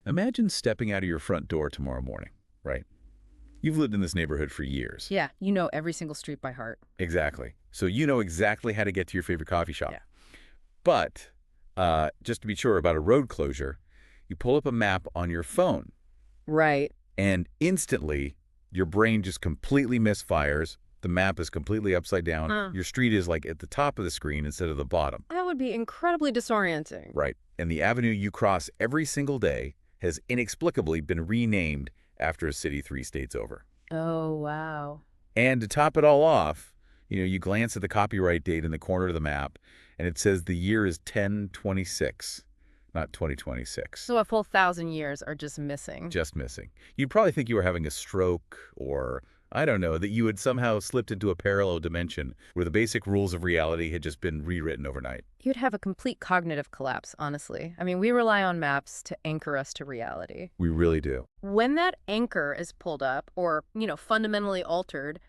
Imagine stepping out of your front door tomorrow morning, right? You've lived in this neighborhood for years. Yeah, you know every single street by heart. Exactly. So you know exactly how to get to your favorite coffee shop. Yeah. But just to be sure about a road closure, you pull up a map on your phone, Right. and instantly your brain just completely misfires. The map is completely upside down. Your street is like at the top of the screen instead of the bottom. That would be incredibly disorienting. Right. And the avenue you cross every single day has inexplicably been renamed after a city 3 states over. Oh, wow. And to top it all off, you glance at the copyright date in the corner of the map, and it says the year is 1026, not 2026. So a full 1,000 years are just missing. Just missing. You'd probably think you were having a stroke or, I don't know, that you had somehow slipped into a parallel dimension where the basic rules of reality had just been rewritten overnight. You'd have a complete cognitive collapse, honestly. I mean, we rely on maps to anchor us to reality. We really do. When that anchor is pulled up or, fundamentally altered,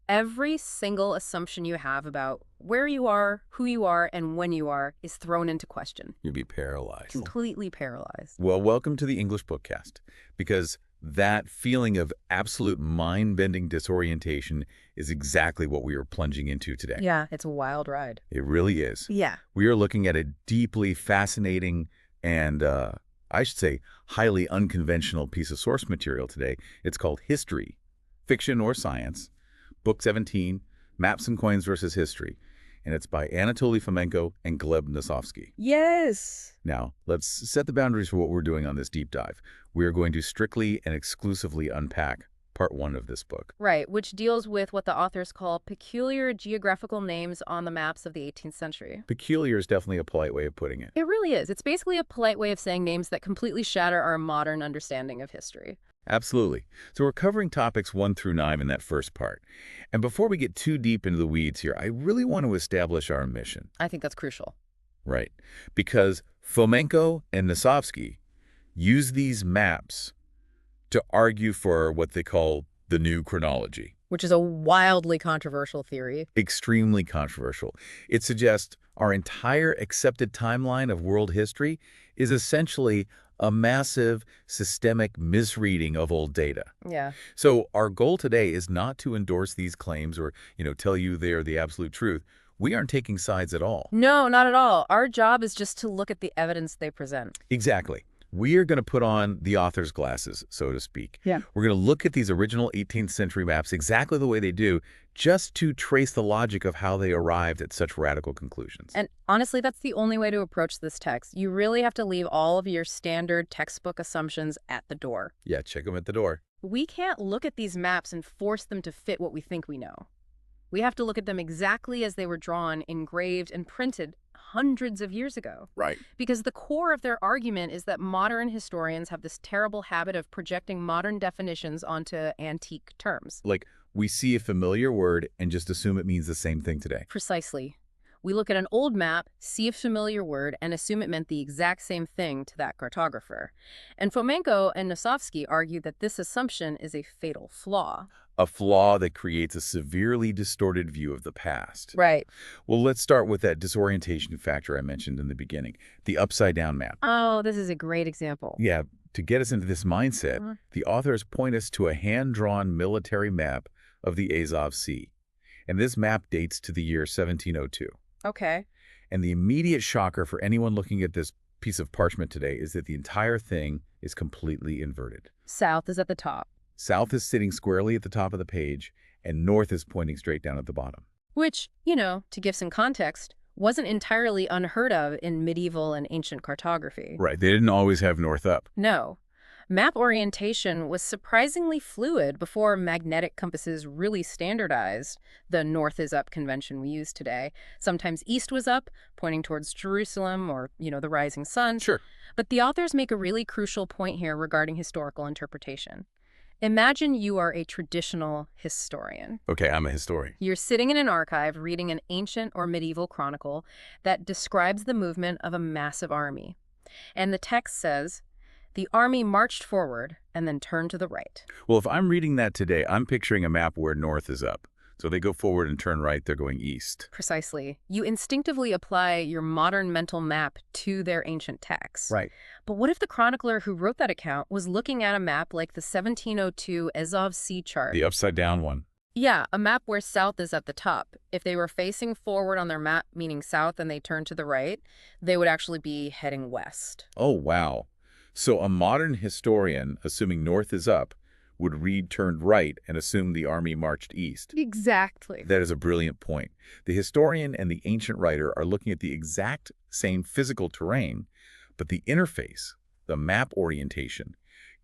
every single assumption you have about where you are, who you are, and when you are is thrown into question. You'd be paralyzed. Completely paralyzed. Well, welcome to the English BookCast, because that feeling of absolute mind-bending disorientation is exactly what we are plunging into today. Yeah, it's a wild ride. It really is. Yeah. We are looking at a deeply fascinating and, I should say, highly unconventional piece of source material today. It's called History, Fiction or Science, Book 17, Maps and Coins versus History. And it's by Anatoly Fomenko and Gleb Nosovskiy. Yes. Now, let's set the boundaries for what we're doing on this deep dive. We are going to strictly and exclusively unpack part 1 of this book. Right, which deals with what the authors call peculiar geographical names on the maps of the 18th century. Peculiar is definitely a polite way of putting it. It really is. It's basically a polite way of saying names that completely shatter our modern understanding of history. Absolutely. So we're covering topics 1 through 9 in that first part. And before we get too deep into the weeds here, I really want to establish our mission. I think that's crucial. Right. Because Fomenko and Nosovskiy use these maps to argue for what they call the new chronology. Which is a wildly controversial theory. Extremely controversial. It suggests our entire accepted timeline of world history is essentially a massive systemic misreading of old data. Yeah. So our goal today is not to endorse these claims or, tell you they are the absolute truth. We aren't taking sides at all. No, not at all. Our job is just to look at the evidence they present. Exactly. We are going to put on the author's glasses, so to speak. Yeah. We're going to look at these original 18th century maps exactly the way they do, just to trace the logic of how they arrived at such radical conclusions. And honestly, that's the only way to approach this text. You really have to leave all of your standard textbook assumptions at the door. Yeah, check them at the door. We can't look at these maps and force them to fit what we think we know. We have to look at them exactly as they were drawn, engraved, and printed hundreds of years ago. Right. Because the core of their argument is that modern historians have this terrible habit of projecting modern definitions onto antique terms. Like, we see a familiar word and just assume it means the same thing today. Precisely. We look at an old map, see a familiar word, and assume it meant the exact same thing to that cartographer. And Fomenko and Nosovskiy argue that this assumption is a fatal flaw. A flaw that creates a severely distorted view of the past. Right. Well, let's start with that disorientation factor I mentioned in the beginning, the upside-down map. Oh, this is a great example. Yeah, to get us into this mindset, the authors point us to a hand-drawn military map of the Azov Sea. And this map dates to the year 1702. Okay. And the immediate shocker for anyone looking at this piece of parchment today is that the entire thing is completely inverted. South is at the top. South is sitting squarely at the top of the page, and north is pointing straight down at the bottom. Which, to give some context, wasn't entirely unheard of in medieval and ancient cartography. Right, they didn't always have north up. No. Map orientation was surprisingly fluid before magnetic compasses really standardized the north is up convention we use today. Sometimes east was up, pointing towards Jerusalem or, the rising sun. Sure. But the authors make a really crucial point here regarding historical interpretation. Imagine you are a traditional historian. Okay, I'm a historian. You're sitting in an archive reading an ancient or medieval chronicle that describes the movement of a massive army. And the text says, the army marched forward and then turned to the right. Well, if I'm reading that today, I'm picturing a map where north is up. So they go forward and turn right, they're going east. Precisely. You instinctively apply your modern mental map to their ancient texts. Right. But what if the chronicler who wrote that account was looking at a map like the 1702 Azov Sea chart? The upside-down one. Yeah, a map where south is at the top. If they were facing forward on their map, meaning south, and they turned to the right, they would actually be heading west. Oh, wow. So a modern historian, assuming north is up, would read turned right and assume the army marched east. Exactly. That is a brilliant point. The historian and the ancient writer are looking at the exact same physical terrain, but the interface, the map orientation,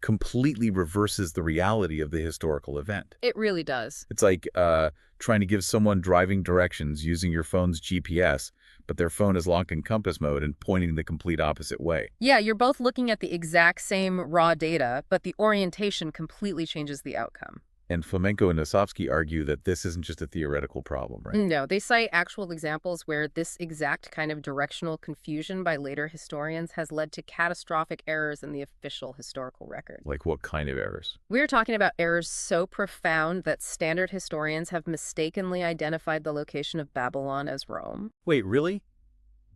completely reverses the reality of the historical event. It really does. It's like trying to give someone driving directions using your phone's GPS, but their phone is locked in compass mode and pointing the complete opposite way. Yeah, you're both looking at the exact same raw data, but the orientation completely changes the outcome. And Fomenko and Nosovskiy argue that this isn't just a theoretical problem, right? No, they cite actual examples where this exact kind of directional confusion by later historians has led to catastrophic errors in the official historical record. Like what kind of errors? We're talking about errors so profound that standard historians have mistakenly identified the location of Babylon as Rome. Wait, really?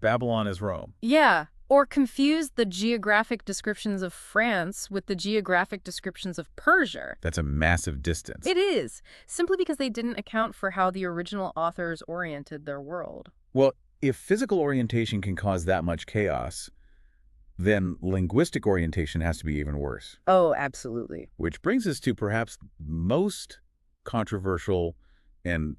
Babylon is Rome. Yeah, or confused the geographic descriptions of France with the geographic descriptions of Persia. That's a massive distance. It is, simply because they didn't account for how the original authors oriented their world. Well, if physical orientation can cause that much chaos, then linguistic orientation has to be even worse. Oh, absolutely. Which brings us to perhaps most controversial and,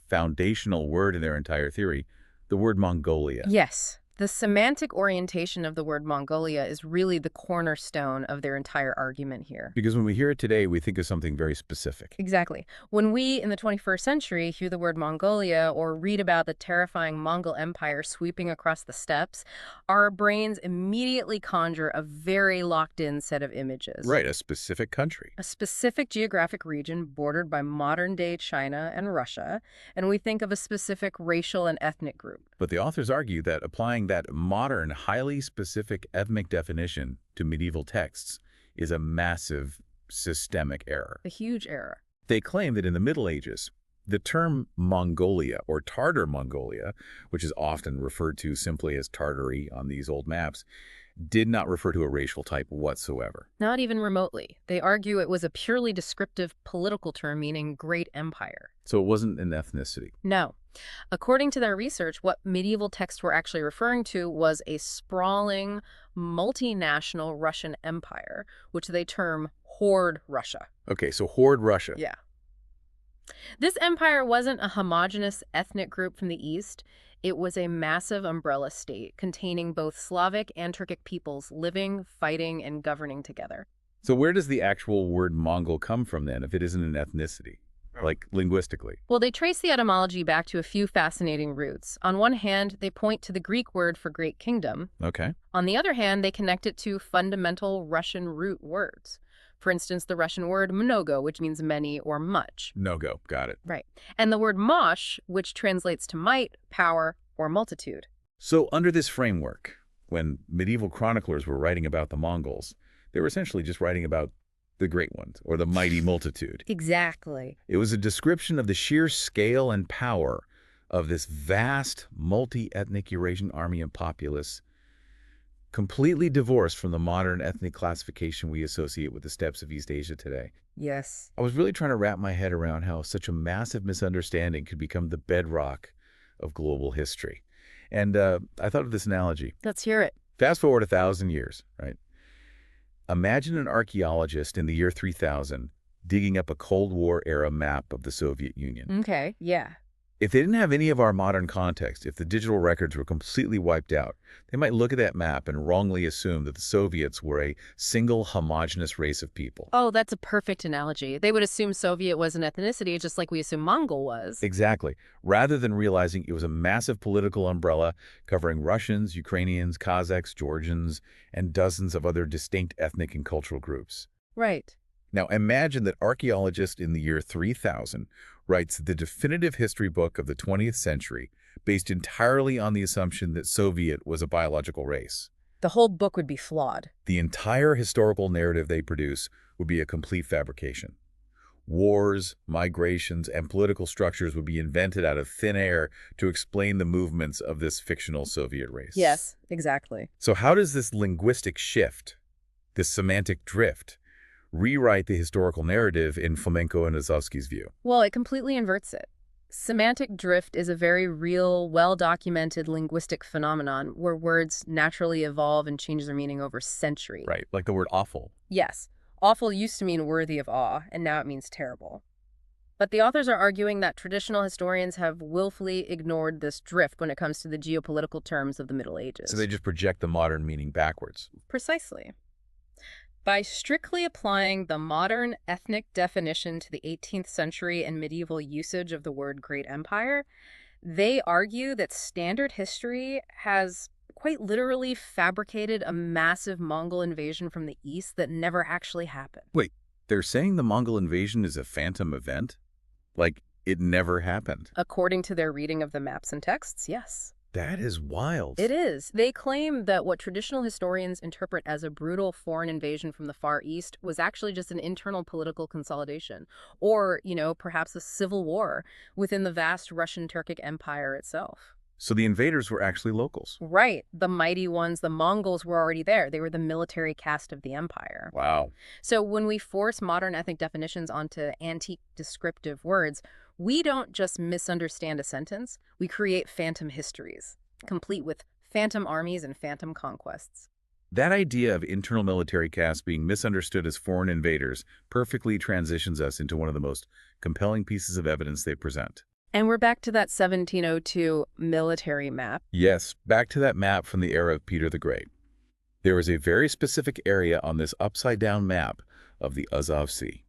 foundational word in their entire theory, the word Mongolia. Yes. The semantic orientation of the word Mongolia is really the cornerstone of their entire argument here. Because when we hear it today, we think of something very specific. Exactly. When we, in the 21st century, hear the word Mongolia or read about the terrifying Mongol Empire sweeping across the steppes, our brains immediately conjure a very locked-in set of images. Right, a specific country. A specific geographic region bordered by modern-day China and Russia, and we think of a specific racial and ethnic group. But the authors argue that applying that modern, highly specific ethnic definition to medieval texts is a massive systemic error. A huge error. They claim that in the Middle Ages, the term Mongolia or Tartar Mongolia, which is often referred to simply as Tartary on these old maps, did not refer to a racial type whatsoever. Not even remotely. They argue it was a purely descriptive political term meaning great empire. So it wasn't an ethnicity. No. According to their research, what medieval texts were actually referring to was a sprawling, multinational Russian empire, which they term Horde Russia. Okay, so Horde Russia. Yeah. This empire wasn't a homogeneous ethnic group from the east. It was a massive umbrella state containing both Slavic and Turkic peoples living, fighting, and governing together. So where does the actual word Mongol come from then if it isn't an ethnicity? Like linguistically? Well, they trace the etymology back to a few fascinating roots. On one hand, they point to the Greek word for great kingdom. Okay. On the other hand, they connect it to fundamental Russian root words. For instance, the Russian word mnogo, which means many or much. No-go. Got it. Right. And the word mosh, which translates to might, power, or multitude. So under this framework, when medieval chroniclers were writing about the Mongols, they were essentially just writing about the great ones, or the mighty multitude. Exactly. It was a description of the sheer scale and power of this vast, multi-ethnic Eurasian army and populace, completely divorced from the modern ethnic classification we associate with the steppes of East Asia today. Yes. I was really trying to wrap my head around how such a massive misunderstanding could become the bedrock of global history. And I thought of this analogy. Let's hear it. Fast forward 1,000 years, right? Imagine an archaeologist in the year 3000 digging up a Cold War-era map of the Soviet Union. Okay, yeah. If they didn't have any of our modern context, if the digital records were completely wiped out, they might look at that map and wrongly assume that the Soviets were a single homogeneous race of people. Oh, that's a perfect analogy. They would assume Soviet was an ethnicity just like we assume Mongol was. Exactly. Rather than realizing it was a massive political umbrella covering Russians, Ukrainians, Kazakhs, Georgians, and dozens of other distinct ethnic and cultural groups. Right. Now imagine that archaeologist in the year 3000 writes the definitive history book of the 20th century based entirely on the assumption that Soviet was a biological race. The whole book would be flawed. The entire historical narrative they produce would be a complete fabrication. Wars, migrations, and political structures would be invented out of thin air to explain the movements of this fictional Soviet race. Yes, exactly. So how does this linguistic shift, this semantic drift, rewrite the historical narrative in Fomenko and Nosovskiy's view? Well, it completely inverts it. Semantic drift is a very real, well-documented linguistic phenomenon where words naturally evolve and change their meaning over centuries. Right, like the word awful. Yes, awful used to mean worthy of awe, and now it means terrible. But the authors are arguing that traditional historians have willfully ignored this drift when it comes to the geopolitical terms of the Middle Ages. So they just project the modern meaning backwards. Precisely. By strictly applying the modern ethnic definition to the 18th century and medieval usage of the word Great Empire, they argue that standard history has quite literally fabricated a massive Mongol invasion from the east that never actually happened. Wait, they're saying the Mongol invasion is a phantom event? Like, it never happened? According to their reading of the maps and texts, yes. That is wild. It is. They claim that what traditional historians interpret as a brutal foreign invasion from the Far East was actually just an internal political consolidation, or, perhaps a civil war within the vast Russian-Turkic Empire itself. So the invaders were actually locals? Right. The mighty ones, the Mongols, were already there. They were the military caste of the empire. Wow. So when we force modern ethnic definitions onto antique descriptive words, we don't just misunderstand a sentence, we create phantom histories, complete with phantom armies and phantom conquests. That idea of internal military castes being misunderstood as foreign invaders perfectly transitions us into one of the most compelling pieces of evidence they present. And we're back to that 1702 military map. Yes, back to that map from the era of Peter the Great. There is a very specific area on this upside-down map of the Azov Sea,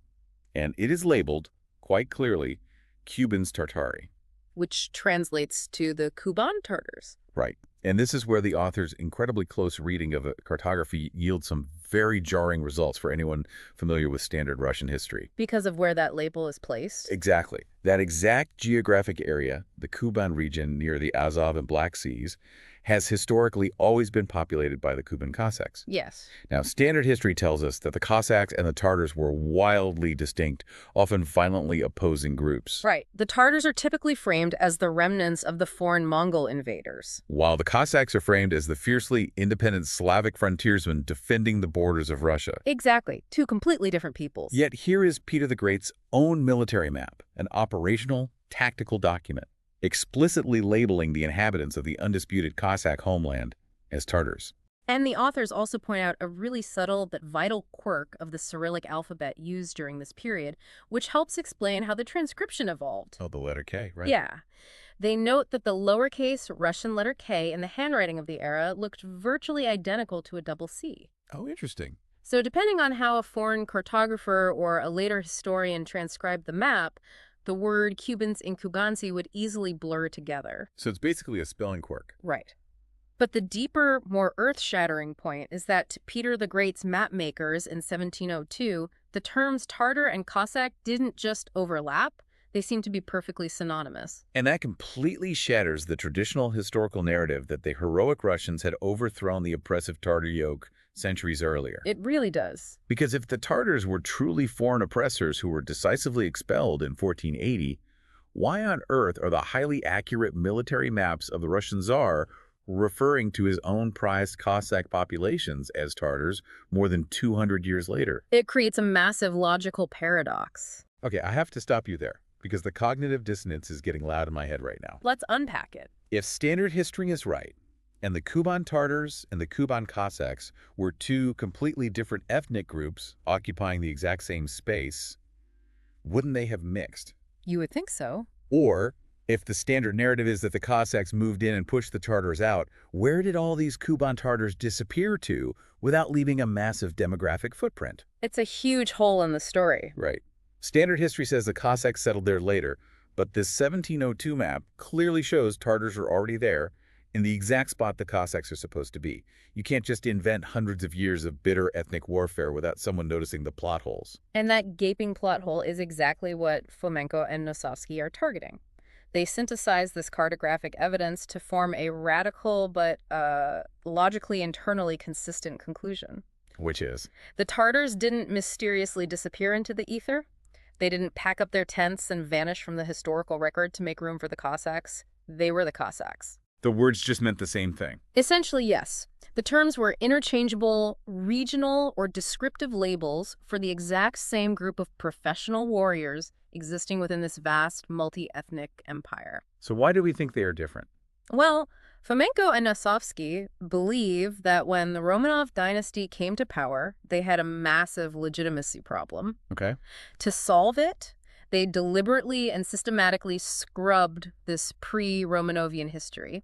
and it is labeled, quite clearly, Cubans Tartari. Which translates to the Kuban Tartars. Right. And this is where the author's incredibly close reading of cartography yields some very jarring results for anyone familiar with standard Russian history. Because of where that label is placed? Exactly. That exact geographic area, the Kuban region near the Azov and Black Seas, has historically always been populated by the Kuban Cossacks. Yes. Now, standard history tells us that the Cossacks and the Tartars were wildly distinct, often violently opposing groups. Right. The Tartars are typically framed as the remnants of the foreign Mongol invaders, while the Cossacks are framed as the fiercely independent Slavic frontiersmen defending the borders of Russia. Exactly. Two completely different peoples. Yet here is Peter the Great's own military map, an operational, tactical document, explicitly labeling the inhabitants of the undisputed Cossack homeland as Tartars. And the authors also point out a really subtle but vital quirk of the Cyrillic alphabet used during this period, which helps explain how the transcription evolved. Oh, the letter K, right? Yeah. They note that the lowercase Russian letter K in the handwriting of the era looked virtually identical to a double C. Oh, interesting. So depending on how a foreign cartographer or a later historian transcribed the map, the word Cubans in Kugansi would easily blur together. So it's basically a spelling quirk. Right. But the deeper, more earth-shattering point is that to Peter the Great's map makers in 1702, the terms Tartar and Cossack didn't just overlap, they seem to be perfectly synonymous. And that completely shatters the traditional historical narrative that the heroic Russians had overthrown the oppressive Tartar yoke centuries earlier. It really does. Because if the Tartars were truly foreign oppressors who were decisively expelled in 1480, why on earth are the highly accurate military maps of the Russian Tsar referring to his own prized Cossack populations as Tartars more than 200 years later? It creates a massive logical paradox. Okay, I have to stop you there, because the cognitive dissonance is getting loud in my head right now. Let's unpack it. If standard history is right, and the Kuban Tartars and the Kuban Cossacks were two completely different ethnic groups occupying the exact same space, wouldn't they have mixed? You would think so. Or, if the standard narrative is that the Cossacks moved in and pushed the Tartars out, where did all these Kuban Tartars disappear to without leaving a massive demographic footprint? It's a huge hole in the story. Right. Standard history says the Cossacks settled there later, but this 1702 map clearly shows Tartars are already there in the exact spot the Cossacks are supposed to be. You can't just invent hundreds of years of bitter ethnic warfare without someone noticing the plot holes. And that gaping plot hole is exactly what Fomenko and Nosovskiy are targeting. They synthesize this cartographic evidence to form a radical but logically internally consistent conclusion. Which is? The Tartars didn't mysteriously disappear into the ether. They didn't pack up their tents and vanish from the historical record to make room for the Cossacks. They were the Cossacks. The words just meant the same thing. Essentially, yes. The terms were interchangeable, regional, or descriptive labels for the exact same group of professional warriors existing within this vast, multi-ethnic empire. So why do we think they are different? Well, Fomenko and Nosovskiy believe that when the Romanov dynasty came to power, they had a massive legitimacy problem. Okay. To solve it, they deliberately and systematically scrubbed this pre-Romanovian history.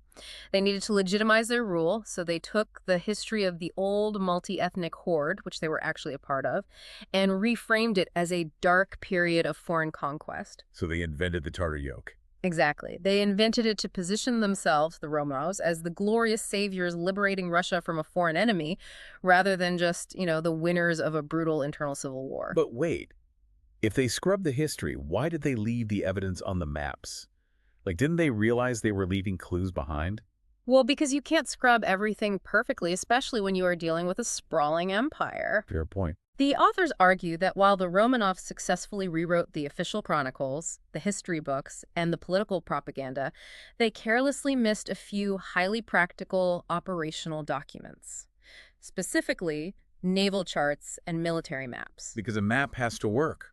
They needed to legitimize their rule, so they took the history of the old multi-ethnic horde, which they were actually a part of, and reframed it as a dark period of foreign conquest. So they invented the Tartar yoke. Exactly. They invented it to position themselves, the Romanovs, as the glorious saviors liberating Russia from a foreign enemy, rather than just, the winners of a brutal internal civil war. But wait. If they scrubbed the history, why did they leave the evidence on the maps? Didn't they realize they were leaving clues behind? Well, because you can't scrub everything perfectly, especially when you are dealing with a sprawling empire. Fair point. The authors argue that while the Romanovs successfully rewrote the official chronicles, the history books, and the political propaganda, they carelessly missed a few highly practical operational documents. Specifically, naval charts and military maps. Because a map has to work.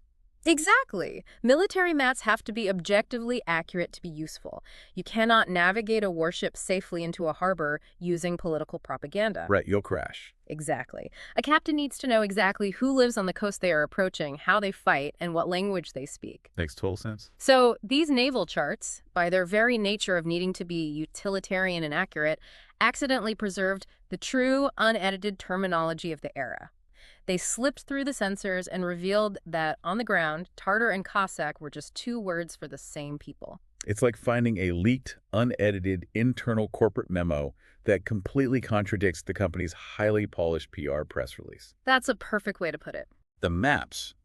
Exactly. Military maps have to be objectively accurate to be useful. You cannot navigate a warship safely into a harbor using political propaganda. Right, you'll crash. Exactly. A captain needs to know exactly who lives on the coast they are approaching, how they fight, and what language they speak. Makes total sense. So these naval charts, by their very nature of needing to be utilitarian and accurate, accidentally preserved the true, unedited terminology of the era. They slipped through the censors and revealed that, on the ground, Tartar and Cossack were just two words for the same people. It's like finding a leaked, unedited internal corporate memo that completely contradicts the company's highly polished PR press release. That's a perfect way to put it. The maps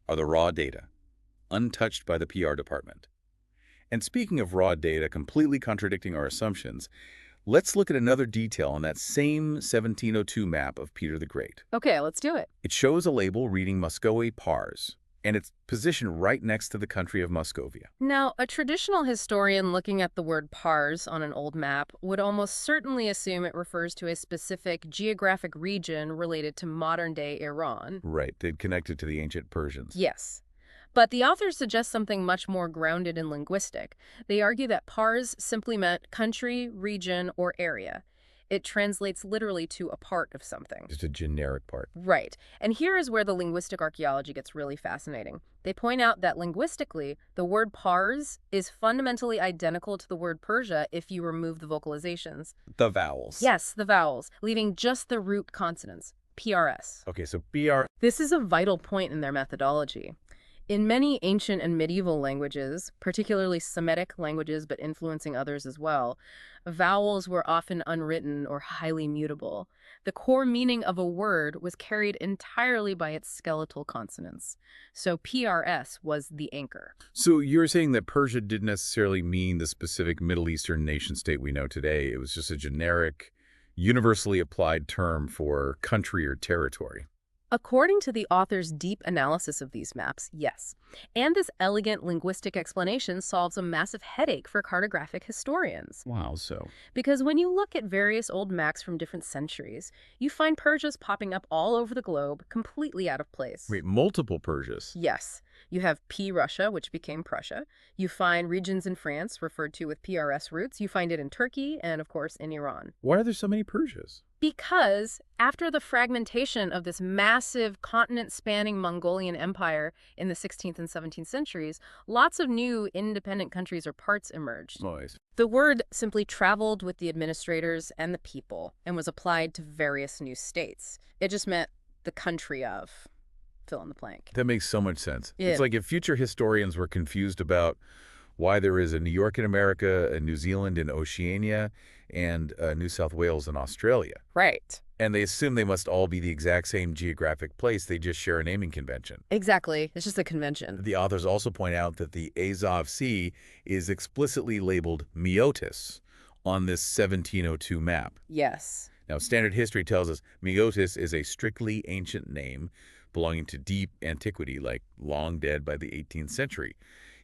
are the raw data, untouched by the PR department. And speaking of raw data completely contradicting our assumptions, let's look at another detail on that same 1702 map of Peter the Great. Okay, let's do it. It shows a label reading Muscovy Pars, and it's positioned right next to the country of Muscovia. Now, a traditional historian looking at the word Pars on an old map would almost certainly assume it refers to a specific geographic region related to modern-day Iran. Right, they'd connect it to the ancient Persians. Yes. But the authors suggest something much more grounded in linguistic. They argue that Pars simply meant country, region, or area. It translates literally to a part of something. Just a generic part. Right. And here is where the linguistic archaeology gets really fascinating. They point out that linguistically, the word Pars is fundamentally identical to the word Persia if you remove the vocalizations. The vowels. Yes, the vowels, leaving just the root consonants, PRS. Okay, so BR. This is a vital point in their methodology. In many ancient and medieval languages, particularly Semitic languages but influencing others as well, vowels were often unwritten or highly mutable. The core meaning of a word was carried entirely by its skeletal consonants. So PRS was the anchor. So you're saying that Persia didn't necessarily mean the specific Middle Eastern nation-state we know today. It was just a generic, universally applied term for country or territory. According to the author's deep analysis of these maps, yes. And this elegant linguistic explanation solves a massive headache for cartographic historians. Wow, so. Because when you look at various old maps from different centuries, you find Persias popping up all over the globe, completely out of place. Wait, multiple Persias? Yes. You have P-Russia, which became Prussia. You find regions in France referred to with PRS roots. You find it in Turkey and, of course, in Iran. Why are there so many Persias? Because after the fragmentation of this massive continent-spanning Mongolian empire in the 16th and 17th centuries, lots of new independent countries or parts emerged. Noise. The word simply traveled with the administrators and the people and was applied to various new states. It just meant the country of, fill in the blank. That makes so much sense. Yeah. It's like if future historians were confused about why there is a New York in America, a New Zealand in Oceania, and New South Wales in Australia. Right. And they assume they must all be the exact same geographic place. They just share a naming convention. Exactly. It's just a convention. The authors also point out that the Azov Sea is explicitly labeled Meotis on this 1702 map. Yes. Now, standard history tells us Meotis is a strictly ancient name, belonging to deep antiquity, like long dead by the 18th century.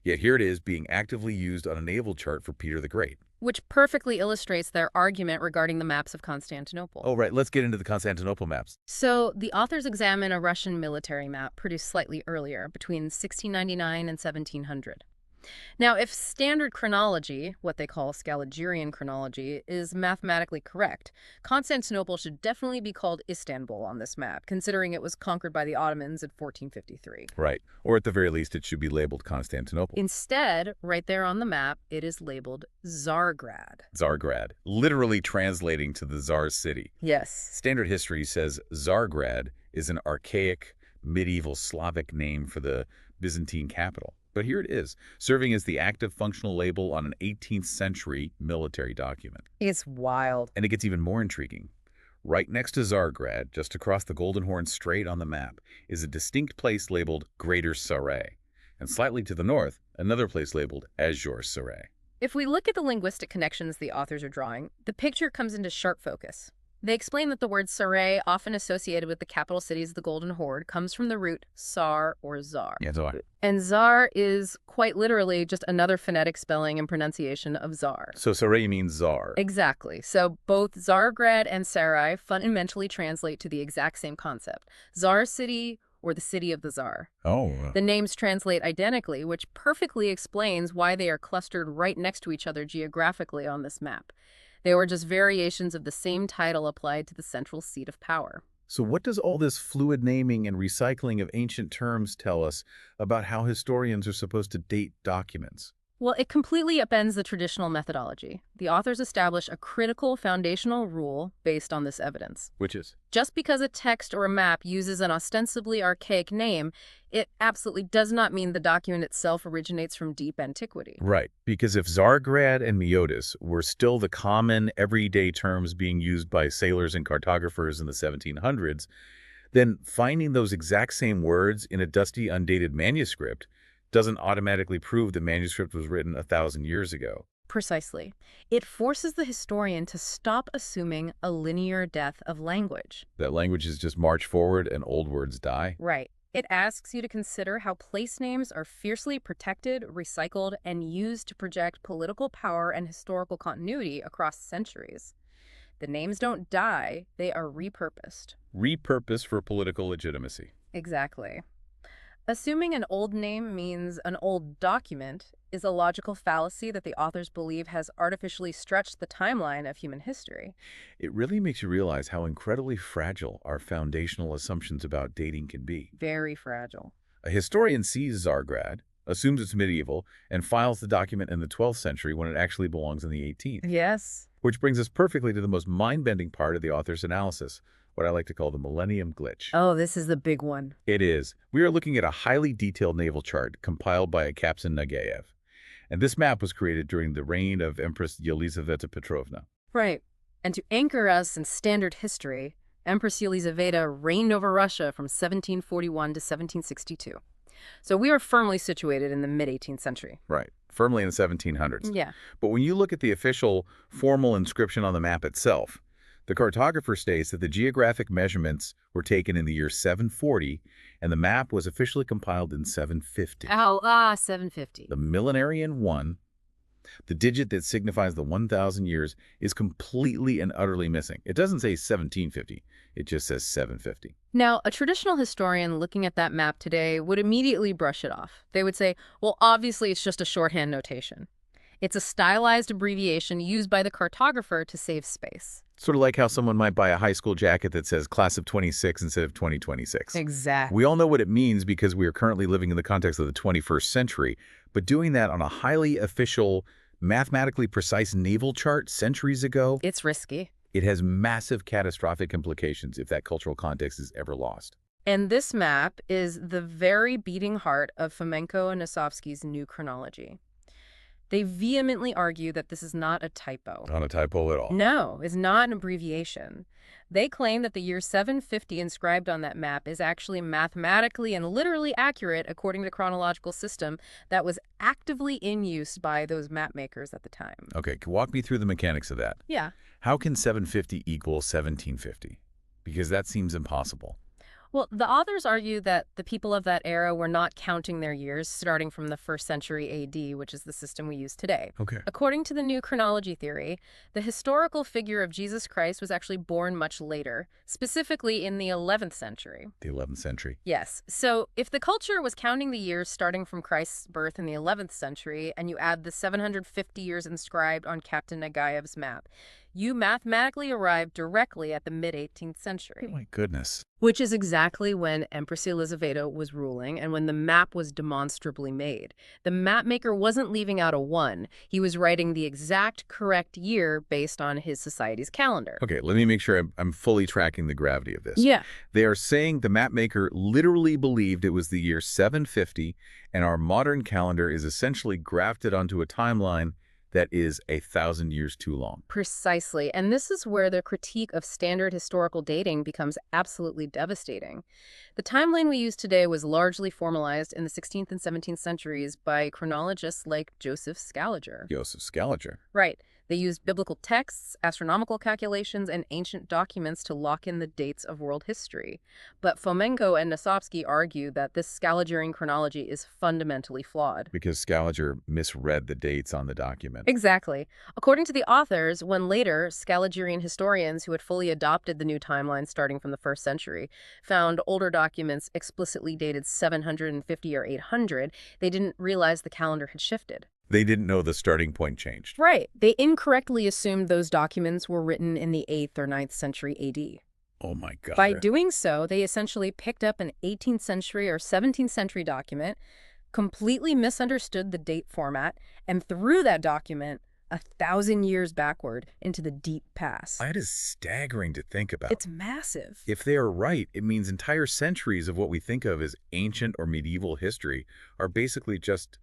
Yet here it is being actively used on a naval chart for Peter the Great. Which perfectly illustrates their argument regarding the maps of Constantinople. Oh, right. Let's get into the Constantinople maps. So the authors examine a Russian military map produced slightly earlier, between 1699 and 1700. Now, if standard chronology, what they call Scaligerian chronology, is mathematically correct, Constantinople should definitely be called Istanbul on this map, considering it was conquered by the Ottomans in 1453. Right. Or at the very least, it should be labeled Constantinople. Instead, right there on the map, it is labeled Tsargrad. Tsargrad, literally translating to the Tsar's city. Yes. Standard history says Tsargrad is an archaic, medieval Slavic name for the Byzantine capital. But here it is, serving as the active functional label on an 18th century military document. It's wild. And it gets even more intriguing. Right next to Tsargrad, just across the Golden Horn Strait on the map, is a distinct place labeled Greater Saray. And slightly to the north, another place labeled Azure Saray. If we look at the linguistic connections the authors are drawing, the picture comes into sharp focus. They explain that the word Saray, often associated with the capital cities of the Golden Horde, comes from the root sar or zar. Yeah, Tsar. And zar is quite literally just another phonetic spelling and pronunciation of czar. So Saray means czar. Exactly. So both Tsargrad and Sarai fundamentally translate to the exact same concept. Tsar city or the city of the czar. Oh. The names translate identically, which perfectly explains why they are clustered right next to each other geographically on this map. They were just variations of the same title applied to the central seat of power. So what does all this fluid naming and recycling of ancient terms tell us about how historians are supposed to date documents? Well, it completely upends the traditional methodology. The authors establish a critical foundational rule based on this evidence. Which is? Just because a text or a map uses an ostensibly archaic name, it absolutely does not mean the document itself originates from deep antiquity. Right, because if Tsargrad and Meotis were still the common everyday terms being used by sailors and cartographers in the 1700s, then finding those exact same words in a dusty, undated manuscript doesn't automatically prove the manuscript was written 1,000 years ago. Precisely. It forces the historian to stop assuming a linear death of language. That languages just march forward and old words die? Right. It asks you to consider how place names are fiercely protected, recycled, and used to project political power and historical continuity across centuries. The names don't die, they are repurposed. Repurposed for political legitimacy. Exactly. Assuming an old name means an old document is a logical fallacy that the authors believe has artificially stretched the timeline of human history. It really makes you realize how incredibly fragile our foundational assumptions about dating can be. Very fragile. A historian sees Tsargrad, assumes it's medieval, and files the document in the 12th century when it actually belongs in the 18th. Yes. Which brings us perfectly to the most mind-bending part of the author's analysis, what I like to call the Millennium Glitch. Oh, this is the big one. It is. We are looking at a highly detailed naval chart compiled by Captain Nagayev. And this map was created during the reign of Empress Yelizaveta Petrovna. Right. And to anchor us in standard history, Empress Yelizaveta reigned over Russia from 1741 to 1762. So we are firmly situated in the mid-18th century. Right. Firmly in the 1700s. Yeah. But when you look at the official formal inscription on the map itself, the cartographer states that the geographic measurements were taken in the year 740, and the map was officially compiled in 750. 750. The millenarian 1, the digit that signifies the 1,000 years, is completely and utterly missing. It doesn't say 1750. It just says 750. Now, a traditional historian looking at that map today would immediately brush it off. They would say, well, obviously it's just a shorthand notation. It's a stylized abbreviation used by the cartographer to save space. Sort of like how someone might buy a high school jacket that says class of 26 instead of 2026. Exactly. We all know what it means because we are currently living in the context of the 21st century, but doing that on a highly official, mathematically precise naval chart centuries ago, It's risky. it has massive catastrophic implications if that cultural context is ever lost. And this map is the very beating heart of Fomenko and Nosovskiy's new chronology. They vehemently argue that this is not a typo. Not a typo at all. No, it's not an abbreviation. They claim that the year 750 inscribed on that map is actually mathematically and literally accurate according to the chronological system that was actively in use by those map makers at the time. Okay, walk me through the mechanics of that. Yeah. How can 750 equal 1750? Because that seems impossible. Well, the authors argue that the people of that era were not counting their years starting from the 1st century AD, which is the system we use today. Okay. According to the new chronology theory, the historical figure of Jesus Christ was actually born much later, specifically in the 11th century. The 11th century. Yes. So if the culture was counting the years starting from Christ's birth in the 11th century, and you add the 750 years inscribed on Captain Nagayev's map, you mathematically arrive directly at the mid-18th century. Oh, my goodness. Which is exactly when Empress Elizaveta was ruling and when the map was demonstrably made. The map maker wasn't leaving out a 1. He was writing the exact correct year based on his society's calendar. Okay, let me make sure I'm fully tracking the gravity of this. Yeah. They are saying the map maker literally believed it was the year 750, and our modern calendar is essentially grafted onto a timeline that is 1,000 years too long. Precisely. And this is where the critique of standard historical dating becomes absolutely devastating. The timeline we use today was largely formalized in the 16th and 17th centuries by chronologists like Joseph Scaliger. Joseph Scaliger. Right. They used biblical texts, astronomical calculations, and ancient documents to lock in the dates of world history. But Fomenko and Nosovskiy argue that this Scaligerian chronology is fundamentally flawed. Because Scaliger misread the dates on the document. Exactly. According to the authors, when later Scaligerian historians who had fully adopted the new timeline starting from the 1st century found older documents explicitly dated 750 or 800, they didn't realize the calendar had shifted. They didn't know the starting point changed. Right. They incorrectly assumed those documents were written in the 8th or 9th century AD. Oh my God. By doing so, they essentially picked up an 18th century or 17th century document, completely misunderstood the date format, and threw that document 1,000 years backward into the deep past. That is staggering to think about. It's massive. If they are right, it means entire centuries of what we think of as ancient or medieval history are basically just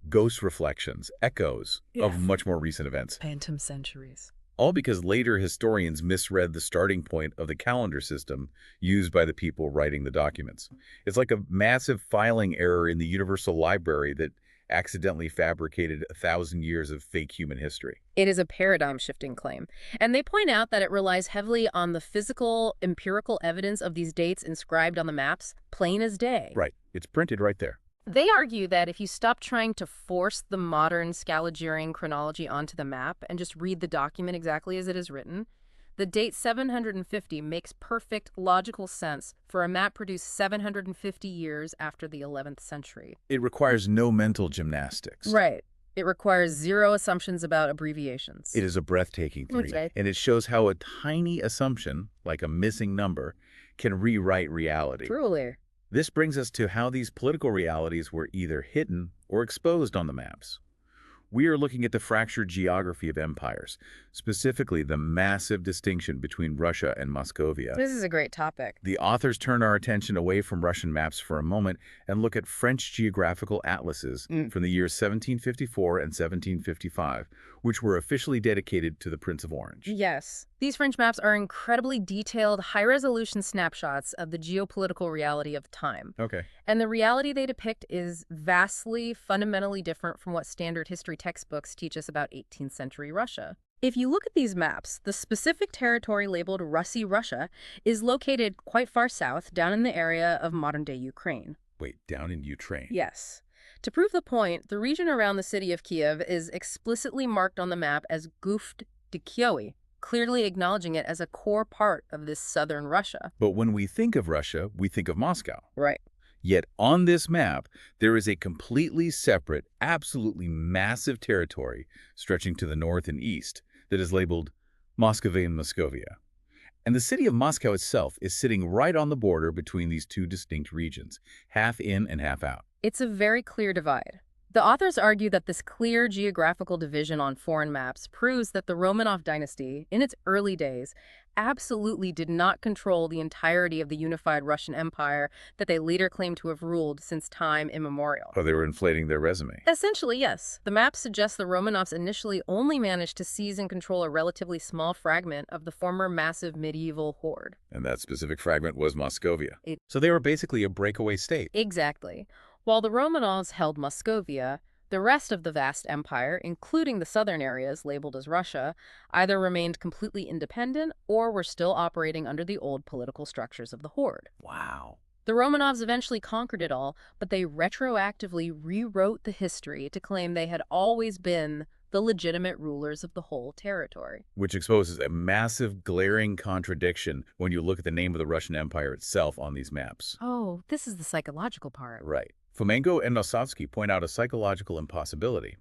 ghost reflections, echoes of much more recent events. Phantom centuries. All because later historians misread the starting point of the calendar system used by the people writing the documents. It's like a massive filing error in the Universal Library that accidentally fabricated 1,000 years of fake human history. It is a paradigm-shifting claim. And they point out that it relies heavily on the physical, empirical evidence of these dates inscribed on the maps, plain as day. Right. It's printed right there. They argue that if you stop trying to force the modern Scaligerian chronology onto the map and just read the document exactly as it is written, the date 750 makes perfect logical sense for a map produced 750 years after the 11th century. It requires no mental gymnastics. Right. It requires zero assumptions about abbreviations. It is a breathtaking theory, That's right. and it shows how a tiny assumption, like a missing number, can rewrite reality. Truly. This brings us to how these political realities were either hidden or exposed on the maps. We are looking at the fractured geography of empires, specifically the massive distinction between Russia and Moscovia. This is a great topic. The authors turn our attention away from Russian maps for a moment and look at French geographical atlases from the years 1754 and 1755, which were officially dedicated to the Prince of Orange. Yes. These French maps are incredibly detailed, high-resolution snapshots of the geopolitical reality of the time. Okay. And the reality they depict is vastly, fundamentally different from what standard history textbooks teach us about 18th century Russia. If you look at these maps, the specific territory labeled Russy Russia is located quite far south, down in the area of modern-day Ukraine. Wait, down in Ukraine? Yes. To prove the point, the region around the city of Kiev is explicitly marked on the map as Guft de Kiev, clearly acknowledging it as a core part of this southern Russia. But when we think of Russia, we think of Moscow. Right. Yet on this map, there is a completely separate, absolutely massive territory stretching to the north and east that is labeled Muscovian Moscovia. And the city of Moscow itself is sitting right on the border between these two distinct regions, half in and half out. It's a very clear divide. The authors argue that this clear geographical division on foreign maps proves that the Romanov dynasty, in its early days, absolutely did not control the entirety of the unified Russian Empire that they later claimed to have ruled since time immemorial. Oh, they were inflating their resume. Essentially, yes. The maps suggest the Romanovs initially only managed to seize and control a relatively small fragment of the former massive medieval horde. And that specific fragment was Moscovia. So they were basically a breakaway state. Exactly. While the Romanovs held Moscovia, The rest of the vast empire, including the southern areas labeled as Russia, either remained completely independent or were still operating under the old political structures of the Horde. Wow. The Romanovs eventually conquered it all, but they retroactively rewrote the history to claim they had always been the legitimate rulers of the whole territory. Which exposes a massive, glaring contradiction when you look at the name of the Russian Empire itself on these maps. Oh, this is the psychological part. Right. Fomenko and Nosovskiy point out a psychological impossibility.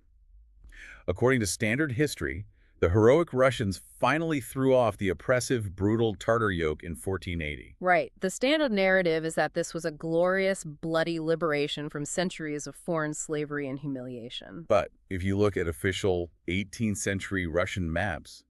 According to standard history, the heroic Russians finally threw off the oppressive, brutal Tartar yoke in 1480. Right. The standard narrative is that this was a glorious, bloody liberation from centuries of foreign slavery and humiliation. But if you look at official 18th century Russian maps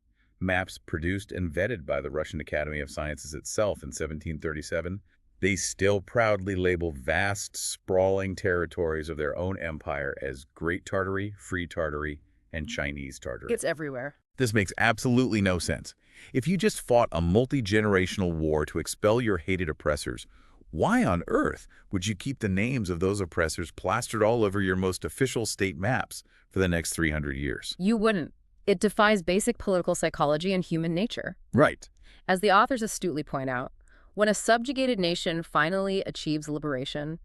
produced and vetted by the Russian Academy of Sciences itself in 1737, they still proudly label vast, sprawling territories of their own empire as Great Tartary, Free Tartary, and Chinese Tartary. It's everywhere. This makes absolutely no sense. If you just fought a multi-generational war to expel your hated oppressors, why on earth would you keep the names of those oppressors plastered all over your most official state maps for the next 300 years? You wouldn't. It defies basic political psychology and human nature. Right. As the authors astutely point out, when a subjugated nation finally achieves liberation,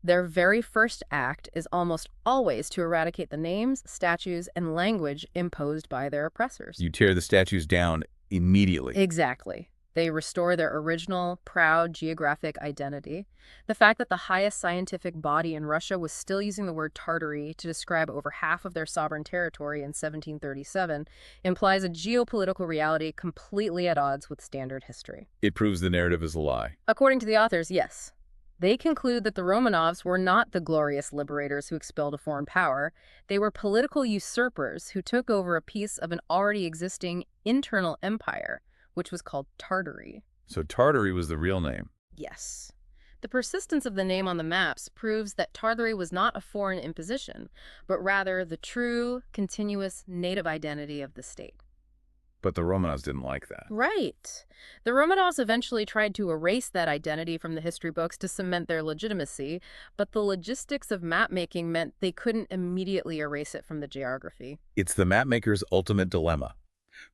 their very first act is almost always to eradicate the names, statues, and language imposed by their oppressors. You tear the statues down immediately. Exactly. They restore their original, proud geographic identity. The fact that the highest scientific body in Russia was still using the word Tartary to describe over half of their sovereign territory in 1737 implies a geopolitical reality completely at odds with standard history. It proves the narrative is a lie. According to the authors, yes. They conclude that the Romanovs were not the glorious liberators who expelled a foreign power. They were political usurpers who took over a piece of an already existing internal empire, which was called Tartary. So Tartary was the real name. Yes. The persistence of the name on the maps proves that Tartary was not a foreign imposition, but rather the true, continuous native identity of the state. But the Romanovs didn't like that. Right. The Romanovs eventually tried to erase that identity from the history books to cement their legitimacy, but the logistics of map-making meant they couldn't immediately erase it from the geography. It's the mapmaker's ultimate dilemma.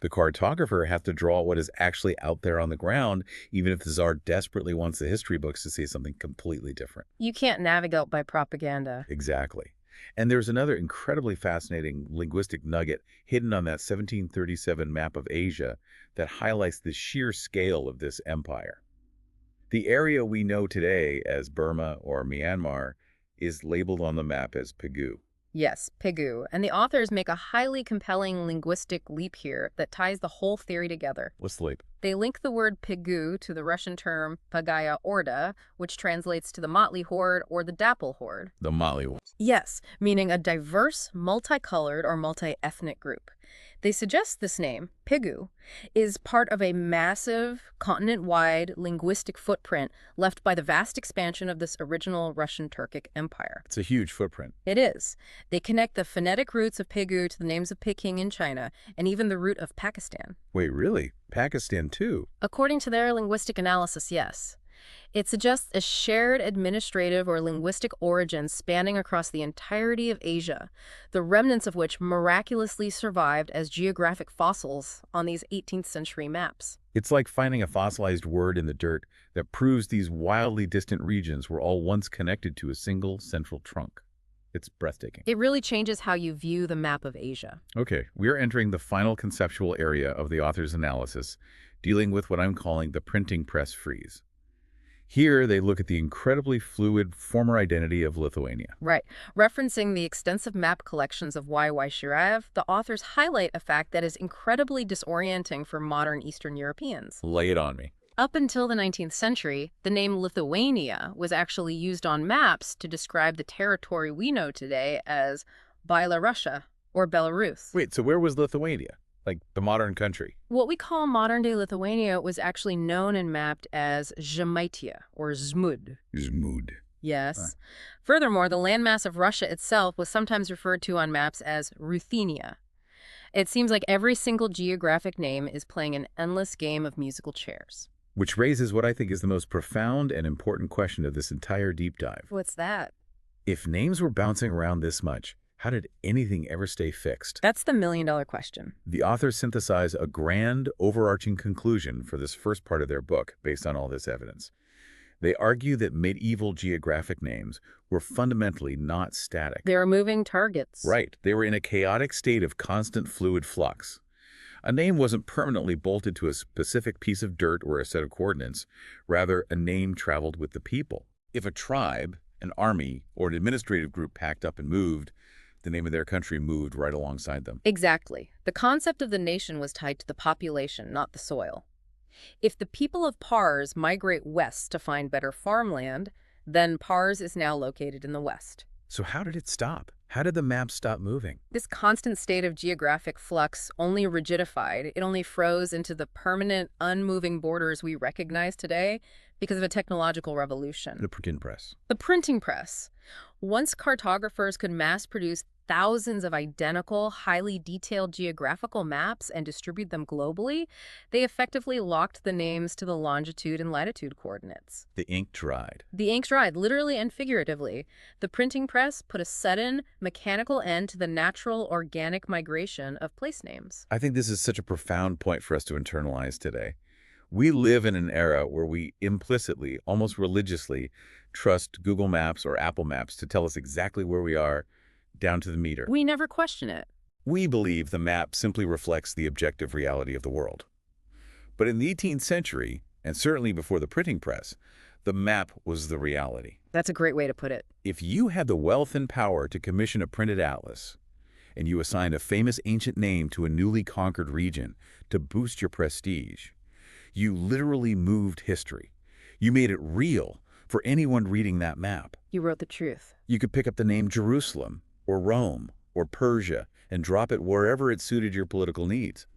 The cartographer has to draw what is actually out there on the ground, even if the Tsar desperately wants the history books to say something completely different. You can't navigate by propaganda. Exactly. And there's another incredibly fascinating linguistic nugget hidden on that 1737 map of Asia that highlights the sheer scale of this empire. The area we know today as Burma or Myanmar is labeled on the map as Pegu. Yes, Pegu. And the authors make a highly compelling linguistic leap here that ties the whole theory together. What's the leap? They link the word Pegu to the Russian term Pagaya Orda, which translates to the motley horde or the dapple horde. The motley one. Yes, meaning a diverse, multicolored, or multi-ethnic group. They suggest this name, Pegu, is part of a massive, continent-wide linguistic footprint left by the vast expansion of this original Russian-Turkic empire. It's a huge footprint. It is. They connect the phonetic roots of Pegu to the names of Peking in China, and even the root of Pakistan. Wait, really? Pakistan too? According to their linguistic analysis, yes. It suggests a shared administrative or linguistic origin spanning across the entirety of Asia, the remnants of which miraculously survived as geographic fossils on these 18th century maps. It's like finding a fossilized word in the dirt that proves these wildly distant regions were all once connected to a single central trunk. It's breathtaking. It really changes how you view the map of Asia. Okay, we're entering the final conceptual area of the author's analysis, dealing with what I'm calling the printing press freeze. Here, they look at the incredibly fluid former identity of Lithuania. Right. Referencing the extensive map collections of Y.Y. Shiraev, the authors highlight a fact that is incredibly disorienting for modern Eastern Europeans. Lay it on me. Up until the 19th century, the name Lithuania was actually used on maps to describe the territory we know today as Byelarussia or Belarus. Wait, so where was Lithuania? Like the modern country? What we call modern-day Lithuania was actually known and mapped as Žemaitija, or Zmud. Zmud. Yes. Furthermore, the landmass of Russia itself was sometimes referred to on maps as Ruthenia. It seems like every single geographic name is playing an endless game of musical chairs. Which raises what I think is the most profound and important question of this entire deep dive. What's that? If names were bouncing around this much, How did anything ever stay fixed? That's the million-dollar question. The authors synthesize a grand, overarching conclusion for this first part of their book based on all this evidence. They argue that medieval geographic names were fundamentally not static. They were moving targets. Right. They were in a chaotic state of constant fluid flux. A name wasn't permanently bolted to a specific piece of dirt or a set of coordinates. Rather, a name traveled with the people. If a tribe, an army, or an administrative group packed up and moved, the name of their country moved right alongside them. Exactly. The concept of the nation was tied to the population, not the soil. If the people of Pars migrate west to find better farmland, then Pars is now located in the west. So how did it stop? How did the map stop moving? This constant state of geographic flux only rigidified. It only froze into the permanent, unmoving borders we recognize today because of a technological revolution. The printing press. The printing press. Once cartographers could mass-produce thousands of identical, highly detailed geographical maps and distribute them globally, they effectively locked the names to the longitude and latitude coordinates. The ink dried. The ink dried, literally and figuratively. The printing press put a sudden, mechanical end to the natural, organic migration of place names. I think this is such a profound point for us to internalize today. We live in an era where we implicitly, almost religiously, trust Google Maps or Apple Maps to tell us exactly where we are, down to the meter. We never question it. We believe the map simply reflects the objective reality of the world. But in the 18th century, and certainly before the printing press, the map was the reality. That's a great way to put it. If you had the wealth and power to commission a printed atlas, and you assigned a famous ancient name to a newly conquered region to boost your prestige, you literally moved history. You made it real for anyone reading that map. You wrote the truth. You could pick up the name Jerusalem, or Rome, or Persia, and drop it wherever it suited your political needs.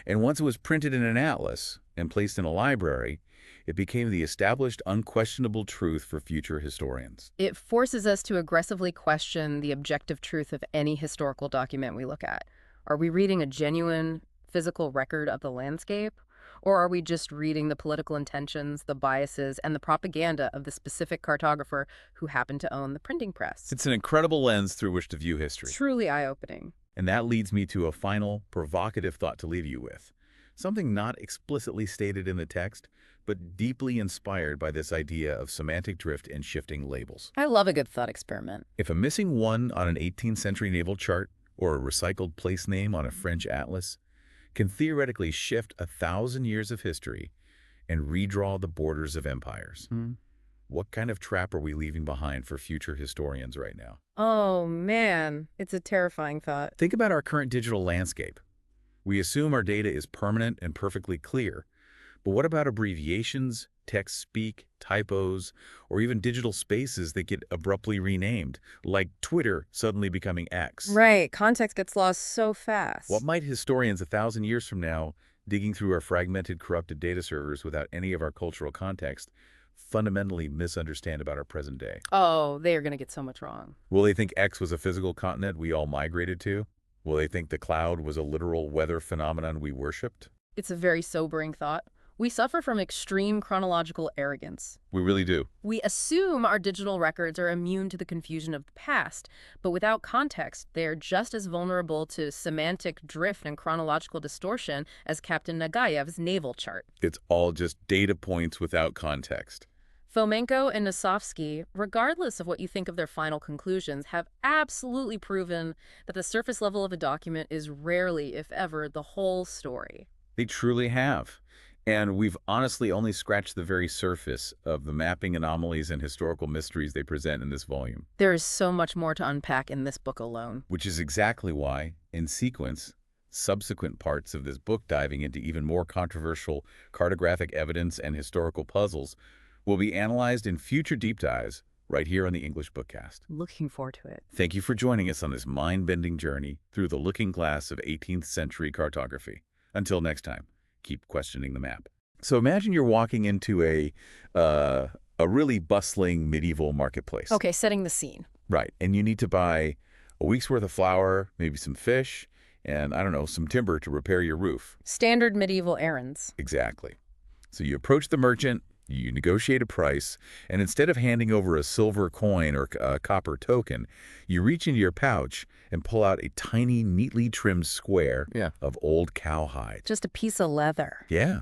And once it was printed in an atlas and placed in a library, it became the established, unquestionable truth for future historians. It forces us to aggressively question the objective truth of any historical document we look at. Are we reading a genuine, physical record of the landscape? Or are we just reading the political intentions, the biases, and the propaganda of the specific cartographer who happened to own the printing press? It's an incredible lens through which to view history. Truly eye-opening. And that leads me to a final, provocative thought to leave you with. Something not explicitly stated in the text, but deeply inspired by this idea of semantic drift and shifting labels. I love a good thought experiment. If a missing one on an 18th century naval chart or a recycled place name on a French atlas can theoretically shift 1,000 years of history and redraw the borders of empires, what kind of trap are we leaving behind for future historians right now? Oh, man. It's a terrifying thought. Think about our current digital landscape. We assume our data is permanent and perfectly clear. But what about abbreviations, text speak, typos, or even digital spaces that get abruptly renamed, like Twitter suddenly becoming X? Right. Context gets lost so fast. What might historians 1,000 years from now, digging through our fragmented, corrupted data servers without any of our cultural context, fundamentally misunderstand about our present day? Oh, they are going to get so much wrong. Will they think X was a physical continent we all migrated to? Will they think the cloud was a literal weather phenomenon we worshipped? It's a very sobering thought. We suffer from extreme chronological arrogance. We really do. We assume our digital records are immune to the confusion of the past, but without context, they are just as vulnerable to semantic drift and chronological distortion as Captain Nagayev's naval chart. It's all just data points without context. Fomenko and Nosovskiy, regardless of what you think of their final conclusions, have absolutely proven that the surface level of a document is rarely, if ever, the whole story. They truly have. And we've honestly only scratched the very surface of the mapping anomalies and historical mysteries they present in this volume. There is so much more to unpack in this book alone. Which is exactly why, in sequence, subsequent parts of this book diving into even more controversial cartographic evidence and historical puzzles will be analyzed in future deep dives right here on the English BookCast. Looking forward to it. Thank you for joining us on this mind-bending journey through the looking glass of 18th century cartography. Until next time, keep questioning the map. So imagine you're walking into a really bustling medieval marketplace. Okay, setting the scene. Right, and you need to buy a week's worth of flour, maybe some fish, and, I don't know, some timber to repair your roof. Standard medieval errands. Exactly. So you approach the merchant, You negotiate a price, and instead of handing over a silver coin or a copper token, you reach into your pouch and pull out a tiny, neatly trimmed square of old cowhide. Just a piece of leather. Yeah.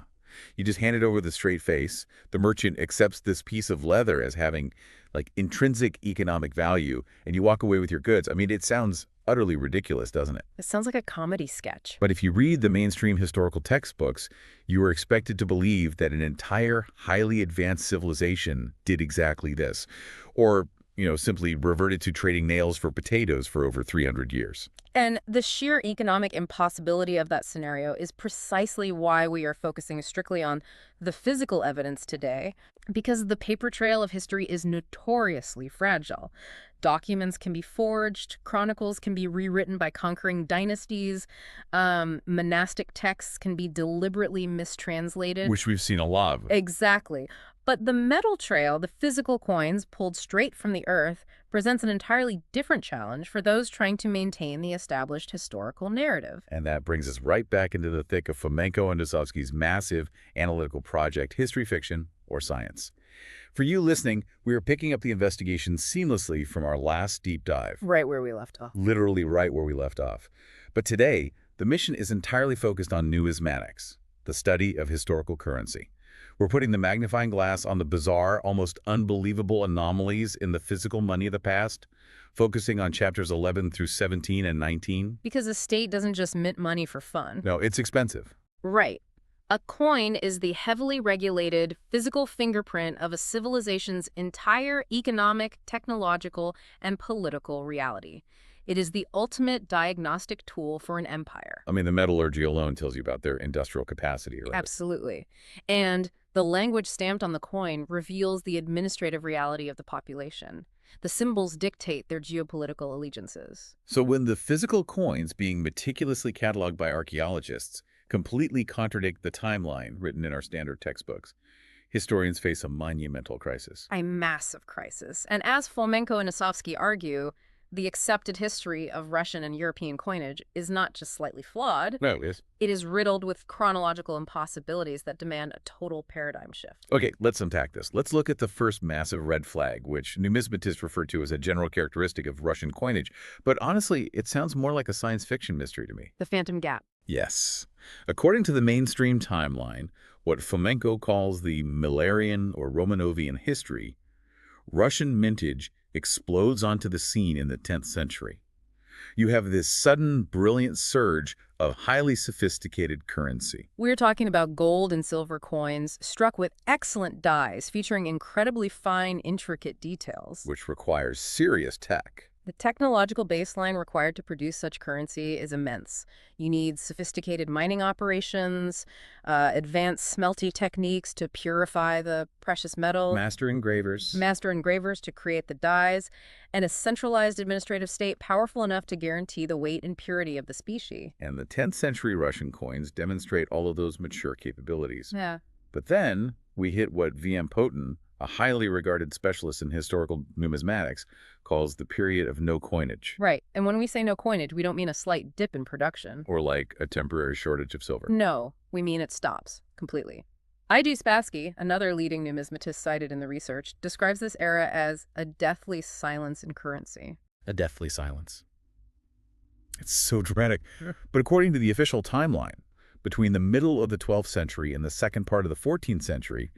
You just hand it over with a straight face. The merchant accepts this piece of leather as having, like, intrinsic economic value, and you walk away with your goods. I mean, it sounds utterly ridiculous, doesn't it? It sounds like a comedy sketch. But if you read the mainstream historical textbooks, you are expected to believe that an entire highly advanced civilization did exactly this. Or, simply reverted to trading nails for potatoes for over 300 years. And the sheer economic impossibility of that scenario is precisely why we are focusing strictly on the physical evidence today, because the paper trail of history is notoriously fragile. Documents can be forged, chronicles can be rewritten by conquering dynasties, monastic texts can be deliberately mistranslated. Which we've seen a lot of. Exactly. But the metal trail, the physical coins pulled straight from the earth, presents an entirely different challenge for those trying to maintain the established historical narrative. And that brings us right back into the thick of Fomenko and Nosovskiy's massive analytical project, History Fiction or Science. For you listening, we are picking up the investigation seamlessly from our last deep dive. Right where we left off. Literally right where we left off. But today, the mission is entirely focused on numismatics, the study of historical currency. We're putting the magnifying glass on the bizarre, almost unbelievable anomalies in the physical money of the past, focusing on chapters 11 through 17 and 19. Because the state doesn't just mint money for fun. No, it's expensive. Right. A coin is the heavily regulated physical fingerprint of a civilization's entire economic, technological, and political reality. It is the ultimate diagnostic tool for an empire. I mean, the metallurgy alone tells you about their industrial capacity. Right? Absolutely. And the language stamped on the coin reveals the administrative reality of the population. The symbols dictate their geopolitical allegiances. So when the physical coins being meticulously cataloged by archaeologists completely contradict the timeline written in our standard textbooks, historians face a monumental crisis. A massive crisis. And as Fomenko and Nosovskiy argue, the accepted history of Russian and European coinage is not just slightly flawed. No, it is. It is riddled with chronological impossibilities that demand a total paradigm shift. Okay, let's unpack this. Let's look at the first massive red flag, which numismatists refer to as a general characteristic of Russian coinage. But honestly, it sounds more like a science fiction mystery to me. The Phantom Gap. Yes. According to the mainstream timeline, what Fomenko calls the Millerian or Romanovian history, Russian mintage explodes onto the scene in the 10th century. You have this sudden, brilliant surge of highly sophisticated currency. We're talking about gold and silver coins struck with excellent dies featuring incredibly fine, intricate details. Which requires serious tech. The technological baseline required to produce such currency is immense. You need sophisticated mining operations, advanced smelting techniques to purify the precious metal. Master engravers To create the dyes, and a centralized administrative state powerful enough to guarantee the weight and purity of the specie. And the 10th century Russian coins demonstrate all of those mature capabilities. Yeah. But then we hit what V.M. Poten, a highly regarded specialist in historical numismatics, calls the period of no coinage. Right. And when we say no coinage, we don't mean a slight dip in production. Or like a temporary shortage of silver. No, we mean it stops completely. I.G. Spassky, another leading numismatist cited in the research, describes this era as a deathly silence in currency. A deathly silence. It's so dramatic. But according to the official timeline, between the middle of the 12th century and the second part of the 14th century,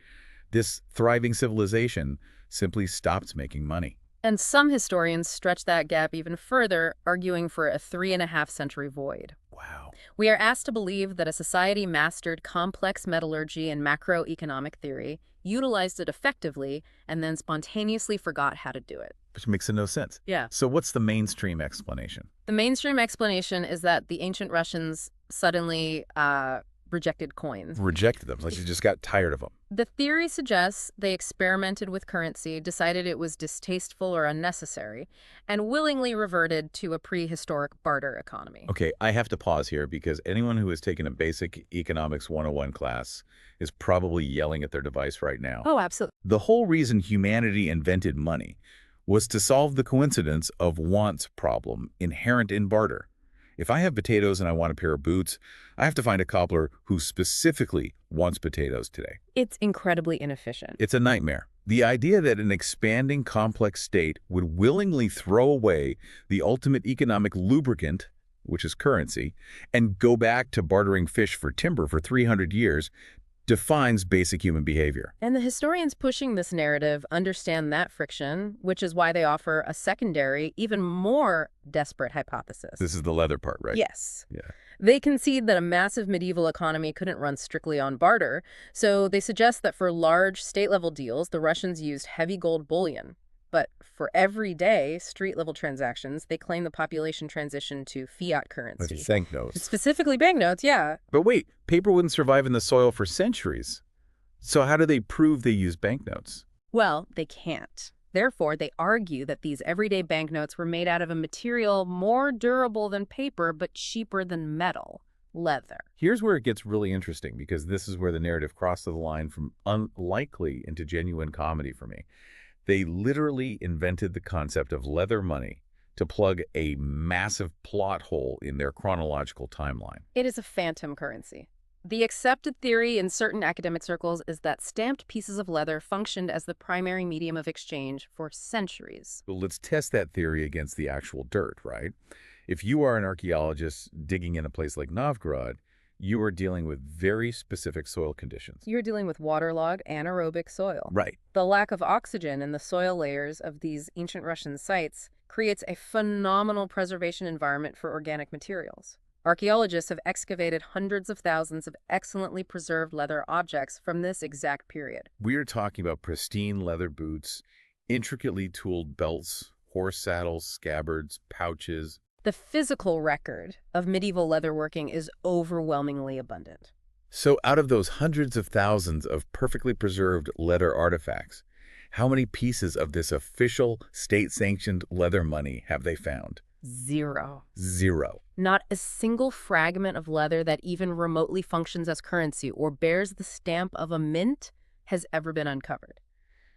this thriving civilization simply stopped making money. And some historians stretch that gap even further, arguing for a 3.5-century void. Wow. We are asked to believe that a society mastered complex metallurgy and macroeconomic theory, utilized it effectively, and then spontaneously forgot how to do it. Which makes no sense. Yeah. So what's the mainstream explanation? The mainstream explanation is that the ancient Russians suddenly rejected coins. Rejected them, like you just got tired of them. The theory suggests they experimented with currency, decided it was distasteful or unnecessary, and willingly reverted to a prehistoric barter economy. Okay, I have to pause here because anyone who has taken a basic economics 101 class is probably yelling at their device right now. Oh, absolutely. The whole reason humanity invented money was to solve the coincidence of wants problem inherent in barter. If I have potatoes and I want a pair of boots, I have to find a cobbler who specifically wants potatoes today. It's incredibly inefficient. It's a nightmare. The idea that an expanding, complex state would willingly throw away the ultimate economic lubricant, which is currency, and go back to bartering fish for timber for 300 years defines basic human behavior. And the historians pushing this narrative understand that friction, which is why they offer a secondary, even more desperate hypothesis. This is the leather part, right? Yes. Yeah. They concede that a massive medieval economy couldn't run strictly on barter, so they suggest that for large state-level deals, the Russians used heavy gold bullion. But for everyday, street-level transactions, they claim the population transitioned to fiat currency. Banknotes. Specifically banknotes, yeah. But wait, paper wouldn't survive in the soil for centuries. So how do they prove they use banknotes? Well, they can't. Therefore, they argue that these everyday banknotes were made out of a material more durable than paper but cheaper than metal, leather. Here's where it gets really interesting, because this is where the narrative crosses the line from unlikely into genuine comedy for me. They literally invented the concept of leather money to plug a massive plot hole in their chronological timeline. It is a phantom currency. The accepted theory in certain academic circles is that stamped pieces of leather functioned as the primary medium of exchange for centuries. Well, let's test that theory against the actual dirt, right? If you are an archaeologist digging in a place like Novgorod, you are dealing with very specific soil conditions. You're dealing with waterlogged, anaerobic soil. Right. The lack of oxygen in the soil layers of these ancient Russian sites creates a phenomenal preservation environment for organic materials. Archaeologists have excavated hundreds of thousands of excellently preserved leather objects from this exact period. We are talking about pristine leather boots, intricately tooled belts, horse saddles, scabbards, pouches. The physical record of medieval leatherworking is overwhelmingly abundant. So out of those hundreds of thousands of perfectly preserved leather artifacts, how many pieces of this official state-sanctioned leather money have they found? Zero. Zero. Not a single fragment of leather that even remotely functions as currency or bears the stamp of a mint has ever been uncovered.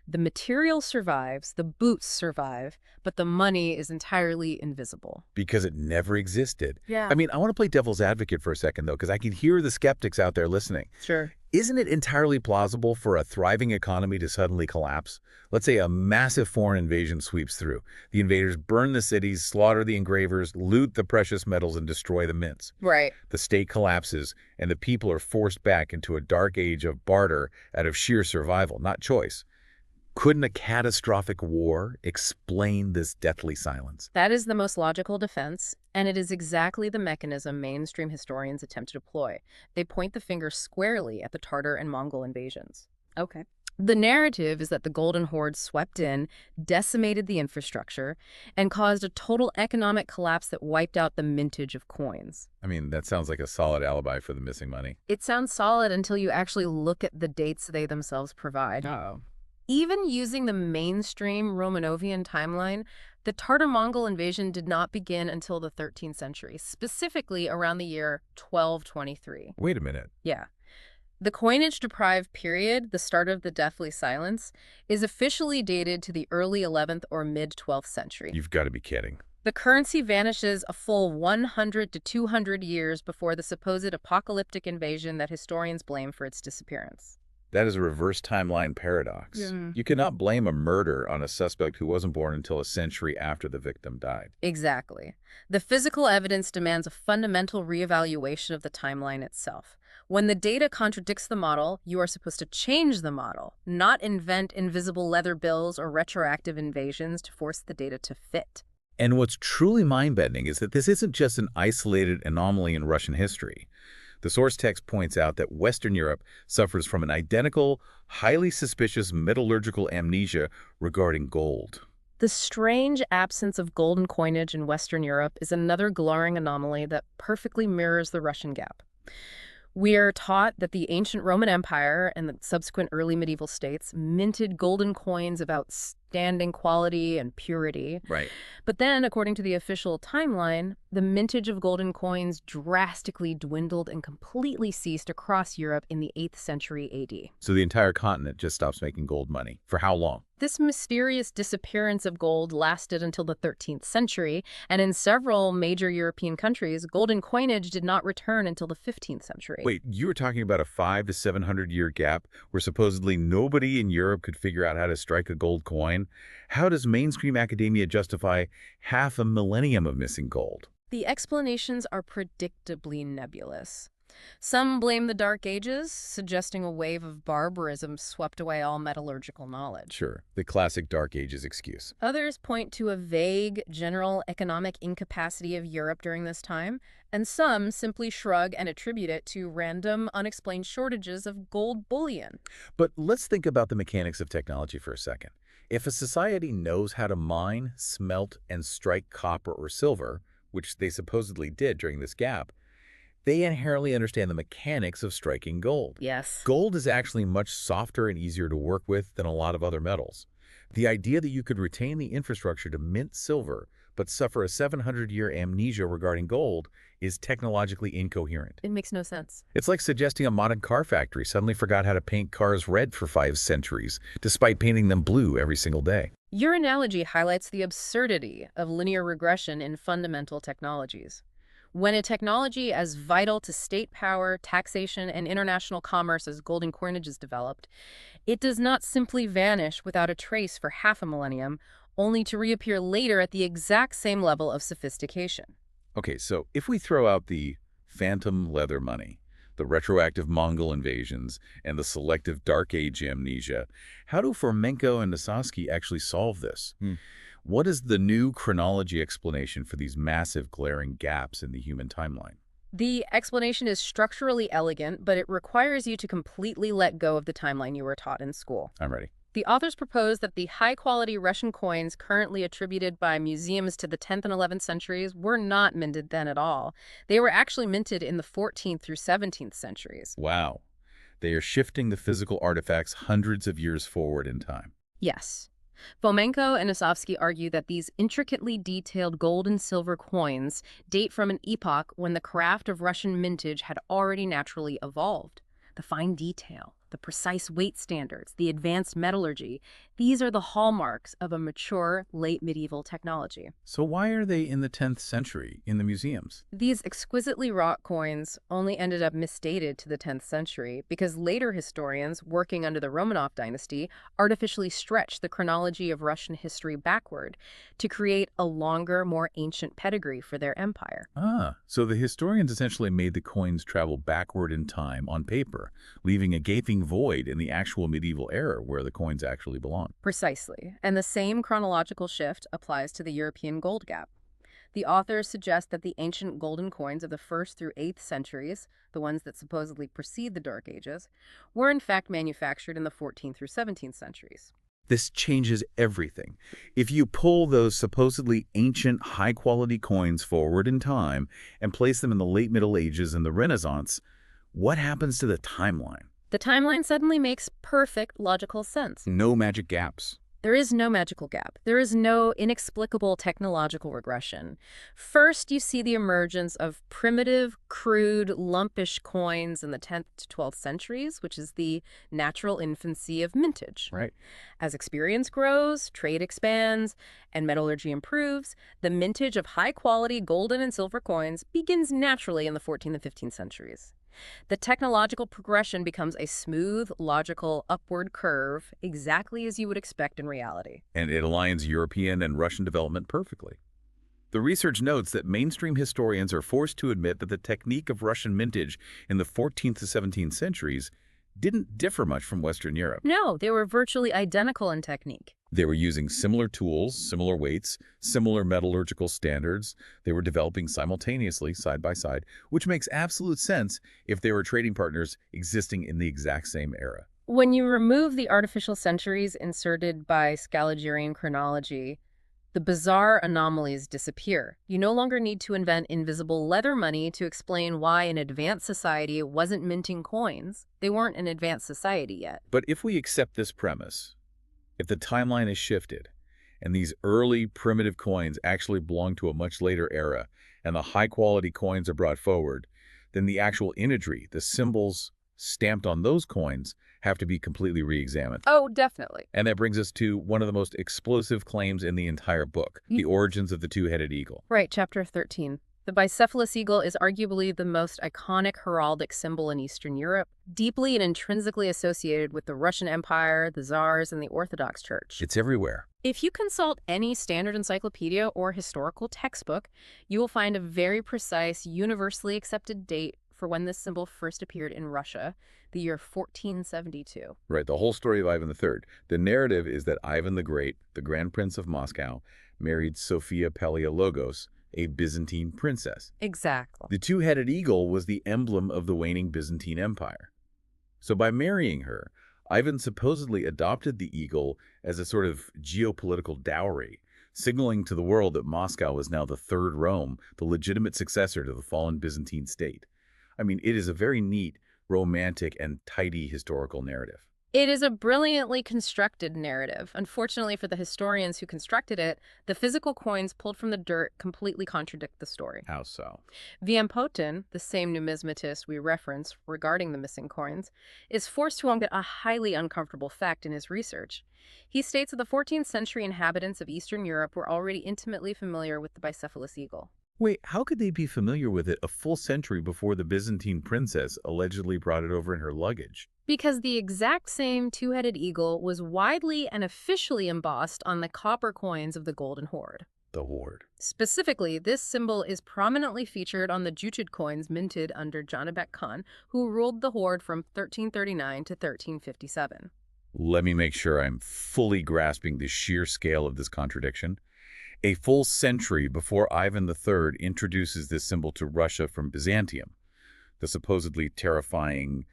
The material survives, the boots survive, but the money is entirely invisible. Because it never existed. Yeah. I mean, I want to play devil's advocate for a second, though, because I can hear the skeptics out there listening. Sure. Isn't it entirely plausible for a thriving economy to suddenly collapse? Let's say a massive foreign invasion sweeps through. The invaders burn the cities, slaughter the engravers, loot the precious metals, and destroy the mints. Right. The state collapses, and the people are forced back into a dark age of barter out of sheer survival, not choice. Couldn't a catastrophic war explain this deathly silence? That is the most logical defense, and it is exactly the mechanism mainstream historians attempt to deploy. They point the finger squarely at the Tatar and Mongol invasions. Okay. The narrative is that the Golden Horde swept in, decimated the infrastructure, and caused a total economic collapse that wiped out the mintage of coins. I mean, that sounds like a solid alibi for the missing money. It sounds solid until you actually look at the dates they themselves provide. Oh. Even using the mainstream Romanovian timeline, the Tatar-Mongol invasion did not begin until the 13th century, specifically around the year 1223. Wait a minute. Yeah. The coinage-deprived period, the start of the deathly silence, is officially dated to the early 11th or mid-12th century. You've got to be kidding. The currency vanishes a full 100 to 200 years before the supposed apocalyptic invasion that historians blame for its disappearance. That is a reverse timeline paradox. Yeah. You cannot blame a murder on a suspect who wasn't born until a century after the victim died. Exactly. The physical evidence demands a fundamental reevaluation of the timeline itself. When the data contradicts the model, you are supposed to change the model, not invent invisible leather bills or retroactive invasions to force the data to fit. And what's truly mind-bending is that this isn't just an isolated anomaly in Russian history. The source text points out that Western Europe suffers from an identical, highly suspicious metallurgical amnesia regarding gold. The strange absence of golden coinage in Western Europe is another glaring anomaly that perfectly mirrors the Russian gap. We are taught that the ancient Roman Empire and the subsequent early medieval states minted golden coins about outstanding quality and purity. Right. But then, according to the official timeline, the mintage of golden coins drastically dwindled and completely ceased across Europe in the 8th century AD. So the entire continent just stops making gold money. For how long? This mysterious disappearance of gold lasted until the 13th century, and in several major European countries, golden coinage did not return until the 15th century. Wait, you were talking about a 500 to 700-year gap where supposedly nobody in Europe could figure out how to strike a gold coin? How does mainstream academia justify half a millennium of missing gold? The explanations are predictably nebulous. Some blame the Dark Ages, suggesting a wave of barbarism swept away all metallurgical knowledge. Sure, the classic Dark Ages excuse. Others point to a vague, general economic incapacity of Europe during this time, and some simply shrug and attribute it to random, unexplained shortages of gold bullion. But let's think about the mechanics of technology for a second. If a society knows how to mine, smelt, and strike copper or silver, which they supposedly did during this gap, they inherently understand the mechanics of striking gold. Yes. Gold is actually much softer and easier to work with than a lot of other metals. The idea that you could retain the infrastructure to mint silver but suffer a 700-year amnesia regarding gold is technologically incoherent. It makes no sense. It's like suggesting a modern car factory suddenly forgot how to paint cars red for 5 centuries, despite painting them blue every single day. Your analogy highlights the absurdity of linear regression in fundamental technologies. When a technology as vital to state power, taxation, and international commerce as golden coinage is developed, it does not simply vanish without a trace for half a millennium, only to reappear later at the exact same level of sophistication. Okay, so if we throw out the phantom leather money, the retroactive Mongol invasions, and the selective Dark Age amnesia, how do Fomenko and Nosovskiy actually solve this? What is the new chronology explanation for these massive glaring gaps in the human timeline? The explanation is structurally elegant, but it requires you to completely let go of the timeline you were taught in school. I'm ready. The authors propose that the high-quality Russian coins currently attributed by museums to the 10th and 11th centuries were not minted then at all. They were actually minted in the 14th through 17th centuries. Wow. They are shifting the physical artifacts hundreds of years forward in time. Yes. Fomenko and Nosovskiy argue that these intricately detailed gold and silver coins date from an epoch when the craft of Russian mintage had already naturally evolved. The fine detail, the precise weight standards, the advanced metallurgy, these are the hallmarks of a mature, late medieval technology. So why are they in the 10th century in the museums? These exquisitely wrought coins only ended up misdated to the 10th century because later historians, working under the Romanov dynasty, artificially stretched the chronology of Russian history backward to create a longer, more ancient pedigree for their empire. So the historians essentially made the coins travel backward in time on paper, leaving a gaping void in the actual medieval era where the coins actually belong. Precisely. And the same chronological shift applies to the European gold gap. The authors suggest that the ancient golden coins of the 1st through 8th centuries, the ones that supposedly precede the Dark Ages, were in fact manufactured in the 14th through 17th centuries. This changes everything. If you pull those supposedly ancient, high-quality coins forward in time and place them in the late Middle Ages and the Renaissance, what happens to the timeline? The timeline suddenly makes perfect logical sense. No magic gaps. There is no magical gap. There is no inexplicable technological regression. First, you see the emergence of primitive, crude, lumpish coins in the 10th to 12th centuries, which is the natural infancy of mintage. Right. As experience grows, trade expands, and metallurgy improves, the mintage of high-quality golden and silver coins begins naturally in the 14th and 15th centuries. The technological progression becomes a smooth, logical, upward curve, exactly as you would expect in reality. And it aligns European and Russian development perfectly. The research notes that mainstream historians are forced to admit that the technique of Russian mintage in the 14th to 17th centuries didn't differ much from Western Europe. No, they were virtually identical in technique. They were using similar tools, similar weights, similar metallurgical standards. They were developing simultaneously, side by side, which makes absolute sense if they were trading partners existing in the exact same era. When you remove the artificial centuries inserted by Scaligerian chronology, the bizarre anomalies disappear. You no longer need to invent invisible leather money to explain why an advanced society wasn't minting coins. They weren't an advanced society yet. But if we accept this premise, If the timeline is shifted, and these early primitive coins actually belong to a much later era, and the high-quality coins are brought forward, then the actual imagery, the symbols stamped on those coins, have to be completely re-examined. Oh, definitely. And that brings us to one of the most explosive claims in the entire book, the origins of the two-headed eagle. Right, chapter 13. The bicephalous eagle is arguably the most iconic heraldic symbol in Eastern Europe, deeply and intrinsically associated with the Russian Empire, the Tsars, and the Orthodox Church. It's everywhere. If you consult any standard encyclopedia or historical textbook, you will find a very precise, universally accepted date for when this symbol first appeared in Russia, the year 1472. Right, the whole story of Ivan III. The narrative is that Ivan the Great, the Grand Prince of Moscow, married Sophia Palaiologos, a Byzantine princess. Exactly. The two-headed eagle was the emblem of the waning Byzantine Empire. So by marrying her, Ivan supposedly adopted the eagle as a sort of geopolitical dowry, signaling to the world that Moscow was now the third Rome, the legitimate successor to the fallen Byzantine state. I mean, it is a very neat, romantic, and tidy historical narrative. It is a brilliantly constructed narrative. Unfortunately for the historians who constructed it, the physical coins pulled from the dirt completely contradict the story. How so? Putin, the same numismatist we reference regarding the missing coins, is forced to admit a highly uncomfortable fact in his research. He states that the 14th century inhabitants of Eastern Europe were already intimately familiar with the bicephalous eagle. Wait, how could they be familiar with it a full century before the Byzantine princess allegedly brought it over in her luggage? Because the exact same two-headed eagle was widely and officially embossed on the copper coins of the Golden Horde. The Horde. Specifically, this symbol is prominently featured on the Juchid coins minted under Janibek Khan, who ruled the Horde from 1339 to 1357. Let me make sure I'm fully grasping the sheer scale of this contradiction. A full century before Ivan III introduces this symbol to Russia from Byzantium, the supposedly terrifying,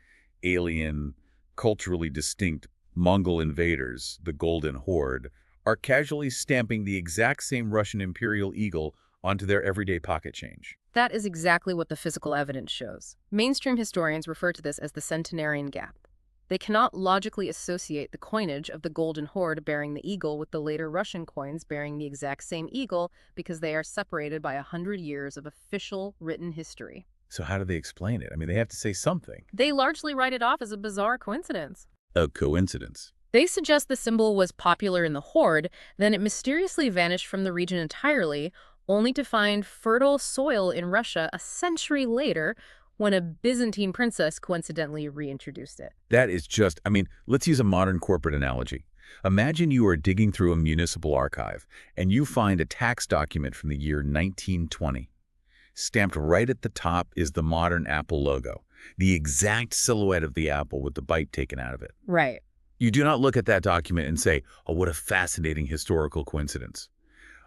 alien, culturally distinct Mongol invaders, the Golden Horde, are casually stamping the exact same Russian imperial eagle onto their everyday pocket change. That is exactly what the physical evidence shows. Mainstream historians refer to this as the centenarian gap. They cannot logically associate the coinage of the Golden Horde bearing the eagle with the later Russian coins bearing the exact same eagle because they are separated by 100 years of official written history. So how do they explain it? I mean, they have to say something. They largely write it off as a bizarre coincidence. A coincidence. They suggest the symbol was popular in the Horde, then it mysteriously vanished from the region entirely, only to find fertile soil in Russia a century later when a Byzantine princess coincidentally reintroduced it. That is just, I mean, let's use a modern corporate analogy. Imagine you are digging through a municipal archive and you find a tax document from the year 1920. Stamped right at the top is the modern Apple logo, the exact silhouette of the apple with the bite taken out of it. Right. You do not look at that document and say, oh, what a fascinating historical coincidence.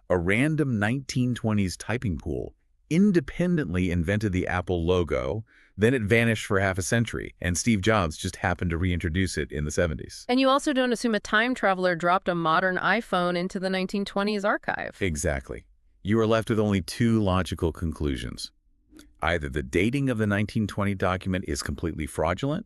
A random 1920s typing pool independently invented the Apple logo, then it vanished for half a century, and Steve Jobs just happened to reintroduce it in the 70s. And you also don't assume a time traveler dropped a modern iPhone into the 1920s archive. Exactly. You are left with only two logical conclusions. Either the dating of the 1920 document is completely fraudulent,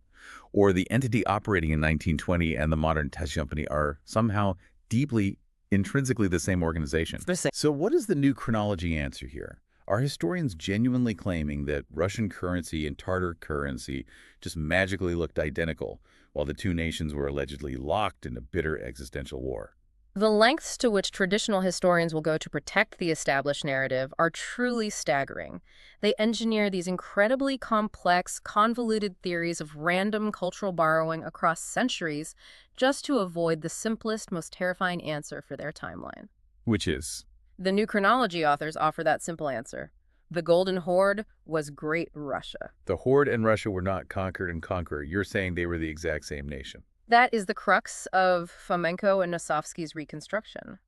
or the entity operating in 1920 and the modern tech company are somehow deeply, intrinsically the same organization. So what is the new chronology answer here? Are historians genuinely claiming that Russian currency and Tatar currency just magically looked identical, while the two nations were allegedly locked in a bitter existential war? The lengths to which traditional historians will go to protect the established narrative are truly staggering. They engineer these incredibly complex, convoluted theories of random cultural borrowing across centuries just to avoid the simplest, most terrifying answer for their timeline. Which is? The new chronology authors offer that simple answer. The Golden Horde was Great Russia. The Horde and Russia were not conquered and conqueror. You're saying they were the exact same nation. That is the crux of Fomenko and Nosovskiy's reconstruction.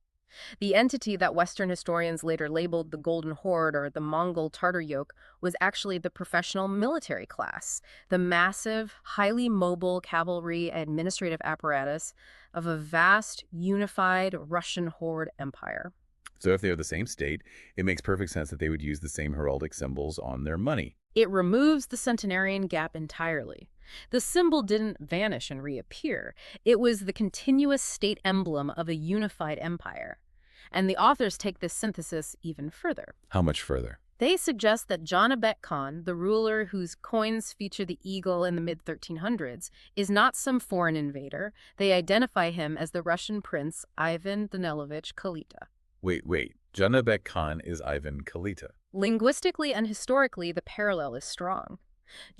The entity that Western historians later labeled the Golden Horde or the Mongol Tartar yoke was actually the professional military class, the massive, highly mobile cavalry administrative apparatus of a vast, unified Russian horde empire. So if they're the same state, it makes perfect sense that they would use the same heraldic symbols on their money. It removes the centenarian gap entirely. The symbol didn't vanish and reappear. It was the continuous state emblem of a unified empire. And the authors take this synthesis even further. How much further? They suggest that Janibek Khan, the ruler whose coins feature the eagle in the mid-1300s, is not some foreign invader. They identify him as the Russian prince Ivan Danilovich Kalita. Wait. Janibek Khan is Ivan Kalita. Linguistically and historically, the parallel is strong.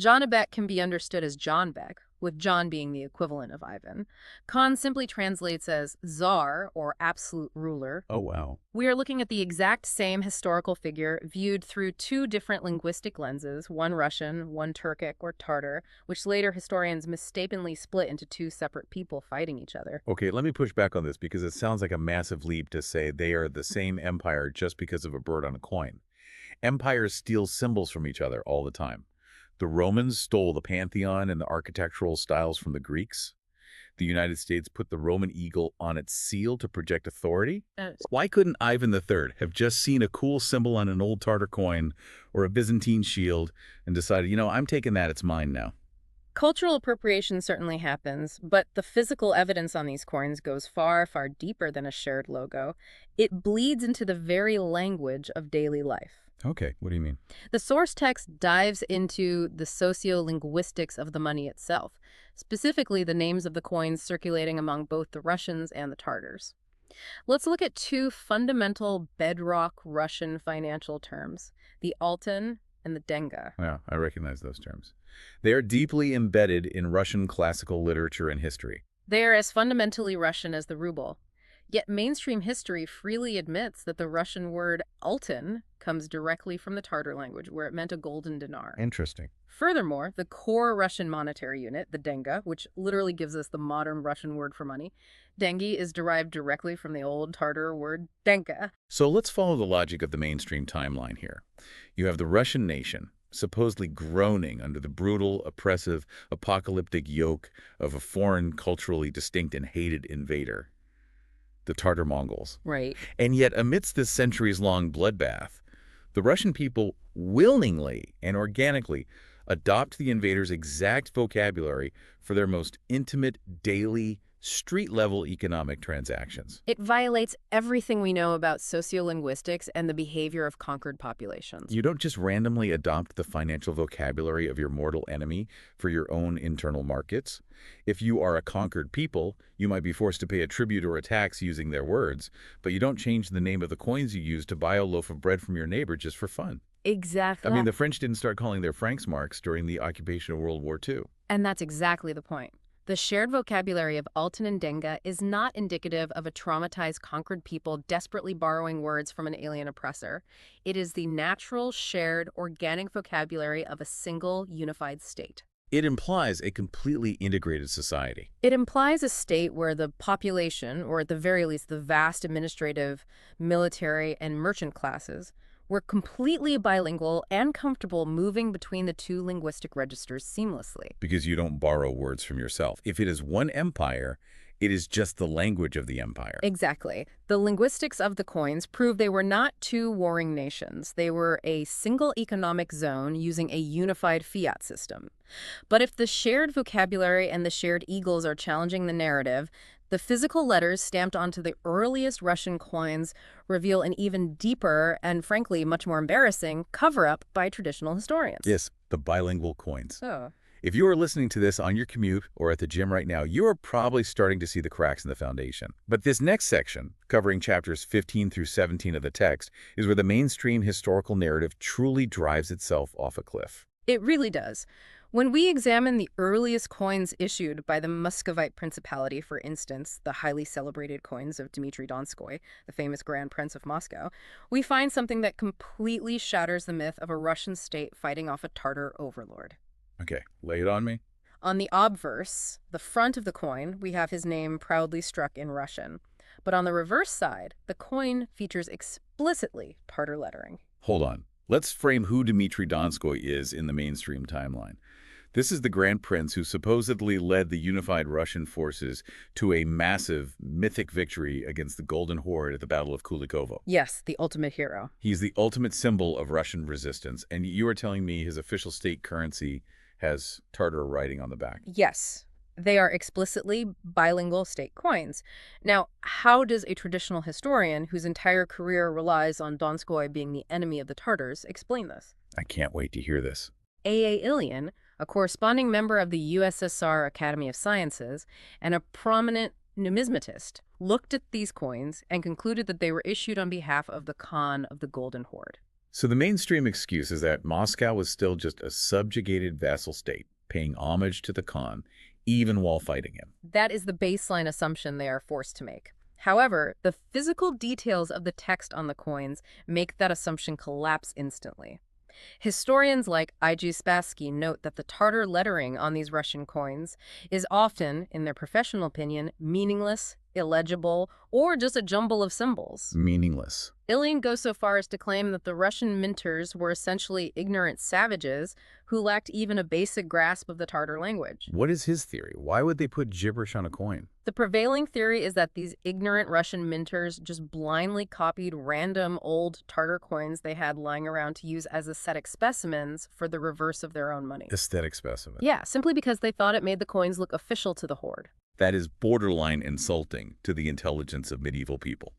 Janibek can be understood as Johnbek, with John being the equivalent of Ivan. Khan simply translates as Tsar, or absolute ruler. Oh, wow. We are looking at the exact same historical figure viewed through two different linguistic lenses, one Russian, one Turkic or Tartar, which later historians mistakenly split into two separate people fighting each other. Okay, let me push back on this because it sounds like a massive leap to say they are the same empire just because of a bird on a coin. Empires steal symbols from each other all the time. The Romans stole the pantheon and the architectural styles from the Greeks. The United States put the Roman eagle on its seal to project authority. Why couldn't Ivan III have just seen a cool symbol on an old Tartar coin or a Byzantine shield and decided, I'm taking that, it's mine now? Cultural appropriation certainly happens, but the physical evidence on these coins goes far, far deeper than a shared logo. It bleeds into the very language of daily life. Okay, what do you mean? The source text dives into the sociolinguistics of the money itself, specifically the names of the coins circulating among both the Russians and the Tartars. Let's look at two fundamental bedrock Russian financial terms, the altin and the denga. Yeah, I recognize those terms. They are deeply embedded in Russian classical literature and history. They are as fundamentally Russian as the ruble. Yet mainstream history freely admits that the Russian word altin comes directly from the Tartar language, where it meant a golden dinar. Interesting. Furthermore, the core Russian monetary unit, the denga, which literally gives us the modern Russian word for money, dengi is derived directly from the old Tartar word denka. So let's follow the logic of the mainstream timeline here. You have the Russian nation, supposedly groaning under the brutal, oppressive, apocalyptic yoke of a foreign, culturally distinct and hated invader, the Tartar Mongols. Right. And yet, amidst this centuries-long bloodbath, the Russian people willingly and organically adopt the invaders' exact vocabulary for their most intimate, daily, street-level economic transactions. It violates everything we know about sociolinguistics and the behavior of conquered populations. You don't just randomly adopt the financial vocabulary of your mortal enemy for your own internal markets. If you are a conquered people, you might be forced to pay a tribute or a tax using their words, but you don't change the name of the coins you use to buy a loaf of bread from your neighbor just for fun. Exactly. I mean, the French didn't start calling their francs marks during the occupation of World War II. And that's exactly the point. The shared vocabulary of altin and denga is not indicative of a traumatized conquered people desperately borrowing words from an alien oppressor. It is the natural, shared, organic vocabulary of a single, unified state. It implies a completely integrated society. It implies a state where the population, or at the very least the vast administrative, military, and merchant classes, were completely bilingual and comfortable moving between the two linguistic registers seamlessly. Because you don't borrow words from yourself. If it is one empire, it is just the language of the empire. Exactly. The linguistics of the coins prove they were not two warring nations. They were a single economic zone using a unified fiat system. But if the shared vocabulary and the shared eagles are challenging the narrative, the physical letters stamped onto the earliest Russian coins reveal an even deeper and, frankly, much more embarrassing cover-up by traditional historians. Yes, the bilingual coins. Oh. If you are listening to this on your commute or at the gym right now, you are probably starting to see the cracks in the foundation. But this next section, covering chapters 15 through 17 of the text, is where the mainstream historical narrative truly drives itself off a cliff. It really does. When we examine the earliest coins issued by the Muscovite Principality, for instance, the highly celebrated coins of Dmitry Donskoy, the famous Grand Prince of Moscow, we find something that completely shatters the myth of a Russian state fighting off a Tartar overlord. Okay, lay it on me. On the obverse, the front of the coin, we have his name proudly struck in Russian. But on the reverse side, the coin features explicitly Tartar lettering. Hold on. Let's frame who Dmitry Donskoy is in the mainstream timeline. This is the Grand Prince who supposedly led the unified Russian forces to a massive, mythic victory against the Golden Horde at the Battle of Kulikovo. Yes, the ultimate hero. He's the ultimate symbol of Russian resistance, and you are telling me his official state currency has Tartar writing on the back. Yes, they are explicitly bilingual state coins. Now, how does a traditional historian whose entire career relies on Donskoy being the enemy of the Tartars explain this? I can't wait to hear this. A. Ilian, a corresponding member of the USSR Academy of Sciences and a prominent numismatist, looked at these coins and concluded that they were issued on behalf of the Khan of the Golden Horde. So the mainstream excuse is that Moscow was still just a subjugated vassal state, paying homage to the Khan, even while fighting him. That is the baseline assumption they are forced to make. However, the physical details of the text on the coins make that assumption collapse instantly. Historians like I.G. Spassky note that the Tartar lettering on these Russian coins is often, in their professional opinion, meaningless, illegible, or just a jumble of symbols. Meaningless. Ilian goes so far as to claim that the Russian minters were essentially ignorant savages who lacked even a basic grasp of the Tartar language. What is his theory? Why would they put gibberish on a coin? The prevailing theory is that these ignorant Russian minters just blindly copied random old Tartar coins they had lying around to use as aesthetic specimens for the reverse of their own money. Aesthetic specimen. Yeah, simply because they thought it made the coins look official to the horde. That is borderline insulting to the intelligence of medieval people.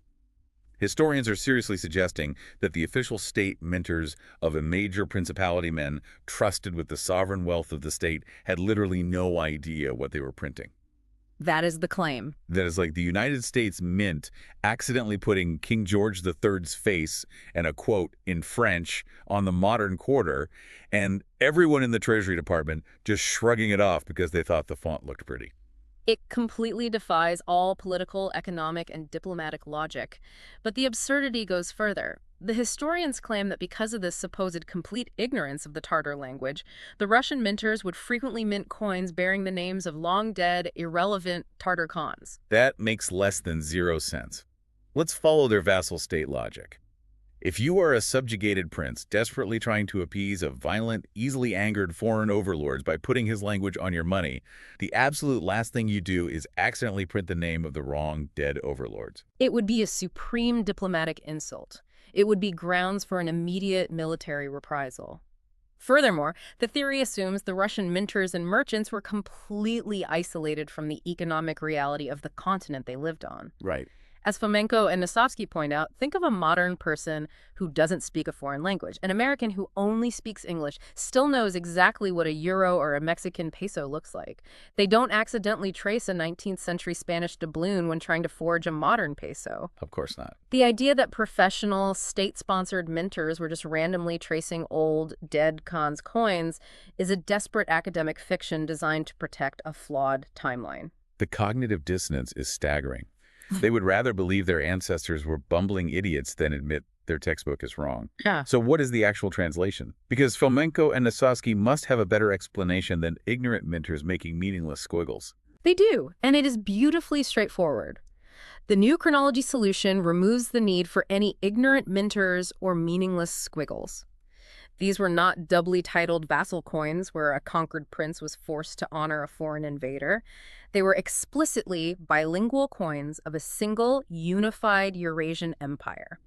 Historians are seriously suggesting that the official state minters of a major principality men trusted with the sovereign wealth of the state had literally no idea what they were printing. That is the claim. That is like the United States Mint accidentally putting King George III's face and a quote in French on the modern quarter, and everyone in the Treasury Department just shrugging it off because they thought the font looked pretty. It completely defies all political, economic, and diplomatic logic. But the absurdity goes further. The historians claim that because of this supposed complete ignorance of the Tartar language, the Russian minters would frequently mint coins bearing the names of long-dead, irrelevant Tartar Khans. That makes less than 0 sense. Let's follow their vassal state logic. If you are a subjugated prince desperately trying to appease a violent, easily angered foreign overlords by putting his language on your money, the absolute last thing you do is accidentally print the name of the wrong dead overlords. It would be a supreme diplomatic insult. It would be grounds for an immediate military reprisal. Furthermore, the theory assumes the Russian minters and merchants were completely isolated from the economic reality of the continent they lived on. Right. As Fomenko and Nosovskiy point out, think of a modern person who doesn't speak a foreign language. An American who only speaks English still knows exactly what a euro or a Mexican peso looks like. They don't accidentally trace a 19th century Spanish doubloon when trying to forge a modern peso. Of course not. The idea that professional, state-sponsored minters were just randomly tracing old, dead Khan's coins is a desperate academic fiction designed to protect a flawed timeline. The cognitive dissonance is staggering. They would rather believe their ancestors were bumbling idiots than admit their textbook is wrong. Yeah. So what is the actual translation? Because Fomenko and Nosovskiy must have a better explanation than ignorant minters making meaningless squiggles. They do, and it is beautifully straightforward. The new chronology solution removes the need for any ignorant minters or meaningless squiggles. These were not doubly titled vassal coins where a conquered prince was forced to honor a foreign invader. They were explicitly bilingual coins of a single, unified Eurasian empire.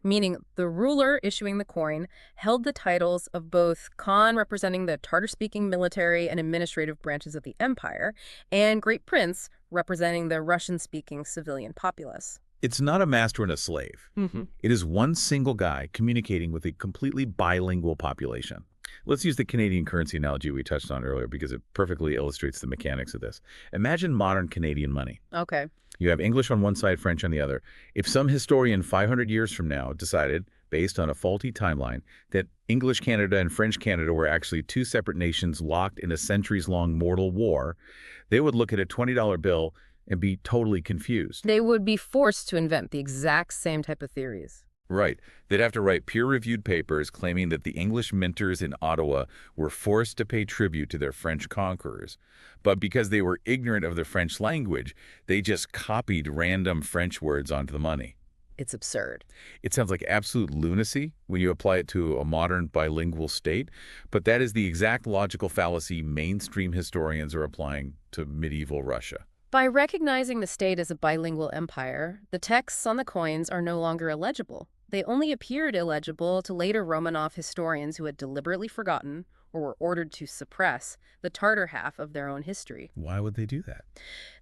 Meaning the ruler issuing the coin held the titles of both Khan, representing the Tartar-speaking military and administrative branches of the empire, and Great Prince, representing the Russian-speaking civilian populace. It's not a master and a slave. It is one single guy communicating with a completely bilingual population. Let's use the Canadian currency analogy we touched on earlier because it perfectly illustrates the mechanics of this. Imagine modern Canadian money. Okay. You have English on one side, French on the other. If some historian 500 years from now decided, based on a faulty timeline, that English Canada and French Canada were actually two separate nations locked in a centuries-long mortal war, they would look at a $20 bill and be totally confused. They would be forced to invent the exact same type of theories. Right. They'd have to write peer-reviewed papers claiming that the English minters in Ottawa were forced to pay tribute to their French conquerors. But because they were ignorant of the French language, they just copied random French words onto the money. It's absurd. It sounds like absolute lunacy when you apply it to a modern bilingual state, but that is the exact logical fallacy mainstream historians are applying to medieval Russia. By recognizing the state as a bilingual empire, the texts on the coins are no longer illegible. They only appeared illegible to later Romanov historians who had deliberately forgotten or were ordered to suppress, the Tartar half of their own history. Why would they do that?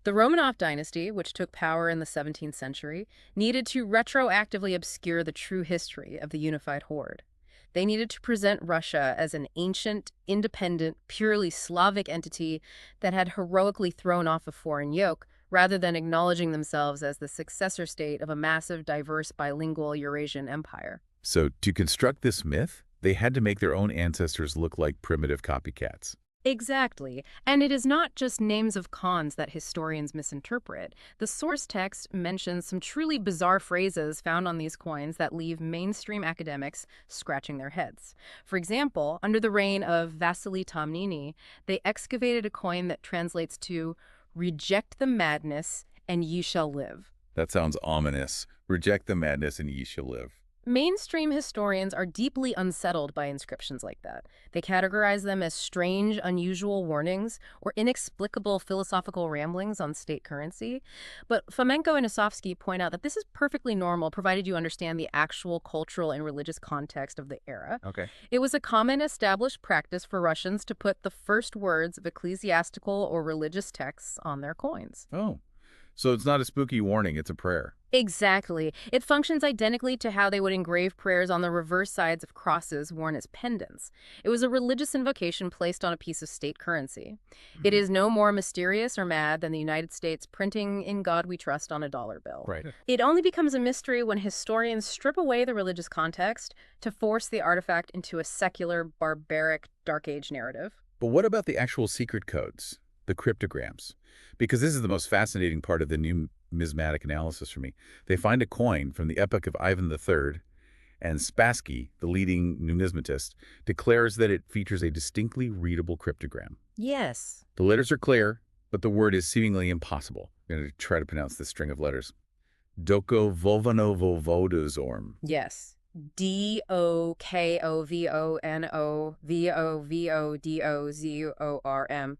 The Romanov dynasty, which took power in the 17th century, needed to retroactively obscure the true history of the unified horde. They needed to present Russia as an ancient, independent, purely Slavic entity that had heroically thrown off a foreign yoke, rather than acknowledging themselves as the successor state of a massive, diverse, bilingual Eurasian empire. So to construct this myth, they had to make their own ancestors look like primitive copycats. Exactly. And it is not just names of khans that historians misinterpret. The source text mentions some truly bizarre phrases found on these coins that leave mainstream academics scratching their heads. For example, under the reign of Vasily Tomniny, they excavated a coin that translates to "Reject the madness, and ye shall live." That sounds ominous. Reject the madness and ye shall live. Mainstream historians are deeply unsettled by inscriptions like that. They categorize them as strange, unusual warnings or inexplicable philosophical ramblings on state currency. But Fomenko and Nosovskiy point out that this is perfectly normal, provided you understand the actual cultural and religious context of the era. Okay. It was a common established practice for Russians to put the first words of ecclesiastical or religious texts on their coins. Oh, so it's not a spooky warning, it's a prayer. Exactly. It functions identically to how they would engrave prayers on the reverse sides of crosses worn as pendants. It was a religious invocation placed on a piece of state currency. It is no more mysterious or mad than the United States printing "In God We Trust" on a dollar bill. Right. It only becomes a mystery when historians strip away the religious context to force the artifact into a secular, barbaric, Dark Age narrative. But what about the actual secret codes, the cryptograms? Because this is the most fascinating part of the numismatic analysis for me. They find a coin from the epoch of Ivan III, and Spassky, the leading numismatist, declares that it features a distinctly readable cryptogram. Yes. The letters are clear, but the word is seemingly impossible. I'm going to try to pronounce this string of letters. Doko Vovanovo Vodozorm. Yes. DOKOVONOVOVODOZORM.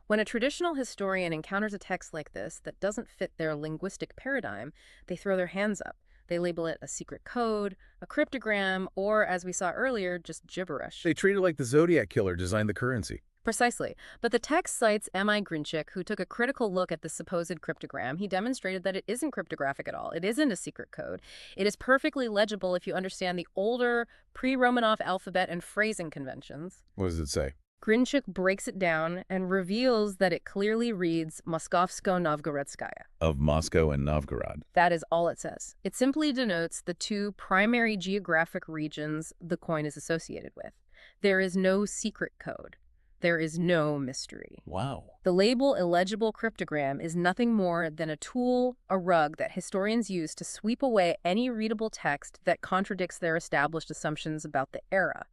When a traditional historian encounters a text like this that doesn't fit their linguistic paradigm, they throw their hands up. They label it a secret code, a cryptogram, or, as we saw earlier, just gibberish. They treat it like the Zodiac Killer designed the currency. Precisely. But the text cites M.I. Grinchik, who took a critical look at the supposed cryptogram. He demonstrated that it isn't cryptographic at all. It isn't a secret code. It is perfectly legible if you understand the older, pre-Romanov alphabet and phrasing conventions. What does it say? Grinchik breaks it down and reveals that it clearly reads Moskovsko-Novgorodskaya. Of Moscow and Novgorod. That is all it says. It simply denotes the two primary geographic regions the coin is associated with. There is no secret code. There is no mystery. Wow. The label illegible cryptogram is nothing more than a tool, a rug that historians use to sweep away any readable text that contradicts their established assumptions about the era.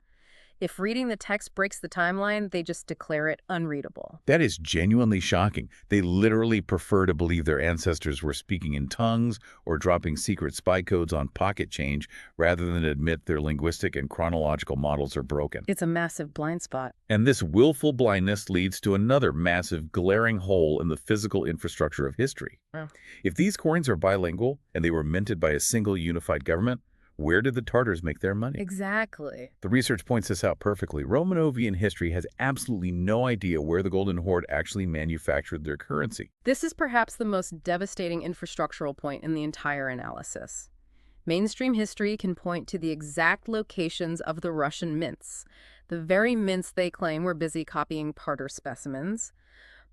If reading the text breaks the timeline, they just declare it unreadable. That is genuinely shocking. They literally prefer to believe their ancestors were speaking in tongues or dropping secret spy codes on pocket change rather than admit their linguistic and chronological models are broken. It's a massive blind spot. And this willful blindness leads to another massive, glaring hole in the physical infrastructure of history. Oh. If these coins are bilingual and they were minted by a single unified government, where did the Tartars make their money? Exactly. The research points this out perfectly. Romanovian history has absolutely no idea where the Golden Horde actually manufactured their currency. This is perhaps the most devastating infrastructural point in the entire analysis. Mainstream history can point to the exact locations of the Russian mints, the very mints they claim were busy copying Tartar specimens,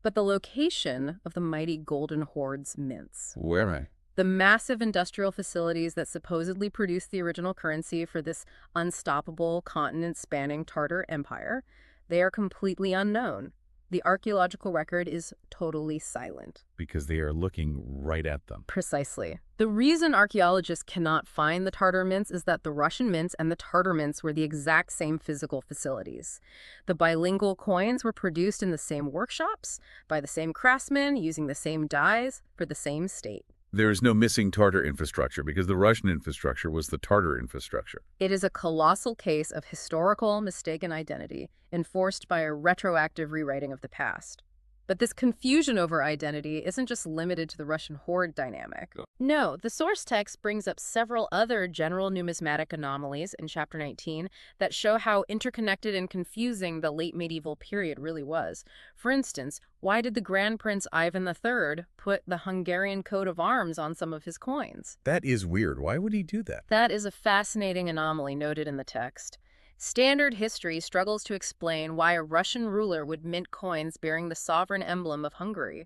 but the location of the mighty Golden Horde's mints. Where am I? The massive industrial facilities that supposedly produced the original currency for this unstoppable, continent-spanning Tartar empire, they are completely unknown. The archaeological record is totally silent. Because they are looking right at them. Precisely. The reason archaeologists cannot find the Tartar mints is that the Russian mints and the Tartar mints were the exact same physical facilities. The bilingual coins were produced in the same workshops, by the same craftsmen, using the same dyes, for the same state. There is no missing Tartar infrastructure because the Russian infrastructure was the Tartar infrastructure. It is a colossal case of historical mistaken identity enforced by a retroactive rewriting of the past. But this confusion over identity isn't just limited to the Russian hoard dynamic. No, the source text brings up several other general numismatic anomalies in Chapter 19 that show how interconnected and confusing the late medieval period really was. For instance, why did the Grand Prince Ivan III put the Hungarian coat of arms on some of his coins? That is weird. Why would he do that? That is a fascinating anomaly noted in the text. Standard history struggles to explain why a Russian ruler would mint coins bearing the sovereign emblem of Hungary.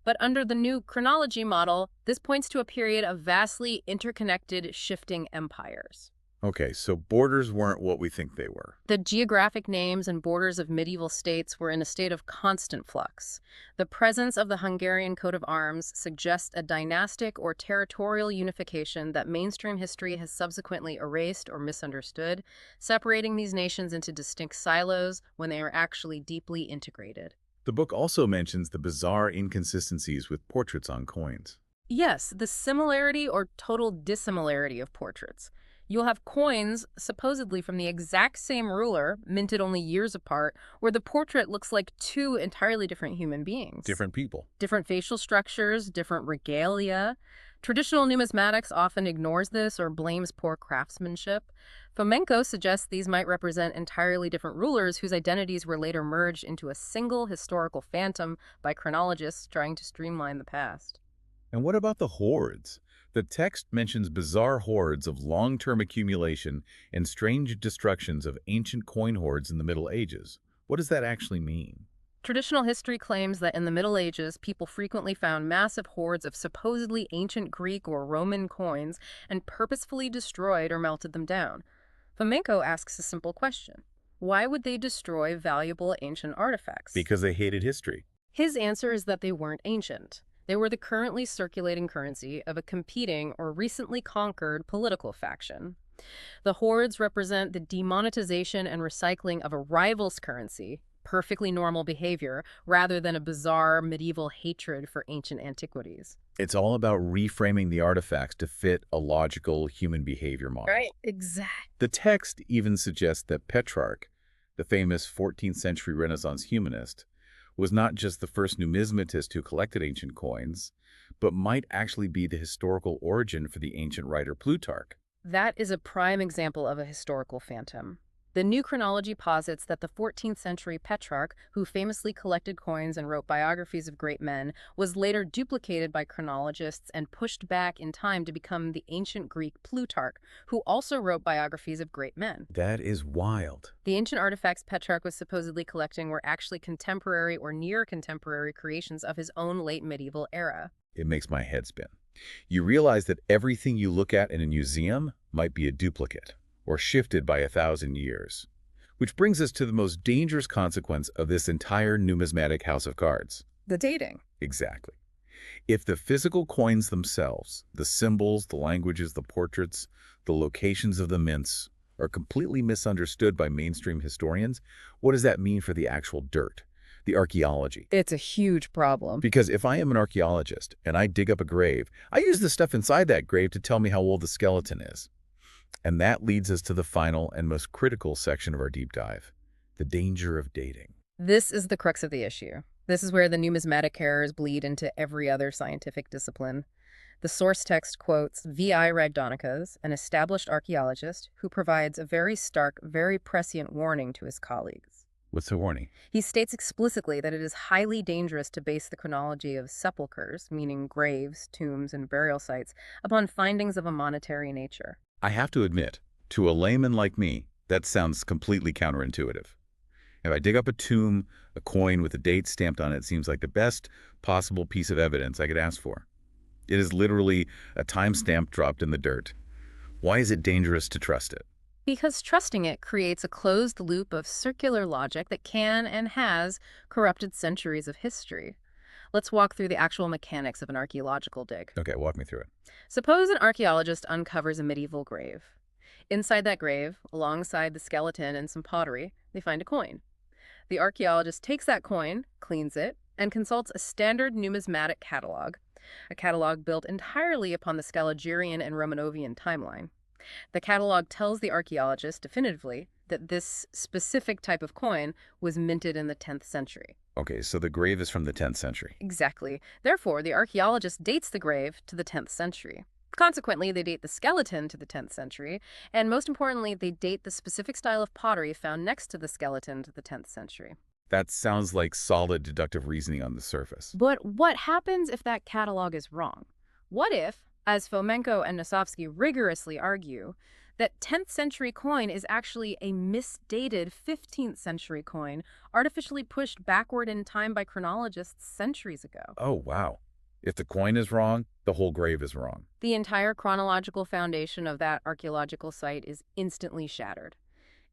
But under the new chronology model, this points to a period of vastly interconnected, shifting empires. Okay, so borders weren't what we think they were. The geographic names and borders of medieval states were in a state of constant flux. The presence of the Hungarian coat of arms suggests a dynastic or territorial unification that mainstream history has subsequently erased or misunderstood, separating these nations into distinct silos when they are actually deeply integrated. The book also mentions the bizarre inconsistencies with portraits on coins. Yes, the similarity or total dissimilarity of portraits. You'll have coins, supposedly from the exact same ruler, minted only years apart, where the portrait looks like two entirely different human beings. Different people. Different facial structures, different regalia. Traditional numismatics often ignores this or blames poor craftsmanship. Fomenko suggests these might represent entirely different rulers whose identities were later merged into a single historical phantom by chronologists trying to streamline the past. And what about the hoards? The text mentions bizarre hoards of long-term accumulation and strange destructions of ancient coin hoards in the Middle Ages. What does that actually mean? Traditional history claims that in the Middle Ages, people frequently found massive hoards of supposedly ancient Greek or Roman coins and purposefully destroyed or melted them down. Fomenko asks a simple question. Why would they destroy valuable ancient artifacts? Because they hated history. His answer is that they weren't ancient. They were the currently circulating currency of a competing or recently conquered political faction. The hoards represent the demonetization and recycling of a rival's currency, perfectly normal behavior, rather than a bizarre medieval hatred for ancient antiquities. It's all about reframing the artifacts to fit a logical human behavior model. Right, exactly. The text even suggests that Petrarch, the famous 14th century Renaissance humanist, was not just the first numismatist who collected ancient coins, but might actually be the historical origin for the ancient writer Plutarch. That is a prime example of a historical phantom. The new chronology posits that the 14th century Petrarch, who famously collected coins and wrote biographies of great men, was later duplicated by chronologists and pushed back in time to become the ancient Greek Plutarch, who also wrote biographies of great men. That is wild. The ancient artifacts Petrarch was supposedly collecting were actually contemporary or near-contemporary creations of his own late medieval era. It makes my head spin. You realize that everything you look at in a museum might be a duplicate, or shifted by 1,000 years. Which brings us to the most dangerous consequence of this entire numismatic house of cards. The dating. Exactly. If the physical coins themselves, the symbols, the languages, the portraits, the locations of the mints, are completely misunderstood by mainstream historians, what does that mean for the actual dirt, the archaeology? It's a huge problem. Because if I am an archaeologist and I dig up a grave, I use the stuff inside that grave to tell me how old the skeleton is. And that leads us to the final and most critical section of our deep dive, the danger of dating. This is the crux of the issue. This is where the numismatic errors bleed into every other scientific discipline. The source text quotes V.I. Ragdonikas, an established archaeologist, who provides a very stark, very prescient warning to his colleagues. What's the warning? He states explicitly that it is highly dangerous to base the chronology of sepulchres, meaning graves, tombs, and burial sites, upon findings of a monetary nature. I have to admit, to a layman like me, that sounds completely counterintuitive. If I dig up a tomb, a coin with a date stamped on it seems like the best possible piece of evidence I could ask for. It is literally a timestamp dropped in the dirt. Why is it dangerous to trust it? Because trusting it creates a closed loop of circular logic that can and has corrupted centuries of history. Let's walk through the actual mechanics of an archaeological dig. Okay, walk me through it. Suppose an archaeologist uncovers a medieval grave. Inside that grave, alongside the skeleton and some pottery, they find a coin. The archaeologist takes that coin, cleans it, and consults a standard numismatic catalog, a catalog built entirely upon the Scaligerian and Romanovian timeline. The catalog tells the archaeologist definitively that this specific type of coin was minted in the 10th century. Okay, so the grave is from the 10th century. Exactly. Therefore, the archaeologist dates the grave to the 10th century. Consequently, they date the skeleton to the 10th century, and most importantly, they date the specific style of pottery found next to the skeleton to the 10th century. That sounds like solid deductive reasoning on the surface. But what happens if that catalog is wrong? What if, as Fomenko and Nosovskiy rigorously argue, that 10th century coin is actually a misdated 15th century coin, artificially pushed backward in time by chronologists centuries ago? Oh, wow. If the coin is wrong, the whole grave is wrong. The entire chronological foundation of that archaeological site is instantly shattered.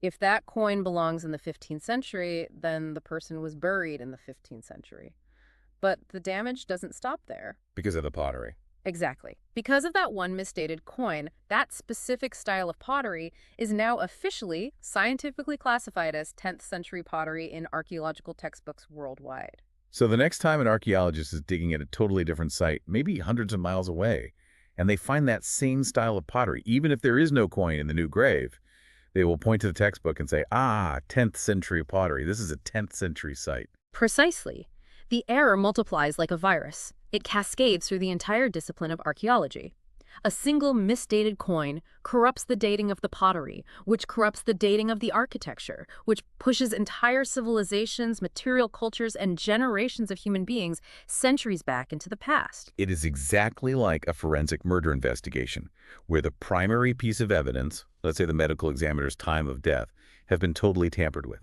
If that coin belongs in the 15th century, then the person was buried in the 15th century. But the damage doesn't stop there. Because of the pottery. Exactly. Because of that one misdated coin, that specific style of pottery is now officially scientifically classified as 10th century pottery in archaeological textbooks worldwide. So the next time an archaeologist is digging at a totally different site, maybe hundreds of miles away, and they find that same style of pottery, even if there is no coin in the new grave, they will point to the textbook and say, ah, 10th century pottery. This is a 10th century site. Precisely. The error multiplies like a virus. It cascades through the entire discipline of archaeology. A single misdated coin corrupts the dating of the pottery, which corrupts the dating of the architecture, which pushes entire civilizations, material cultures, and generations of human beings centuries back into the past. It is exactly like a forensic murder investigation, where the primary piece of evidence, let's say the medical examiner's time of death, have been totally tampered with.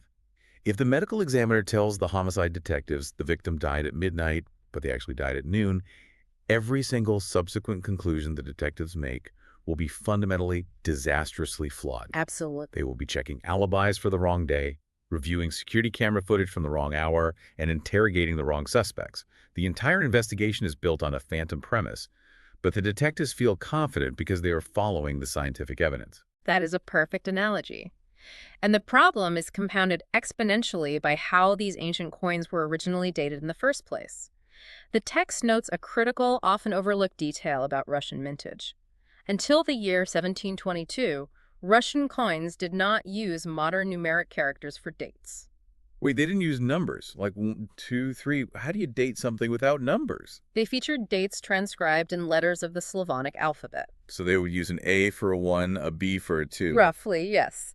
If the medical examiner tells the homicide detectives the victim died at midnight, but they actually died at noon, every single subsequent conclusion the detectives make will be fundamentally disastrously flawed. Absolutely. They will be checking alibis for the wrong day, reviewing security camera footage from the wrong hour, and interrogating the wrong suspects. The entire investigation is built on a phantom premise, but the detectives feel confident because they are following the scientific evidence. That is a perfect analogy. And the problem is compounded exponentially by how these ancient coins were originally dated in the first place. The text notes a critical, often overlooked detail about Russian mintage. Until the year 1722, Russian coins did not use modern numeric characters for dates. Wait, they didn't use numbers, like 1, 2, 3. How do you date something without numbers? They featured dates transcribed in letters of the Slavonic alphabet. So they would use an A for a 1, a B for a 2. Roughly, yes.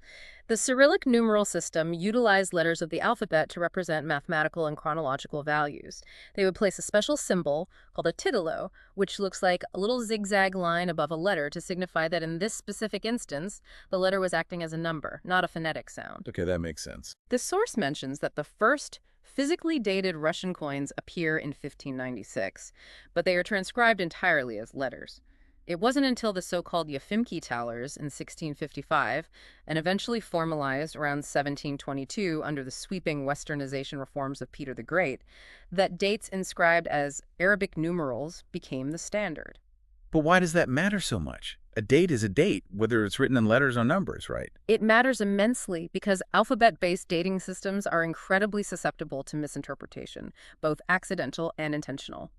The Cyrillic numeral system utilized letters of the alphabet to represent mathematical and chronological values. They would place a special symbol called a titolo, which looks like a little zigzag line above a letter to signify that in this specific instance, the letter was acting as a number, not a phonetic sound. Okay, that makes sense. The source mentions that the first physically dated Russian coins appear in 1596, but they are transcribed entirely as letters. It wasn't until the so-called Yefimki talars in 1655, and eventually formalized around 1722 under the sweeping westernization reforms of Peter the Great, that dates inscribed as Arabic numerals became the standard. But why does that matter so much? A date is a date, whether it's written in letters or numbers, right? It matters immensely because alphabet-based dating systems are incredibly susceptible to misinterpretation, both accidental and intentional.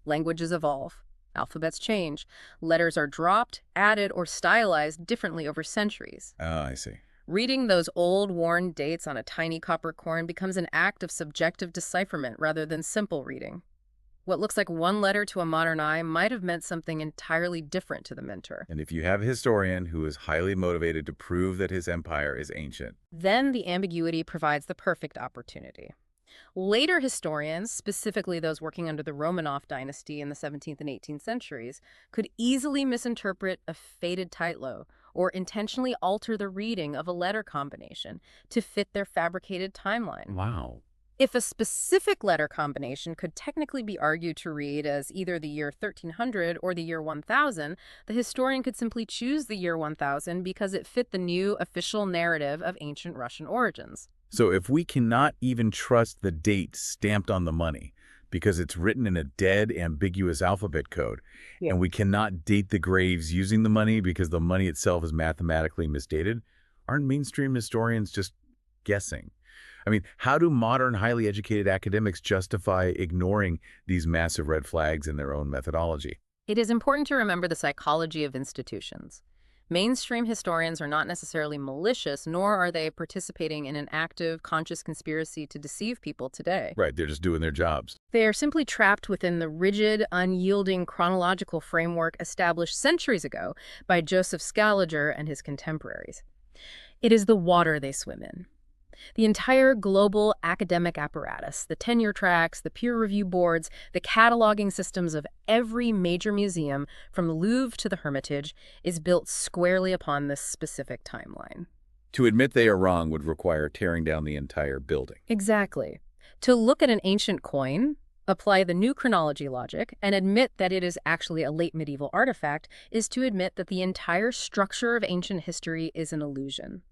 Languages evolve. Alphabets change. Letters are dropped, added, or stylized differently over centuries. Oh, I see. Reading those old, worn dates on a tiny copper coin becomes an act of subjective decipherment rather than simple reading. What looks like one letter to a modern eye might have meant something entirely different to the minter. And if you have a historian who is highly motivated to prove that his empire is ancient, then the ambiguity provides the perfect opportunity. Later historians, specifically those working under the Romanov dynasty in the 17th and 18th centuries, could easily misinterpret a faded titlo or intentionally alter the reading of a letter combination to fit their fabricated timeline. wow. If a specific letter combination could technically be argued to read as either the year 1300 or the year 1000, the historian could simply choose the year 1000 because it fit the new official narrative of ancient Russian origins. So if we cannot even trust the date stamped on the money because it's written in a dead, ambiguous alphabet code, and we cannot date the graves using the money because the money itself is mathematically misdated, aren't mainstream historians just guessing? I mean, how do modern, highly educated academics justify ignoring these massive red flags in their own methodology? It is important to remember the psychology of institutions. Mainstream historians are not necessarily malicious, nor are they participating in an active, conscious conspiracy to deceive people today. Right, they're just doing their jobs. They are simply trapped within the rigid, unyielding chronological framework established centuries ago by Joseph Scaliger and his contemporaries. It is the water they swim in. The entire global academic apparatus, the tenure tracks, the peer review boards, the cataloging systems of every major museum, from the Louvre to the Hermitage, is built squarely upon this specific timeline. To admit they are wrong would require tearing down the entire building. Exactly. To look at an ancient coin, apply the new chronology logic, and admit that it is actually a late medieval artifact is to admit that the entire structure of ancient history is an illusion.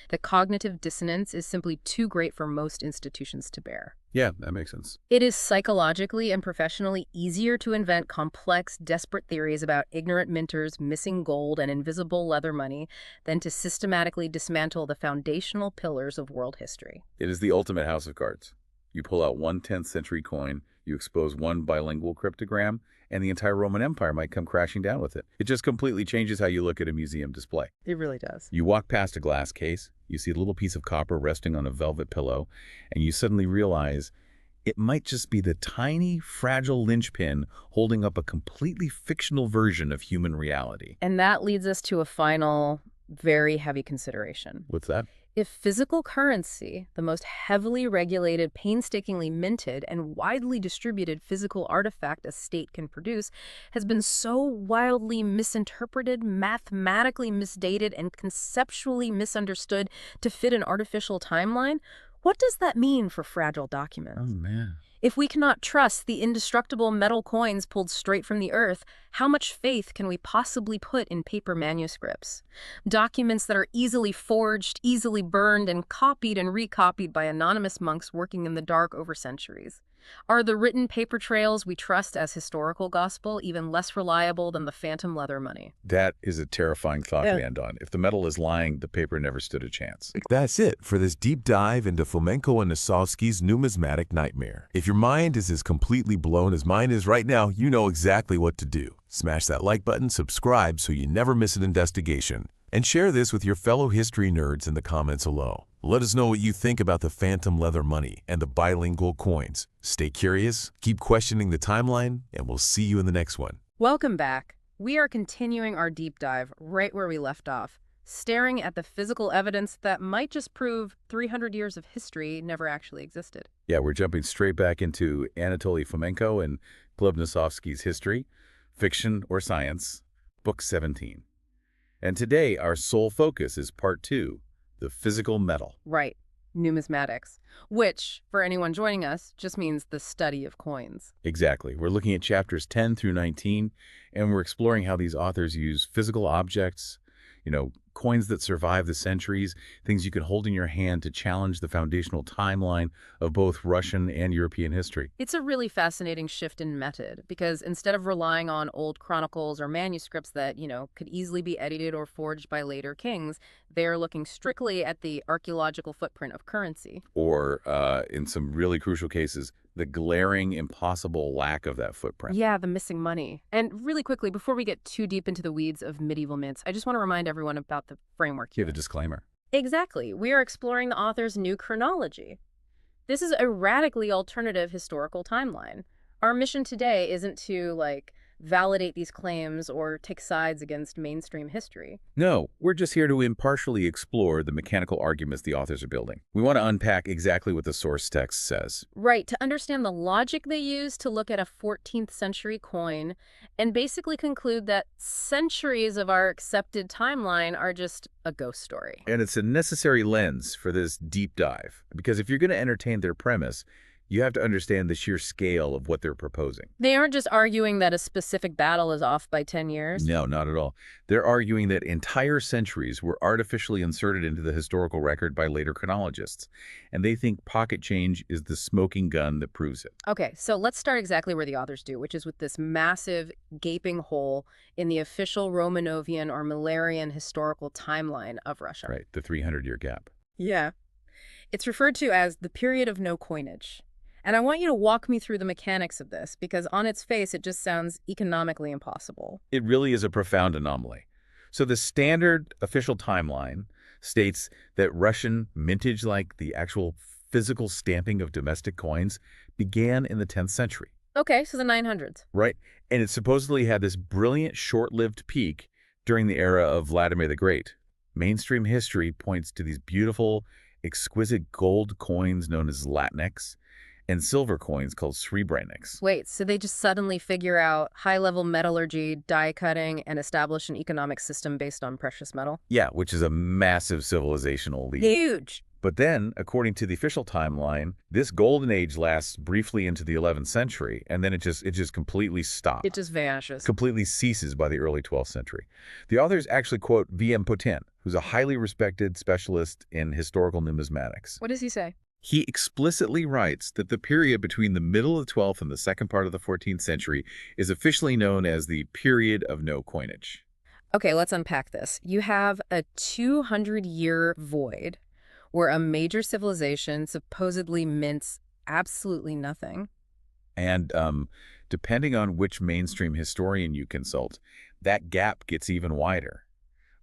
The cognitive dissonance is simply too great for most institutions to bear. Yeah, that makes sense. It is psychologically and professionally easier to invent complex, desperate theories about ignorant minters, missing gold, and invisible leather money than to systematically dismantle the foundational pillars of world history. It is the ultimate house of cards. You pull out one 10th century coin, you expose one bilingual cryptogram, and the entire Roman Empire might come crashing down with it. It just completely changes how you look at a museum display. It really does. You walk past a glass case, you see a little piece of copper resting on a velvet pillow, and you suddenly realize it might just be the tiny, fragile linchpin holding up a completely fictional version of human reality. And that leads us to a final, very heavy consideration. What's that? If physical currency, the most heavily regulated, painstakingly minted, and widely distributed physical artifact a state can produce, has been so wildly misinterpreted, mathematically misdated, and conceptually misunderstood to fit an artificial timeline, what does that mean for fragile documents? Oh, man. If we cannot trust the indestructible metal coins pulled straight from the earth, how much faith can we possibly put in paper manuscripts? Documents that are easily forged, easily burned, and copied and recopied by anonymous monks working in the dark over centuries. Are the written paper trails we trust as historical gospel even less reliable than the phantom leather money? That is a terrifying thought to end on. If the metal is lying, the paper never stood a chance. That's it for this deep dive into Fomenko and Nosovskiy's numismatic nightmare. If your mind is as completely blown as mine is right now, you know exactly what to do. Smash that like button, subscribe so you never miss an investigation, and share this with your fellow history nerds in the comments below. Let us know what you think about the phantom leather money and the bilingual coins. Stay curious, keep questioning the timeline, and we'll see you in the next one. Welcome back. We are continuing our deep dive right where we left off, staring at the physical evidence that might just prove 300 years of history never actually existed. Yeah, we're jumping straight back into Anatoly Fomenko and Gleb Nosovskiy's History, Fiction or Science, Book 17. And today, our sole focus is Part 2, the physical metal. Right, numismatics, which, for anyone joining us, just means the study of coins. Exactly. We're looking at chapters 10 through 19, and we're exploring how these authors use physical objects, coins that survive the centuries, things you can hold in your hand to challenge the foundational timeline of both Russian and European history. It's a really fascinating shift in method, because instead of relying on old chronicles or manuscripts that, could easily be edited or forged by later kings, they're looking strictly at the archaeological footprint of currency. Or, in some really crucial cases, the glaring, impossible lack of that footprint. Yeah, the missing money. And really quickly, before we get too deep into the weeds of medieval mints, I just want to remind everyone about the framework here. Give a disclaimer. Exactly. We are exploring the author's new chronology. This is a radically alternative historical timeline. Our mission today isn't to, validate these claims or take sides against mainstream history. No, we're just here to impartially explore the mechanical arguments the authors are building. We want to unpack exactly what the source text says. Right, to understand the logic they use to look at a 14th century coin and basically conclude that centuries of our accepted timeline are just a ghost story. And it's a necessary lens for this deep dive, because if you're going to entertain their premise, you have to understand the sheer scale of what they're proposing. They aren't just arguing that a specific battle is off by 10 years. No, not at all. They're arguing that entire centuries were artificially inserted into the historical record by later chronologists, and they think pocket change is the smoking gun that proves it. Okay, so let's start exactly where the authors do, which is with this massive, gaping hole in the official Romanovian or Millerian historical timeline of Russia. Right, the 300-year gap. Yeah. It's referred to as the period of no coinage. And I want you to walk me through the mechanics of this, because on its face, it just sounds economically impossible. It really is a profound anomaly. So the standard official timeline states that Russian mintage, like the actual physical stamping of domestic coins, began in the 10th century. Okay, so the 900s. Right. And it supposedly had this brilliant short-lived peak during the era of Vladimir the Great. Mainstream history points to these beautiful, exquisite gold coins known as latinx and silver coins called srebrenix. Wait, so they just suddenly figure out high-level metallurgy, die cutting, and establish an economic system based on precious metal? Yeah, which is a massive civilizational leap. Huge. But then, according to the official timeline, this golden age lasts briefly into the 11th century, and then it just completely stops. It just vanishes. Completely ceases by the early 12th century. The authors actually quote V.M. Potin, who's a highly respected specialist in historical numismatics. What does he say? He explicitly writes that the period between the middle of the 12th and the second part of the 14th century is officially known as the period of no coinage. Okay, let's unpack this. You have a 200-year void where a major civilization supposedly mints absolutely nothing. And depending on which mainstream historian you consult, that gap gets even wider.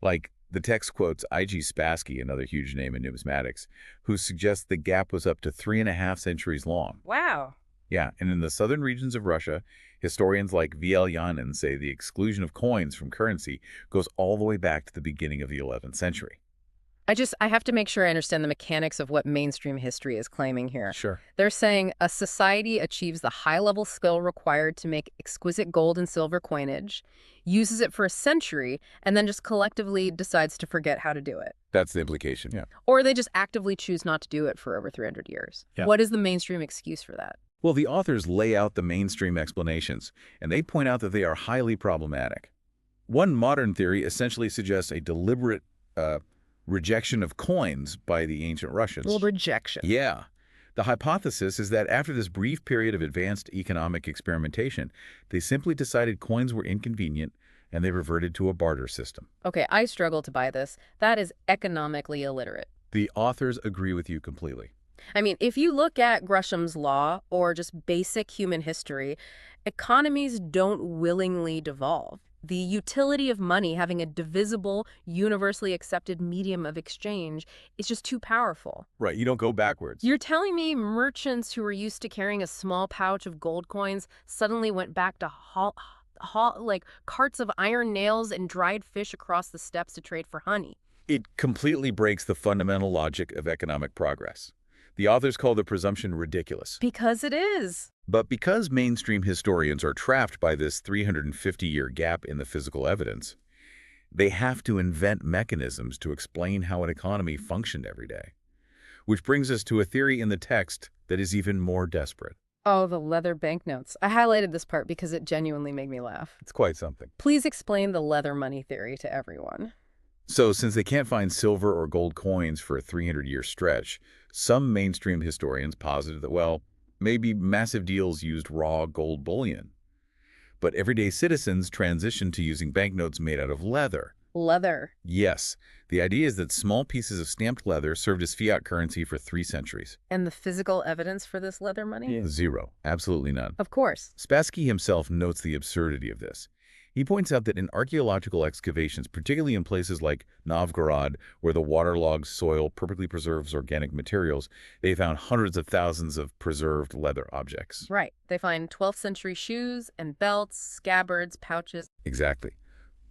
Like, the text quotes I.G. Spassky, another huge name in numismatics, who suggests the gap was up to 3.5 centuries long. Wow. Yeah, and in the southern regions of Russia, historians like V.L. Yanin say the exclusion of coins from currency goes all the way back to the beginning of the 11th century. I have to make sure I understand the mechanics of what mainstream history is claiming here. Sure. They're saying a society achieves the high-level skill required to make exquisite gold and silver coinage, uses it for a century, and then just collectively decides to forget how to do it. That's the implication, yeah. Or they just actively choose not to do it for over 300 years. Yeah. What is the mainstream excuse for that? Well, the authors lay out the mainstream explanations, and they point out that they are highly problematic. One modern theory essentially suggests a deliberate rejection of coins by the ancient Russians. Well, rejection. Yeah. The hypothesis is that after this brief period of advanced economic experimentation, they simply decided coins were inconvenient and they reverted to a barter system. Okay, I struggle to buy this. That is economically illiterate. The authors agree with you completely. I mean, if you look at Gresham's law or just basic human history, economies don't willingly devolve. The utility of money having a divisible, universally accepted medium of exchange is just too powerful. Right, you don't go backwards. You're telling me merchants who were used to carrying a small pouch of gold coins suddenly went back to like carts of iron nails and dried fish across the steppes to trade for honey? It completely breaks the fundamental logic of economic progress. The authors call the presumption ridiculous. Because it is. But because mainstream historians are trapped by this 350-year gap in the physical evidence, they have to invent mechanisms to explain how an economy functioned every day. Which brings us to a theory in the text that is even more desperate. Oh, the leather banknotes. I highlighted this part because it genuinely made me laugh. It's quite something. Please explain the leather money theory to everyone. So, since they can't find silver or gold coins for a 300-year stretch, some mainstream historians posited that, well, maybe massive deals used raw gold bullion. But everyday citizens transitioned to using banknotes made out of leather. Leather. Yes. The idea is that small pieces of stamped leather served as fiat currency for 3 centuries. And the physical evidence for this leather money? Zero. Absolutely none. Of course. Spassky himself notes the absurdity of this. He points out that in archaeological excavations, particularly in places like Novgorod, where the waterlogged soil perfectly preserves organic materials, they found hundreds of thousands of preserved leather objects. Right. They find 12th century shoes and belts, scabbards, pouches. Exactly.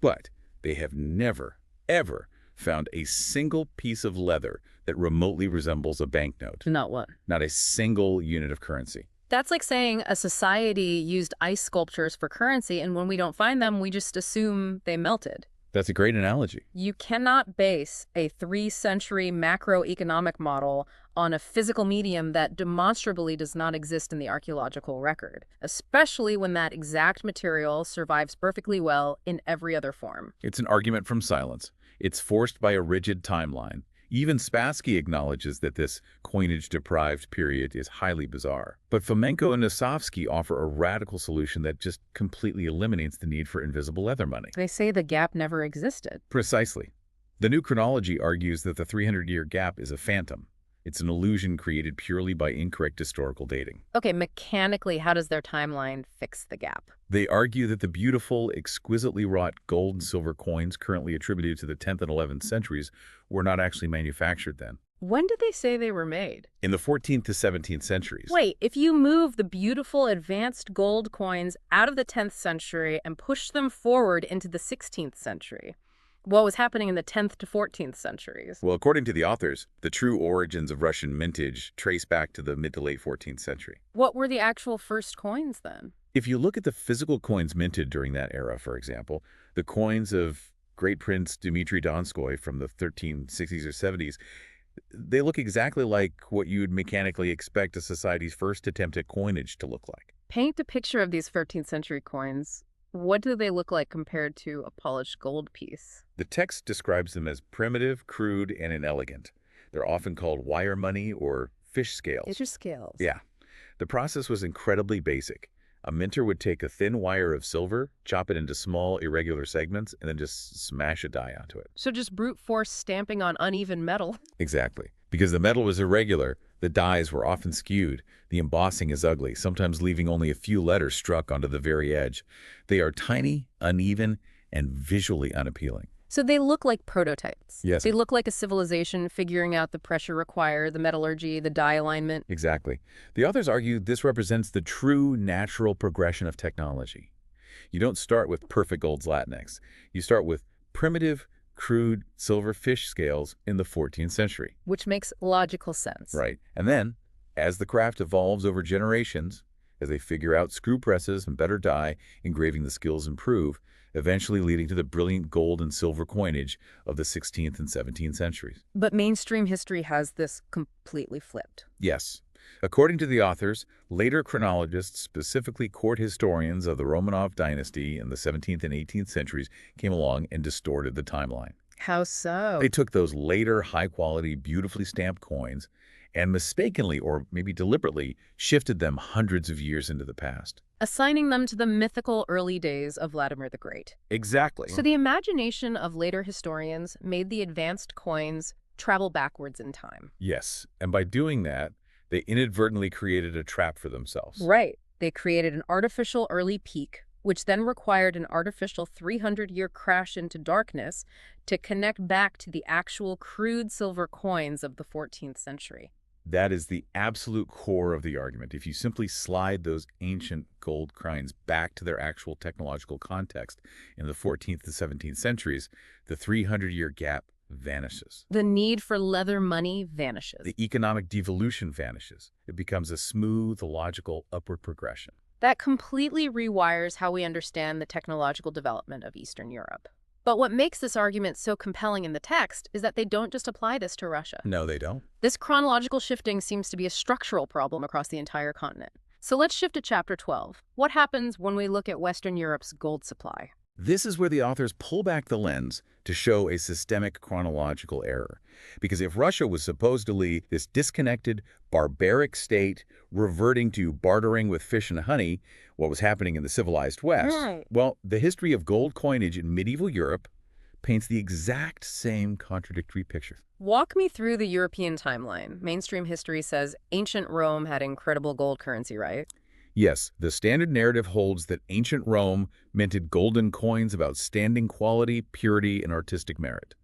But they have never, ever found a single piece of leather that remotely resembles a banknote. Not one. Not a single unit of currency. That's like saying a society used ice sculptures for currency, and when we don't find them, we just assume they melted. That's a great analogy. You cannot base a 3-century macroeconomic model on a physical medium that demonstrably does not exist in the archaeological record, especially when that exact material survives perfectly well in every other form. It's an argument from silence. It's forced by a rigid timeline. Even Spassky acknowledges that this coinage-deprived period is highly bizarre. But Fomenko and Nosovskiy offer a radical solution that just completely eliminates the need for invisible leather money. They say the gap never existed. Precisely. The new chronology argues that the 300-year gap is a phantom, It's an illusion created purely by incorrect historical dating. Okay, mechanically, how does their timeline fix the gap? They argue that the beautiful, exquisitely wrought gold and silver coins currently attributed to the 10th and 11th centuries were not actually manufactured then. When did they say they were made? In the 14th to 17th centuries. Wait, if you move the beautiful advanced gold coins out of the 10th century and push them forward into the 16th century, what was happening in the 10th to 14th centuries? Well, according to the authors, the true origins of Russian mintage trace back to the mid to late 14th century. What were the actual first coins then? If you look at the physical coins minted during that era, for example, the coins of Great Prince Dmitry Donskoy from the 1360s or 70s, they look exactly like what you would mechanically expect a society's first attempt at coinage to look like. Paint a picture of these 13th century coins. What do they look like compared to a polished gold piece? The text describes them as primitive, crude, and inelegant. They're often called wire money or fish scales. It's your scales. Yeah. The process was incredibly basic. A minter would take a thin wire of silver, chop it into small, irregular segments, and then just smash a die onto it. So just brute force stamping on uneven metal. Exactly. Because the metal was irregular, the dies were often skewed. The embossing is ugly, sometimes leaving only a few letters struck onto the very edge. They are tiny, uneven, and visually unappealing. So they look like prototypes. Yes. They look like a civilization figuring out the pressure required, the metallurgy, the die alignment. Exactly. The authors argue this represents the true natural progression of technology. You don't start with perfect gold Latinx. You start with primitive, crude silver fish scales in the 14th century. Which makes logical sense. Right. And then, as the craft evolves over generations, as they figure out screw presses and better die, engraving the skills improve, eventually leading to the brilliant gold and silver coinage of the 16th and 17th centuries. But mainstream history has this completely flipped. Yes. According to the authors, later chronologists, specifically court historians of the Romanov dynasty in the 17th and 18th centuries, came along and distorted the timeline. How so? They took those later, high-quality, beautifully stamped coins and mistakenly, or maybe deliberately, shifted them hundreds of years into the past. Assigning them to the mythical early days of Vladimir the Great. Exactly. So the imagination of later historians made the advanced coins travel backwards in time. Yes, and by doing that, they inadvertently created a trap for themselves. Right. They created an artificial early peak, which then required an artificial 300-year crash into darkness to connect back to the actual crude silver coins of the 14th century. That is the absolute core of the argument. If you simply slide those ancient gold coins back to their actual technological context in the 14th to 17th centuries, the 300-year gap vanishes. The need for leather money vanishes. The economic devolution vanishes. It becomes a smooth, logical upward progression. That completely rewires how we understand the technological development of Eastern Europe. But what makes this argument so compelling in the text is that they don't just apply this to Russia. No, they don't. This chronological shifting seems to be a structural problem across the entire continent. So let's shift to Chapter 12. What happens when we look at Western Europe's gold supply? This is where the authors pull back the lens to show a systemic chronological error. Because if Russia was supposedly this disconnected, barbaric state reverting to bartering with fish and honey, what was happening in the civilized West, well, the history of gold coinage in medieval Europe paints the exact same contradictory picture. Walk me through the European timeline. Mainstream history says ancient Rome had incredible gold currency, right? Yes, the standard narrative holds that ancient Rome minted golden coins of outstanding quality, purity, and artistic merit.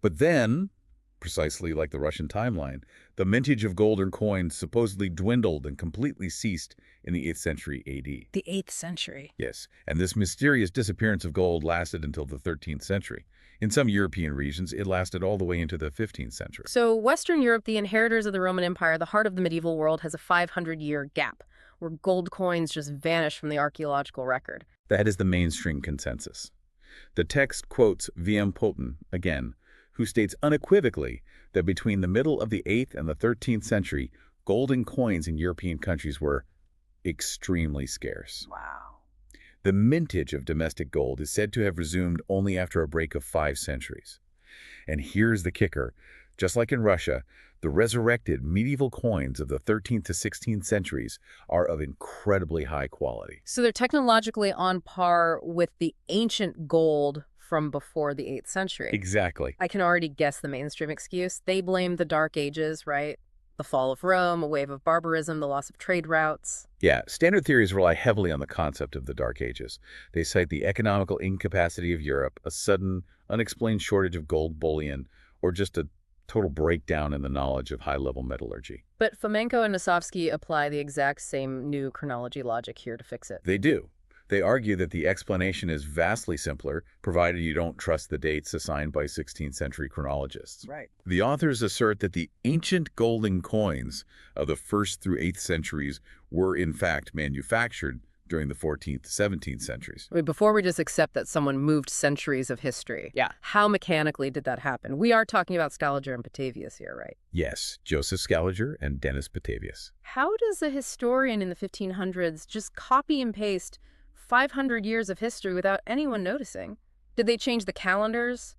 But then, precisely like the Russian timeline, the mintage of golden coins supposedly dwindled and completely ceased in the 8th century AD. The 8th century. Yes, and this mysterious disappearance of gold lasted until the 13th century. In some European regions, it lasted all the way into the 15th century. So Western Europe, the inheritors of the Roman Empire, the heart of the medieval world, has a 500-year gap where gold coins just vanish from the archaeological record. That is the mainstream consensus. The text quotes V.M. Poulton, again, who states unequivocally that between the middle of the 8th and the 13th century, golden coins in European countries were extremely scarce. Wow. The mintage of domestic gold is said to have resumed only after a break of 5 centuries. And here's the kicker. Just like in Russia, the resurrected medieval coins of the 13th to 16th centuries are of incredibly high quality. So they're technologically on par with the ancient gold from before the 8th century. Exactly. I can already guess the mainstream excuse. They blame the Dark Ages, right? The fall of Rome, a wave of barbarism, the loss of trade routes. Yeah, standard theories rely heavily on the concept of the Dark Ages. They cite the economical incapacity of Europe, a sudden, unexplained shortage of gold bullion, or just a total breakdown in the knowledge of high-level metallurgy. But Fomenko and Nosovskiy apply the exact same new chronology logic here to fix it. They do. They argue that the explanation is vastly simpler, provided you don't trust the dates assigned by 16th century chronologists. Right. The authors assert that the ancient golden coins of the 1st through 8th centuries were in fact manufactured during the 14th to 17th centuries. Wait, before we just accept that someone moved centuries of history, how mechanically did that happen? We are talking about Scaliger and Petavius here, right? Yes, Joseph Scaliger and Dennis Petavius. How does a historian in the 1500s just copy and paste 500 years of history without anyone noticing? Did they change the calendars?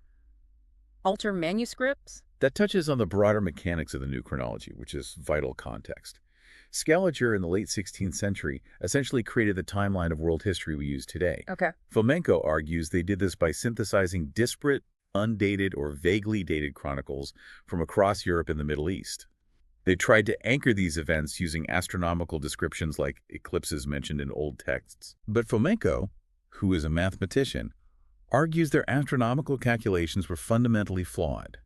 Alter manuscripts? That touches on the broader mechanics of the new chronology, which is vital context. Scaliger in the late 16th century essentially created the timeline of world history we use today. Okay. Fomenko argues they did this by synthesizing disparate, undated, or vaguely dated chronicles from across Europe and the Middle East. They tried to anchor these events using astronomical descriptions like eclipses mentioned in old texts. But Fomenko, who is a mathematician, argues their astronomical calculations were fundamentally flawed.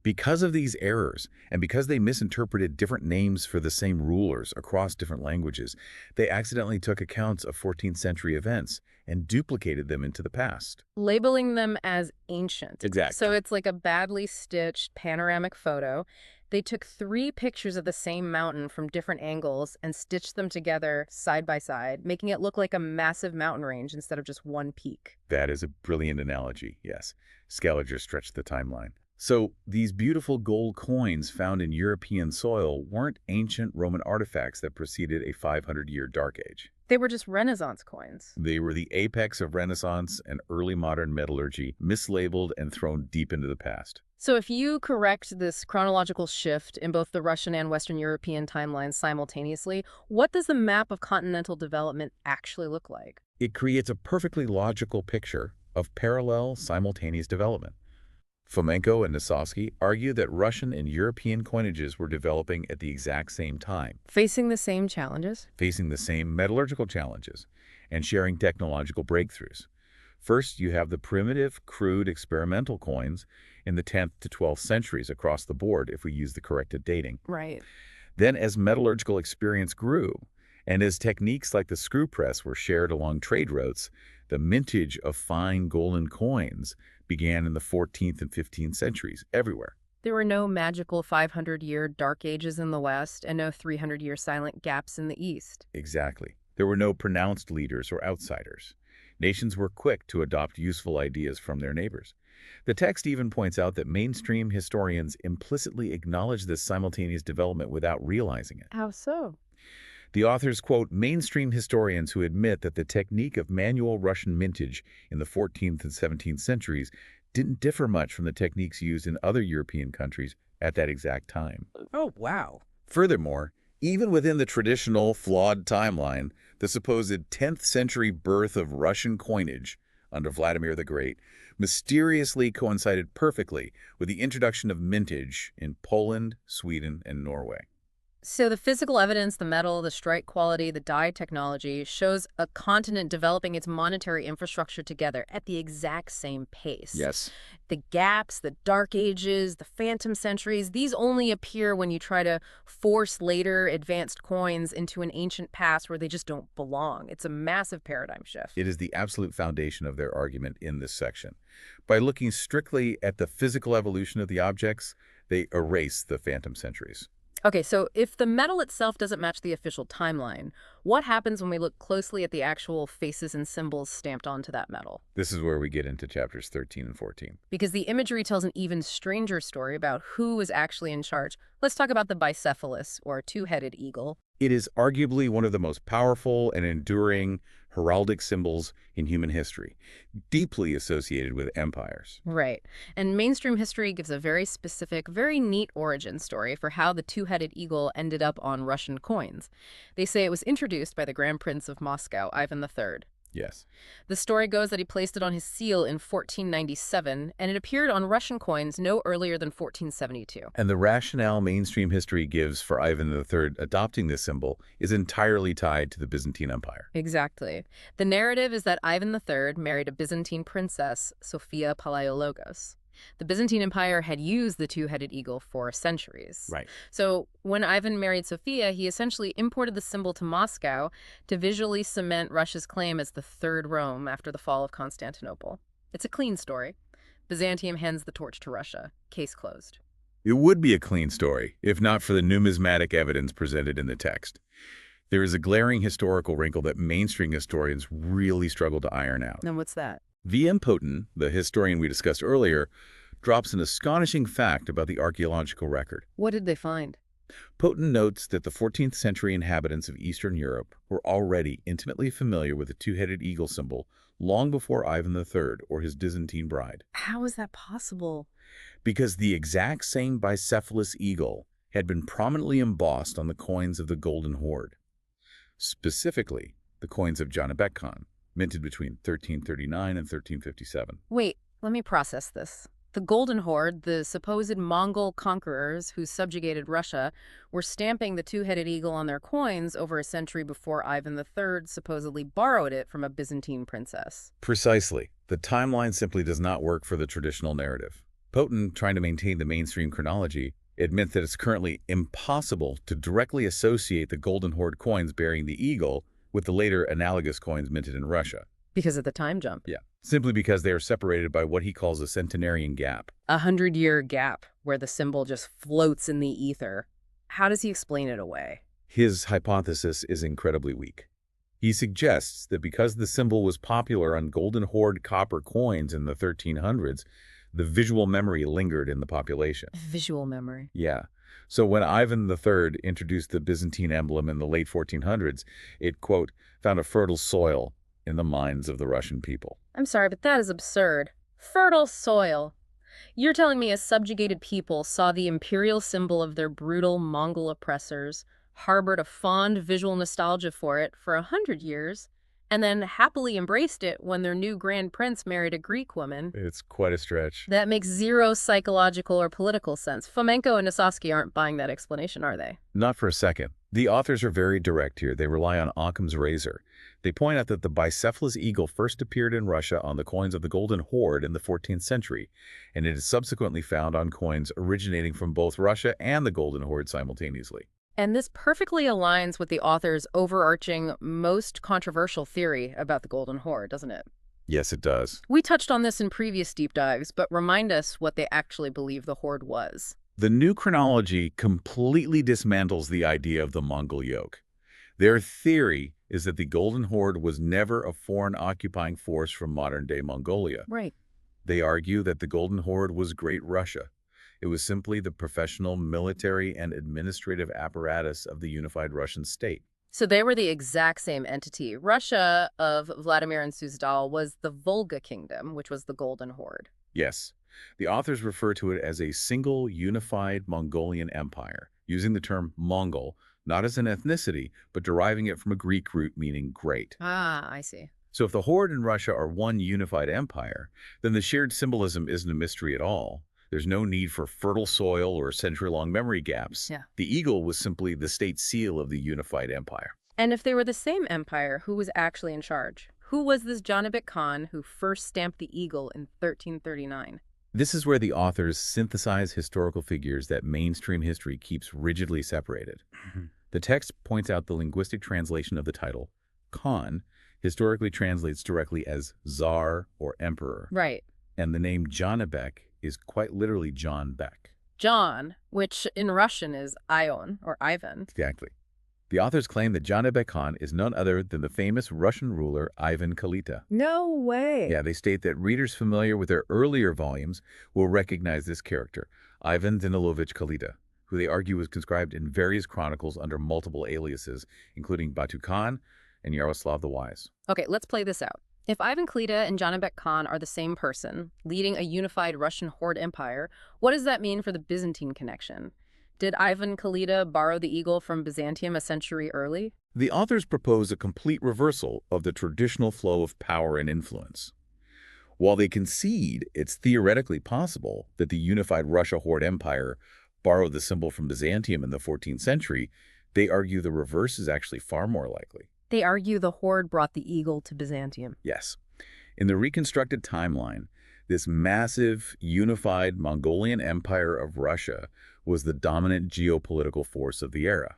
Because of these errors, and because they misinterpreted different names for the same rulers across different languages, they accidentally took accounts of 14th century events and duplicated them into the past. Labeling them as ancient. Exactly. So it's like a badly stitched panoramic photo. They took 3 pictures of the same mountain from different angles and stitched them together side by side, making it look like a massive mountain range instead of just one peak. That is a brilliant analogy, yes. Scaliger stretched the timeline. So these beautiful gold coins found in European soil weren't ancient Roman artifacts that preceded a 500-year Dark Age. They were just Renaissance coins. They were the apex of Renaissance and early modern metallurgy, mislabeled and thrown deep into the past. So if you correct this chronological shift in both the Russian and Western European timelines simultaneously, what does the map of continental development actually look like? It creates a perfectly logical picture of parallel, simultaneous development. Fomenko and Nosovskiy argue that Russian and European coinages were developing at the exact same time, Facing the same challenges? facing the same metallurgical challenges, and sharing technological breakthroughs. First, you have the primitive, crude, experimental coins in the 10th to 12th centuries across the board if we use the corrected dating. Right. Then, as metallurgical experience grew, and as techniques like the screw press were shared along trade routes, the mintage of fine golden coins began in the 14th and 15th centuries everywhere. There were no magical 500-year dark ages in the West and no 300-year silent gaps in the East. Exactly. There were no pronounced leaders or outsiders. Nations were quick to adopt useful ideas from their neighbors. The text even points out that mainstream historians implicitly acknowledge this simultaneous development without realizing it. How so? The authors quote mainstream historians who admit that the technique of manual Russian mintage in the 14th and 17th centuries didn't differ much from the techniques used in other European countries at that exact time. Oh, wow. Furthermore, even within the traditional, flawed timeline, the supposed 10th century birth of Russian coinage under Vladimir the Great mysteriously coincided perfectly with the introduction of mintage in Poland, Sweden, and Norway. So the physical evidence, the metal, the strike quality, the dye technology shows a continent developing its monetary infrastructure together at the exact same pace. Yes. The gaps, the dark ages, the phantom centuries, these only appear when you try to force later advanced coins into an ancient past where they just don't belong. It's a massive paradigm shift. It is the absolute foundation of their argument in this section. By looking strictly at the physical evolution of the objects, they erase the phantom centuries. Okay, so if the metal itself doesn't match the official timeline, what happens when we look closely at the actual faces and symbols stamped onto that metal? This is where we get into chapters 13 and 14. Because the imagery tells an even stranger story about who was actually in charge. Let's talk about the bicephalus, or two-headed eagle. It is arguably one of the most powerful and enduring heraldic symbols in human history, deeply associated with empires. Right. And mainstream history gives a very specific, very neat origin story for how the two-headed eagle ended up on Russian coins. They say it was introduced by the Grand Prince of Moscow, Ivan III. Yes. The story goes that he placed it on his seal in 1497, and it appeared on Russian coins no earlier than 1472. And the rationale mainstream history gives for Ivan III adopting this symbol is entirely tied to the Byzantine Empire. Exactly. The narrative is that Ivan III married a Byzantine princess, Sophia Palaiologos. The Byzantine Empire had used the two-headed eagle for centuries. Right. So when Ivan married Sophia, he essentially imported the symbol to Moscow to visually cement Russia's claim as the Third Rome after the fall of Constantinople. It's a clean story. Byzantium hands the torch to Russia. Case closed. It would be a clean story, if not for the numismatic evidence presented in the text. There is a glaring historical wrinkle that mainstream historians really struggle to iron out. And what's that? V.M. Poten, the historian we discussed earlier, drops an astonishing fact about the archaeological record. What did they find? Poten notes that the 14th century inhabitants of Eastern Europe were already intimately familiar with the two-headed eagle symbol long before Ivan III or his Byzantine bride. How is that possible? Because the exact same bicephalous eagle had been prominently embossed on the coins of the Golden Horde. Specifically, the coins of Janibek Khan, minted between 1339 and 1357. Wait, let me process this. The Golden Horde, the supposed Mongol conquerors who subjugated Russia, were stamping the two-headed eagle on their coins over a century before Ivan III supposedly borrowed it from a Byzantine princess. Precisely. The timeline simply does not work for the traditional narrative. Poten, trying to maintain the mainstream chronology, admits that it's currently impossible to directly associate the Golden Horde coins bearing the eagle with the later analogous coins minted in Russia. Because of the time jump. Yeah, simply because they are separated by what he calls a centenarian gap. 100-year gap where the symbol just floats in the ether. How does he explain it away? His hypothesis is incredibly weak. He suggests that because the symbol was popular on Golden Horde copper coins in the 1300s, the visual memory lingered in the population. Visual memory. Yeah. So when Ivan III introduced the Byzantine emblem in the late 1400s, it, quote, found a fertile soil in the minds of the Russian people. I'm sorry, but that is absurd. Fertile soil. You're telling me a subjugated people saw the imperial symbol of their brutal Mongol oppressors, harbored a fond visual nostalgia for it for 100 years, and then happily embraced it when their new grand prince married a Greek woman. It's quite a stretch. That makes zero psychological or political sense. Fomenko and Nosovskiy aren't buying that explanation, are they? Not for a second. The authors are very direct here. They rely on Occam's razor. They point out that the bicephalous eagle first appeared in Russia on the coins of the Golden Horde in the 14th century, and it is subsequently found on coins originating from both Russia and the Golden Horde simultaneously. And this perfectly aligns with the author's overarching, most controversial theory about the Golden Horde, doesn't it? Yes, it does. We touched on this in previous deep dives, but remind us what they actually believe the Horde was. The new chronology completely dismantles the idea of the Mongol yoke. Their theory is that the Golden Horde was never a foreign occupying force from modern-day Mongolia. Right. They argue that the Golden Horde was Great Russia. It was simply the professional military and administrative apparatus of the unified Russian state. So they were the exact same entity. Russia of Vladimir and Suzdal was the Volga Kingdom, which was the Golden Horde. Yes. The authors refer to it as a single unified Mongolian empire, using the term Mongol not as an ethnicity, but deriving it from a Greek root meaning great. Ah, I see. So if the Horde and Russia are one unified empire, then the shared symbolism isn't a mystery at all. There's no need for fertile soil or century-long memory gaps. Yeah. The eagle was simply the state seal of the unified empire. And if they were the same empire, who was actually in charge? Who was this Janibek Khan who first stamped the eagle in 1339? This is where the authors synthesize historical figures that mainstream history keeps rigidly separated. The text points out the linguistic translation of the title. Khan historically translates directly as Tsar or Emperor. Right. And the name Janibek is quite literally John Beck. John, which in Russian is Ion or Ivan. Exactly. The authors claim that Janibek Khan is none other than the famous Russian ruler Ivan Kalita. No way. Yeah, they state that readers familiar with their earlier volumes will recognize this character, Ivan Danilovich Kalita, who they argue was conscribed in various chronicles under multiple aliases, including Batu Khan and Yaroslav the Wise. Okay, let's play this out. If Ivan Kalita and Janibek Khan are the same person, leading a unified Russian horde empire, what does that mean for the Byzantine connection? Did Ivan Kalita borrow the eagle from Byzantium a century early? The authors propose a complete reversal of the traditional flow of power and influence. While they concede it's theoretically possible that the unified Russia Horde Empire borrowed the symbol from Byzantium in the 14th century, they argue the reverse is actually far more likely. They argue the horde brought the eagle to Byzantium. Yes. In the reconstructed timeline, this massive, unified Mongolian Empire of Russia was the dominant geopolitical force of the era.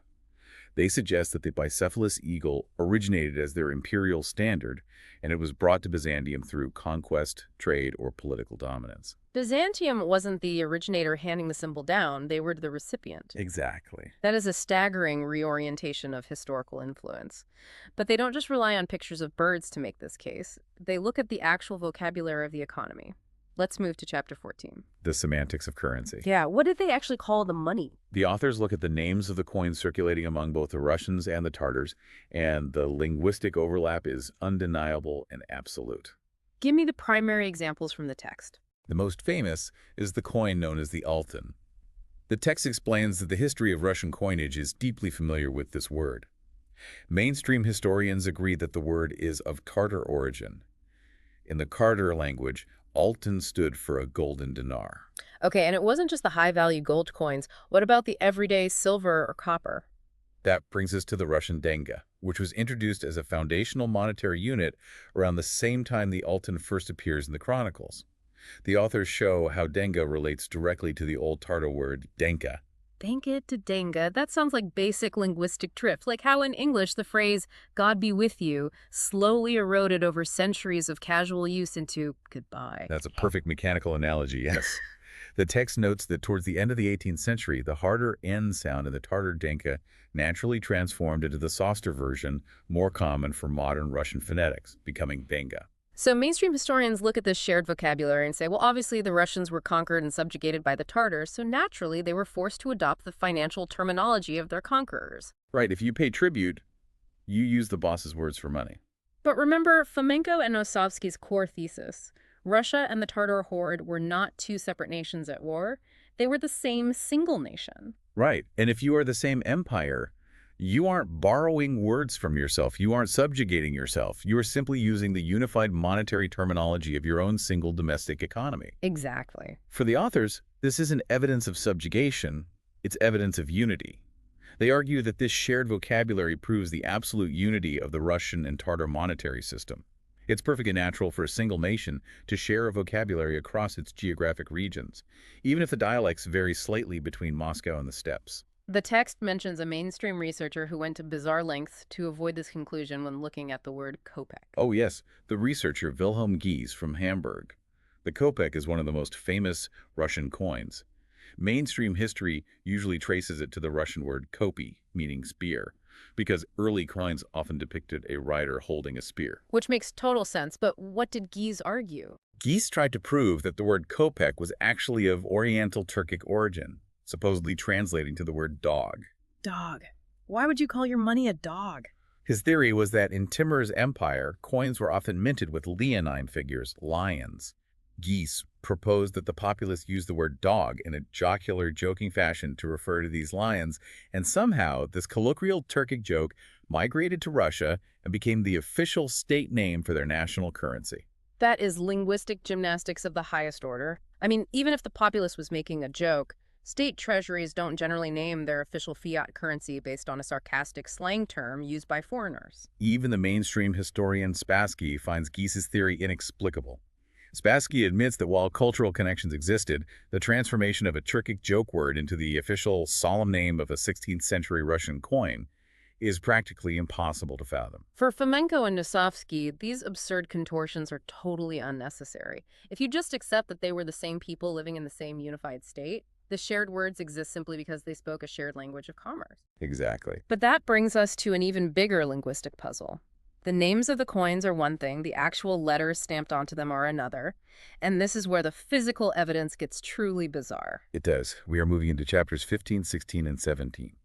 They suggest that the bicephalous eagle originated as their imperial standard, and it was brought to Byzantium through conquest, trade, or political dominance. Byzantium wasn't the originator handing the symbol down, they were the recipient. Exactly. That is a staggering reorientation of historical influence. But they don't just rely on pictures of birds to make this case. They look at the actual vocabulary of the economy. Let's move to chapter 14. The semantics of currency. Yeah, what did they actually call the money? The authors look at the names of the coins circulating among both the Russians and the Tartars, and the linguistic overlap is undeniable and absolute. Give me the primary examples from the text. The most famous is the coin known as the altan. The text explains that the history of Russian coinage is deeply familiar with this word. Mainstream historians agree that the word is of Tartar origin. In the Tartar language, altan stood for a golden dinar. Okay, and it wasn't just the high-value gold coins. What about the everyday silver or copper? That brings us to the Russian denga, which was introduced as a foundational monetary unit around the same time the altan first appears in the chronicles. The authors show how denga relates directly to the old Tartar word denka. Denga to denga, that sounds like basic linguistic drift, like how in English the phrase, God be with you, slowly eroded over centuries of casual use into goodbye. That's a perfect mechanical analogy, yes. The text notes that towards the end of the 18th century, the harder N sound in the Tartar denka naturally transformed into the softer version, more common for modern Russian phonetics, becoming benga. So mainstream historians look at this shared vocabulary and say, well, obviously the Russians were conquered and subjugated by the Tartars, so naturally they were forced to adopt the financial terminology of their conquerors. Right, if you pay tribute, you use the boss's words for money. But remember Fomenko and Nosovskiy's core thesis. Russia and the Tartar horde were not two separate nations at war. They were the same single nation. Right, and if you are the same empire, you aren't borrowing words from yourself. You aren't subjugating yourself. You are simply using the unified monetary terminology of your own single domestic economy. Exactly. For the authors, this isn't evidence of subjugation, it's evidence of unity. They argue that this shared vocabulary proves the absolute unity of the Russian and Tartar monetary system. It's perfectly natural for a single nation to share a vocabulary across its geographic regions, even if the dialects vary slightly between Moscow and the steppes. The text mentions a mainstream researcher who went to bizarre lengths to avoid this conclusion when looking at the word kopeck. Oh yes, the researcher Wilhelm Gies from Hamburg. The kopeck is one of the most famous Russian coins. Mainstream history usually traces it to the Russian word kopy, meaning spear, because early coins often depicted a rider holding a spear. Which makes total sense, but what did Gies argue? Gies tried to prove that the word kopeck was actually of Oriental Turkic origin, supposedly translating to the word dog. Dog. Why would you call your money a dog? His theory was that in Timur's empire, coins were often minted with leonine figures, lions. Gies proposed that the populace use the word dog in a jocular, joking fashion to refer to these lions, and somehow this colloquial Turkic joke migrated to Russia and became the official state name for their national currency. That is linguistic gymnastics of the highest order. I mean, even if the populace was making a joke, state treasuries don't generally name their official fiat currency based on a sarcastic slang term used by foreigners. Even the mainstream historian Spassky finds Gies's theory inexplicable. Spassky admits that while cultural connections existed, the transformation of a Turkic joke word into the official solemn name of a 16th century Russian coin is practically impossible to fathom. For Fomenko and Nosovskiy, these absurd contortions are totally unnecessary. If you just accept that they were the same people living in the same unified state, the shared words exist simply because they spoke a shared language of commerce. Exactly. But that brings us to an even bigger linguistic puzzle. The names of the coins are one thing, the actual letters stamped onto them are another, and this is where the physical evidence gets truly bizarre. It does. We are moving into chapters 15, 16, and 17.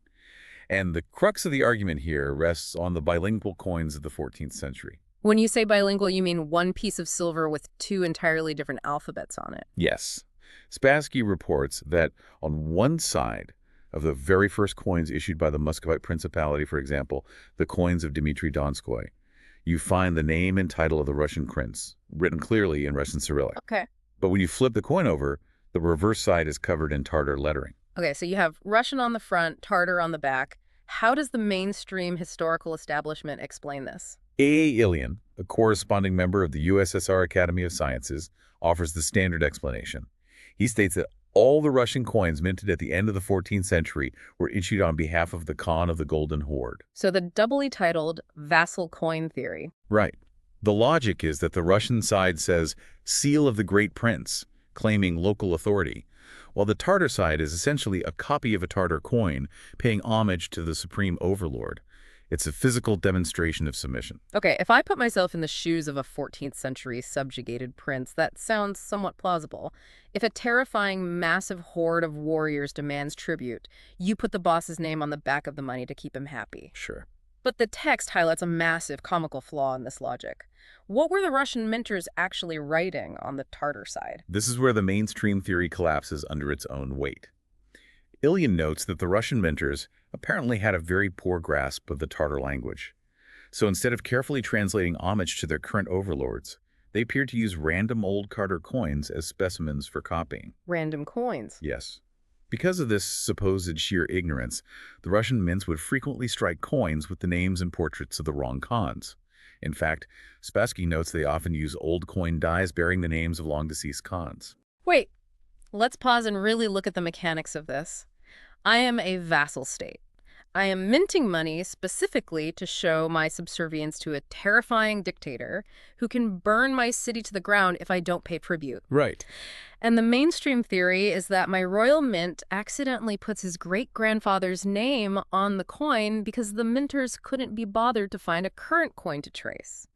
And the crux of the argument here rests on the bilingual coins of the 14th century. When you say bilingual, you mean one piece of silver with two entirely different alphabets on it. Yes. Spassky reports that on one side of the very first coins issued by the Muscovite Principality, for example, the coins of Dmitry Donskoy, you find the name and title of the Russian prince, written clearly in Russian Cyrillic. Okay. But when you flip the coin over, the reverse side is covered in Tatar lettering. Okay, so you have Russian on the front, Tartar on the back. How does the mainstream historical establishment explain this? A. Ilian, a corresponding member of the USSR Academy of Sciences, offers the standard explanation. He states that all the Russian coins minted at the end of the 14th century were issued on behalf of the Khan of the Golden Horde. So the doubly titled vassal coin theory. Right. The logic is that the Russian side says, seal of the great prince, claiming local authority, while the Tartar side is essentially a copy of a Tartar coin, paying homage to the supreme overlord. It's a physical demonstration of submission. Okay, if I put myself in the shoes of a 14th century subjugated prince, that sounds somewhat plausible. If a terrifying, massive horde of warriors demands tribute, you put the boss's name on the back of the money to keep him happy. Sure. But the text highlights a massive comical flaw in this logic. What were the Russian minters actually writing on the Tartar side? This is where the mainstream theory collapses under its own weight. Ilian notes that the Russian minters apparently had a very poor grasp of the Tartar language. So instead of carefully translating homage to their current overlords, they appeared to use random old Tartar coins as specimens for copying. Random coins. Yes. Because of this supposed sheer ignorance, the Russian mints would frequently strike coins with the names and portraits of the wrong Khans. In fact, Spassky notes they often use old coin dies bearing the names of long-deceased Khans. Wait, let's pause and really look at the mechanics of this. I am a vassal state. I am minting money specifically to show my subservience to a terrifying dictator who can burn my city to the ground if I don't pay tribute. Right. And the mainstream theory is that my royal mint accidentally puts his great-grandfather's name on the coin because the minters couldn't be bothered to find a current coin to trace.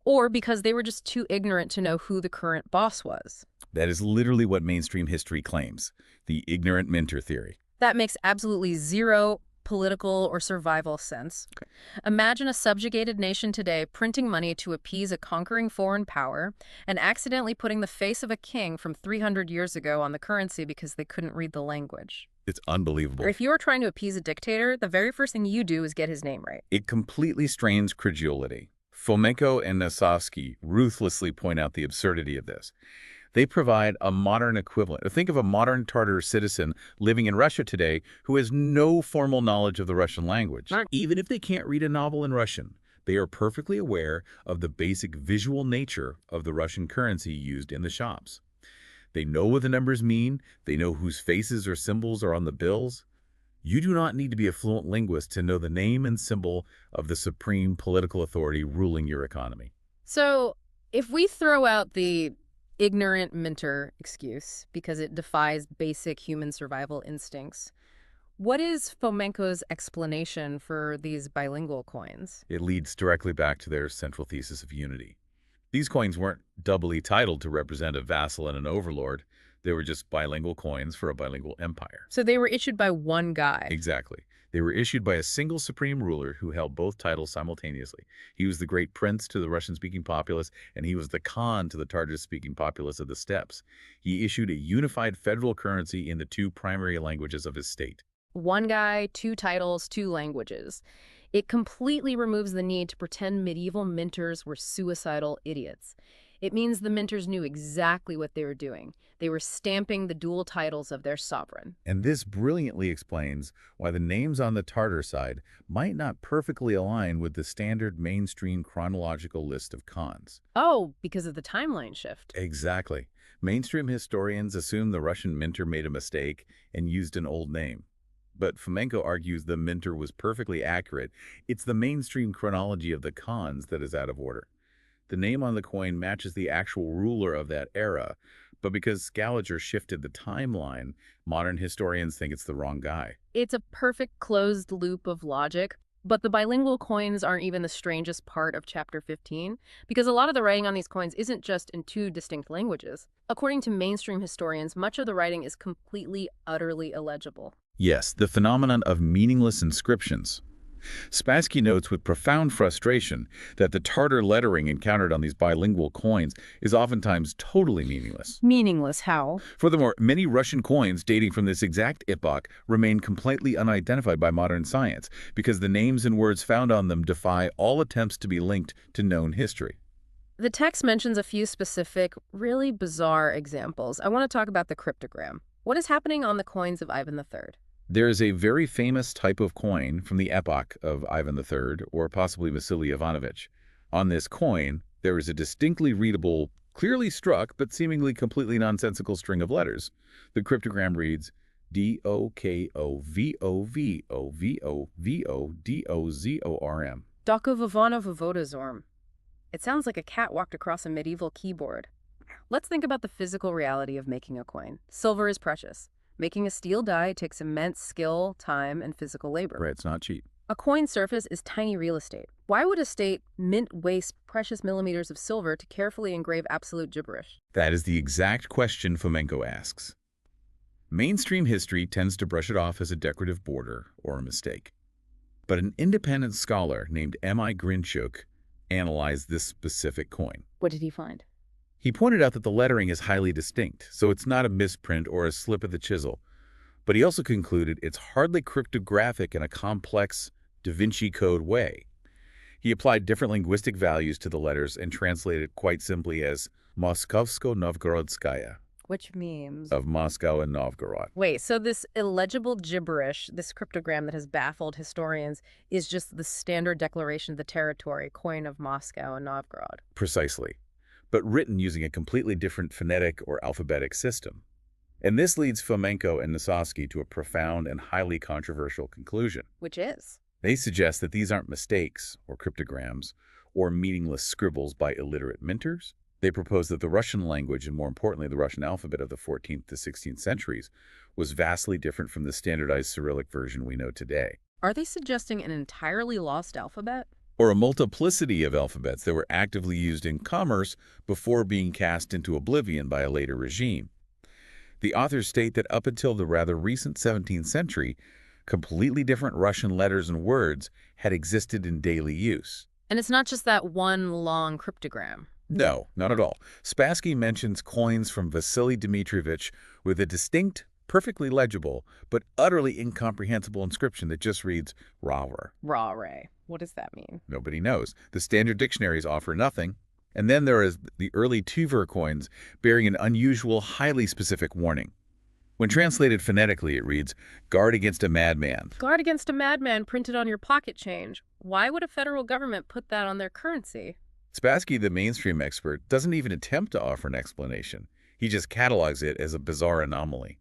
Or because they were just too ignorant to know who the current boss was. That is literally what mainstream history claims, the ignorant minter theory. That makes absolutely zero political or survival sense. Okay. Imagine a subjugated nation today printing money to appease a conquering foreign power and accidentally putting the face of a king from 300 years ago on the currency because they couldn't read the language. It's unbelievable. Or if you are trying to appease a dictator, the very first thing you do is get his name right. It completely strains credulity. Fomenko and Nosovskiy ruthlessly point out the absurdity of this. They provide a modern equivalent. Think of a modern Tartar citizen living in Russia today who has no formal knowledge of the Russian language. Even if they can't read a novel in Russian, they are perfectly aware of the basic visual nature of the Russian currency used in the shops. They know what the numbers mean. They know whose faces or symbols are on the bills. You do not need to be a fluent linguist to know the name and symbol of the supreme political authority ruling your economy. So if we throw out the ignorant minter excuse because it defies basic human survival instincts, what is Fomenko's explanation for these bilingual coins? It leads directly back to their central thesis of unity. These coins weren't doubly titled to represent a vassal and an overlord. They were just bilingual coins for a bilingual empire. So they were issued by one guy. Exactly. They were issued by a single supreme ruler who held both titles simultaneously. He was the great prince to the Russian-speaking populace, and he was the Khan to the Tartar-speaking populace of the steppes. He issued a unified federal currency in the two primary languages of his state. One guy, two titles, two languages. It completely removes the need to pretend medieval minters were suicidal idiots. It means the minters knew exactly what they were doing. They were stamping the dual titles of their sovereign. And this brilliantly explains why the names on the Tartar side might not perfectly align with the standard mainstream chronological list of Khans. Oh, because of the timeline shift. Exactly. Mainstream historians assume the Russian minter made a mistake and used an old name. But Fomenko argues the minter was perfectly accurate. It's the mainstream chronology of the Khans that is out of order. The name on the coin matches the actual ruler of that era, but because Scaliger shifted the timeline, modern historians think it's the wrong guy. It's a perfect closed loop of logic, but the bilingual coins aren't even the strangest part of Chapter 15, because a lot of the writing on these coins isn't just in two distinct languages. According to mainstream historians, much of the writing is completely, utterly illegible. Yes, the phenomenon of meaningless inscriptions. Spassky notes with profound frustration that the Tartar lettering encountered on these bilingual coins is oftentimes totally meaningless. Meaningless how? Furthermore, many Russian coins dating from this exact epoch remain completely unidentified by modern science because the names and words found on them defy all attempts to be linked to known history. The text mentions a few specific, really bizarre examples. I want to talk about the cryptogram. What is happening on the coins of Ivan III? There is a very famous type of coin from the epoch of Ivan III, or possibly Vasily Ivanovich. On this coin, there is a distinctly readable, clearly struck, but seemingly completely nonsensical string of letters. The cryptogram reads DOKOVOVOVOVODOZORM. Dokovavano Vovodazorm. It sounds like a cat walked across a medieval keyboard. Let's think about the physical reality of making a coin. Silver is precious. Making a steel die takes immense skill, time, and physical labor. Right, it's not cheap. A coin surface is tiny real estate. Why would a state mint waste precious millimeters of silver to carefully engrave absolute gibberish? That is the exact question Fomenko asks. Mainstream history tends to brush it off as a decorative border or a mistake. But an independent scholar named M.I. Grinchuk analyzed this specific coin. What did he find? He pointed out that the lettering is highly distinct, so it's not a misprint or a slip of the chisel. But he also concluded it's hardly cryptographic in a complex Da Vinci Code way. He applied different linguistic values to the letters and translated it quite simply as Moskovsko-Novgorodskaya, Which means? of Moscow and Novgorod. Wait, so this illegible gibberish, this cryptogram that has baffled historians, is just the standard declaration of the territory, coin of Moscow and Novgorod. Precisely, but written using a completely different phonetic or alphabetic system. And this leads Fomenko and Nosovskiy to a profound and highly controversial conclusion. Which is? They suggest that these aren't mistakes or cryptograms or meaningless scribbles by illiterate minters. They propose that the Russian language, and more importantly the Russian alphabet of the 14th to 16th centuries, was vastly different from the standardized Cyrillic version we know today. Are they suggesting an entirely lost alphabet? Or a multiplicity of alphabets that were actively used in commerce before being cast into oblivion by a later regime. The authors state that up until the rather recent 17th century, completely different Russian letters and words had existed in daily use. And it's not just that one long cryptogram. No, not at all. Spassky mentions coins from Vasily Dmitrievich with a distinct, perfectly legible, but utterly incomprehensible inscription that just reads Rawer. Raw-ray. What does that mean? Nobody knows. The standard dictionaries offer nothing. And then there is the early Tver coins bearing an unusual, highly specific warning. When translated phonetically, it reads, "Guard against a madman." Guard against a madman printed on your pocket change. Why would a federal government put that on their currency? Spassky, the mainstream expert, doesn't even attempt to offer an explanation. He just catalogs it as a bizarre anomaly.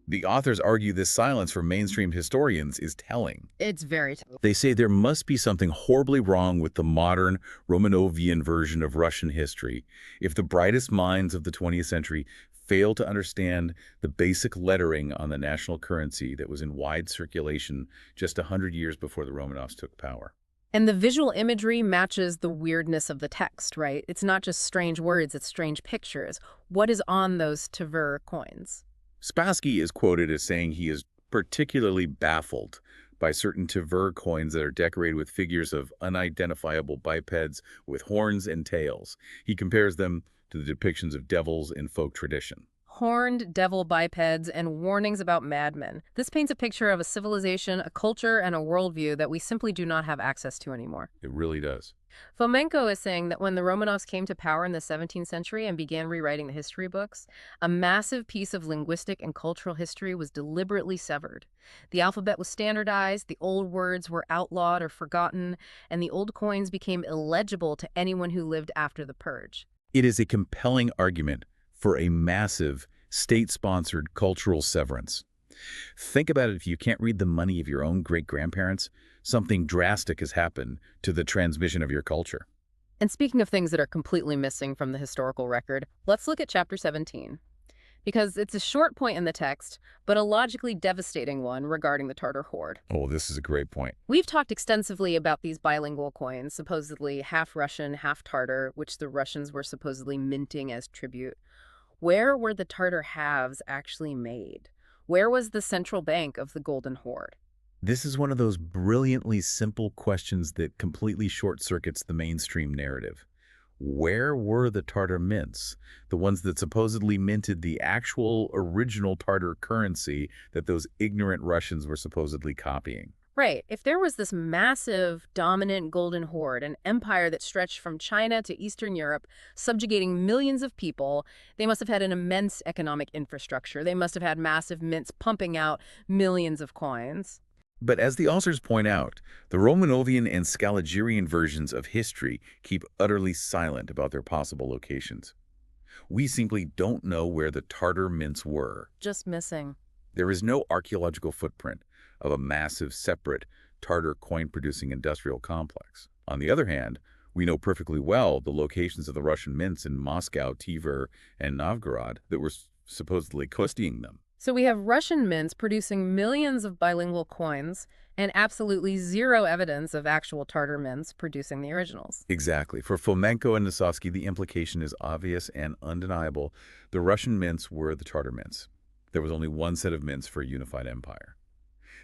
The authors argue this silence for mainstream historians is telling. It's very telling. They say there must be something horribly wrong with the modern Romanovian version of Russian history if the brightest minds of the 20th century fail to understand the basic lettering on the national currency that was in wide circulation just 100 years before the Romanovs took power. And the visual imagery matches the weirdness of the text, right? It's not just strange words, it's strange pictures. What is on those Tver coins? Spassky is quoted as saying he is particularly baffled by certain Tver coins that are decorated with figures of unidentifiable bipeds with horns and tails. He compares them to the depictions of devils in folk tradition. Horned devil bipeds and warnings about madmen. This paints a picture of a civilization, a culture, and a worldview that we simply do not have access to anymore. It really does. Fomenko is saying that when the Romanovs came to power in the 17th century and began rewriting the history books, a massive piece of linguistic and cultural history was deliberately severed. The alphabet was standardized, the old words were outlawed or forgotten, and the old coins became illegible to anyone who lived after the purge. It is a compelling argument for a massive, state-sponsored cultural severance. Think about it. If you can't read the money of your own great-grandparents, something drastic has happened to the transmission of your culture. And speaking of things that are completely missing from the historical record, let's look at Chapter 17. Because it's a short point in the text, but a logically devastating one regarding the Tartar horde. Oh, this is a great point. We've talked extensively about these bilingual coins, supposedly half Russian, half Tartar, which the Russians were supposedly minting as tribute. Where were the Tartar halves actually made? Where was the central bank of the Golden Horde? This is one of those brilliantly simple questions that completely short-circuits the mainstream narrative. Where were the Tartar mints, the ones that supposedly minted the actual original Tartar currency that those ignorant Russians were supposedly copying? Right. If there was this massive, dominant golden horde, an empire that stretched from China to Eastern Europe, subjugating millions of people, they must have had an immense economic infrastructure. They must have had massive mints pumping out millions of coins. But as the authors point out, the Romanovian and Scaligerian versions of history keep utterly silent about their possible locations. We simply don't know where the Tartar mints were. Just missing. There is no archaeological footprint of a massive, separate Tartar coin-producing industrial complex. On the other hand, we know perfectly well the locations of the Russian mints in Moscow, Tver, and Novgorod that were supposedly custodying them. So we have Russian mints producing millions of bilingual coins and absolutely zero evidence of actual Tartar mints producing the originals. Exactly. For Fomenko and Nosovskiy, the implication is obvious and undeniable. The Russian mints were the Tartar mints. There was only one set of mints for a unified empire.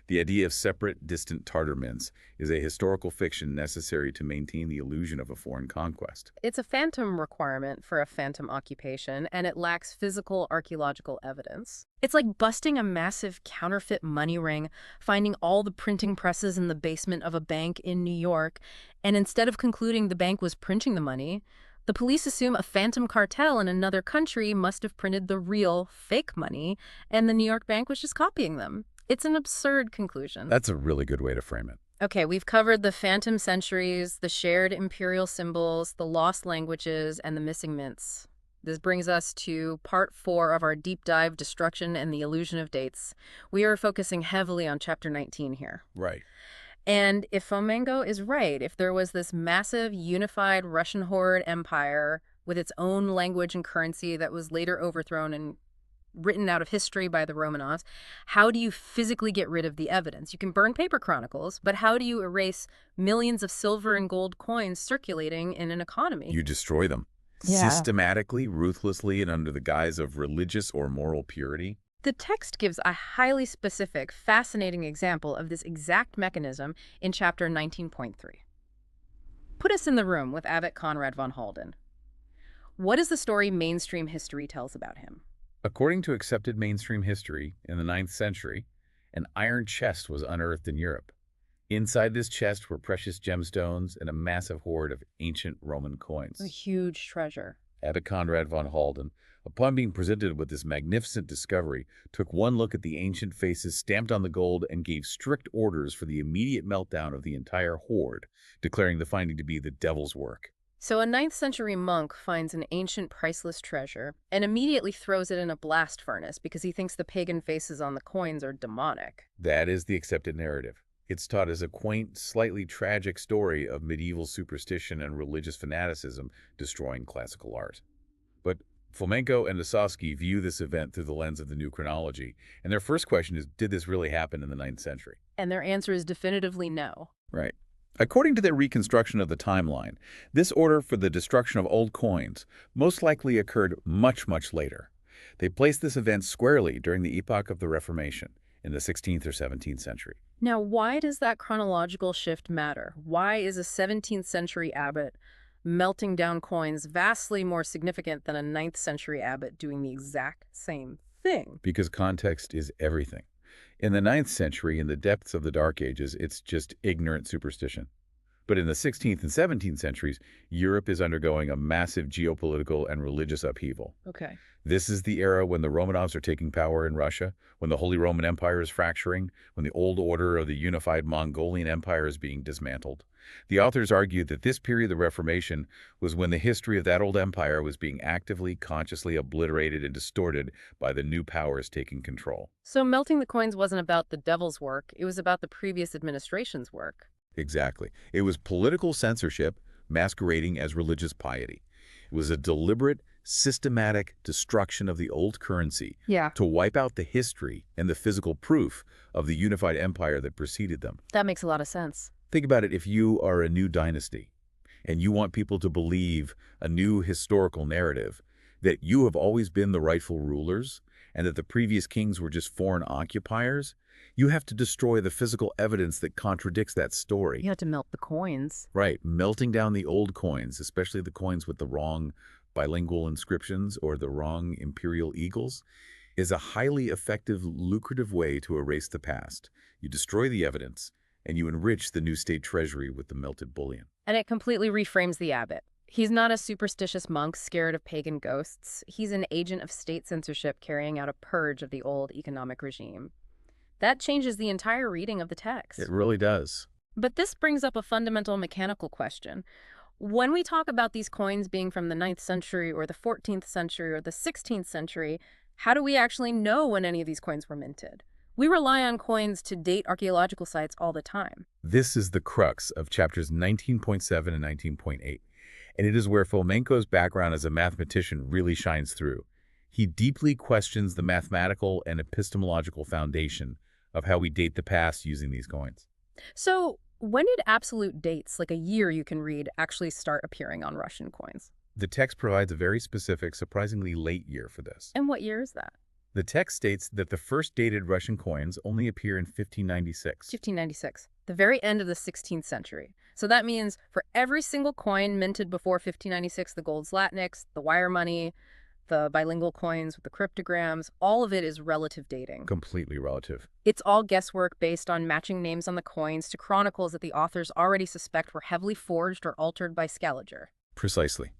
The idea of separate, distant Tartar mints is a historical fiction necessary to maintain the illusion of a foreign conquest. It's a phantom requirement for a phantom occupation, and it lacks physical archaeological evidence. It's like busting a massive counterfeit money ring, finding all the printing presses in the basement of a bank in New York, and instead of concluding the bank was printing the money, the police assume a phantom cartel in another country must have printed the real, fake money, and the New York bank was just copying them. It's an absurd conclusion. That's a really good way to frame it. Okay, we've covered the phantom centuries, the shared imperial symbols, the lost languages, and the missing mints. This brings us to part 4 of our deep dive, Destruction and the Illusion of Dates. We are focusing heavily on chapter 19 here. Right. And if Fomenko is right, if there was this massive unified Russian horde empire with its own language and currency that was later overthrown and written out of history by the Romanovs, how do you physically get rid of the evidence? You can burn paper chronicles, but how do you erase millions of silver and gold coins circulating in an economy? You destroy them. Yeah. Systematically, ruthlessly, and under the guise of religious or moral purity. The text gives a highly specific, fascinating example of this exact mechanism in chapter 19.3. Put us in the room with Abbot Conrad von Halden. What is the story mainstream history tells about him? According to accepted mainstream history, in the 9th century, an iron chest was unearthed in Europe. Inside this chest were precious gemstones and a massive hoard of ancient Roman coins. A huge treasure. Abbot Conrad von Halden, upon being presented with this magnificent discovery, took one look at the ancient faces stamped on the gold and gave strict orders for the immediate meltdown of the entire hoard, declaring the finding to be the devil's work. So a 9th century monk finds an ancient priceless treasure and immediately throws it in a blast furnace because he thinks the pagan faces on the coins are demonic. That is the accepted narrative. It's taught as a quaint, slightly tragic story of medieval superstition and religious fanaticism destroying classical art. But Fomenko and Nosovskiy view this event through the lens of the new chronology, and their first question is, did this really happen in the 9th century? And their answer is definitively no. Right. According to their reconstruction of the timeline, this order for the destruction of old coins most likely occurred much, much later. They placed this event squarely during the epoch of the Reformation, in the 16th or 17th century. Now, why does that chronological shift matter? Why is a 17th century abbot melting down coins vastly more significant than a 9th century abbot doing the exact same thing? Because context is everything. In the 9th century, in the depths of the Dark Ages, it's just ignorant superstition. But in the 16th and 17th centuries, Europe is undergoing a massive geopolitical and religious upheaval. Okay. This is the era when the Romanovs are taking power in Russia, when the Holy Roman Empire is fracturing, when the old order of the unified Mongolian Empire is being dismantled. The authors argue that this period of the Reformation was when the history of that old empire was being actively, consciously obliterated and distorted by the new powers taking control. So melting the coins wasn't about the devil's work, it was about the previous administration's work. Exactly. It was political censorship masquerading as religious piety. It was a deliberate, systematic destruction of the old currency to wipe out the history and the physical proof of the unified empire that preceded them. That makes a lot of sense. Think about it. If you are a new dynasty and you want people to believe a new historical narrative that you have always been the rightful rulers and that the previous kings were just foreign occupiers, you have to destroy the physical evidence that contradicts that story. You have to melt the coins. Right, melting down the old coins, especially the coins with the wrong bilingual inscriptions or the wrong imperial eagles, is a highly effective, lucrative way to erase the past. You destroy the evidence, and you enrich the new state treasury with the melted bullion. And it completely reframes the abbot. He's not a superstitious monk scared of pagan ghosts. He's an agent of state censorship carrying out a purge of the old economic regime. That changes the entire reading of the text. It really does. But this brings up a fundamental mechanical question. When we talk about these coins being from the 9th century or the 14th century or the 16th century, how do we actually know when any of these coins were minted? We rely on coins to date archaeological sites all the time. This is the crux of chapters 19.7 and 19.8, and it is where Fomenko's background as a mathematician really shines through. He deeply questions the mathematical and epistemological foundation of how we date the past using these coins. So, when did absolute dates, like a year you can read, actually start appearing on Russian coins? The text provides a very specific, surprisingly late year for this. And what year is that? The text states that the first dated Russian coins only appear in 1596. 1596, the very end of the 16th century. So that means for every single coin minted before 1596, the gold zlatniks, the wire money, the bilingual coins with the cryptograms, all of it is relative dating. Completely relative. It's all guesswork based on matching names on the coins to chronicles that the authors already suspect were heavily forged or altered by Scaliger. Precisely.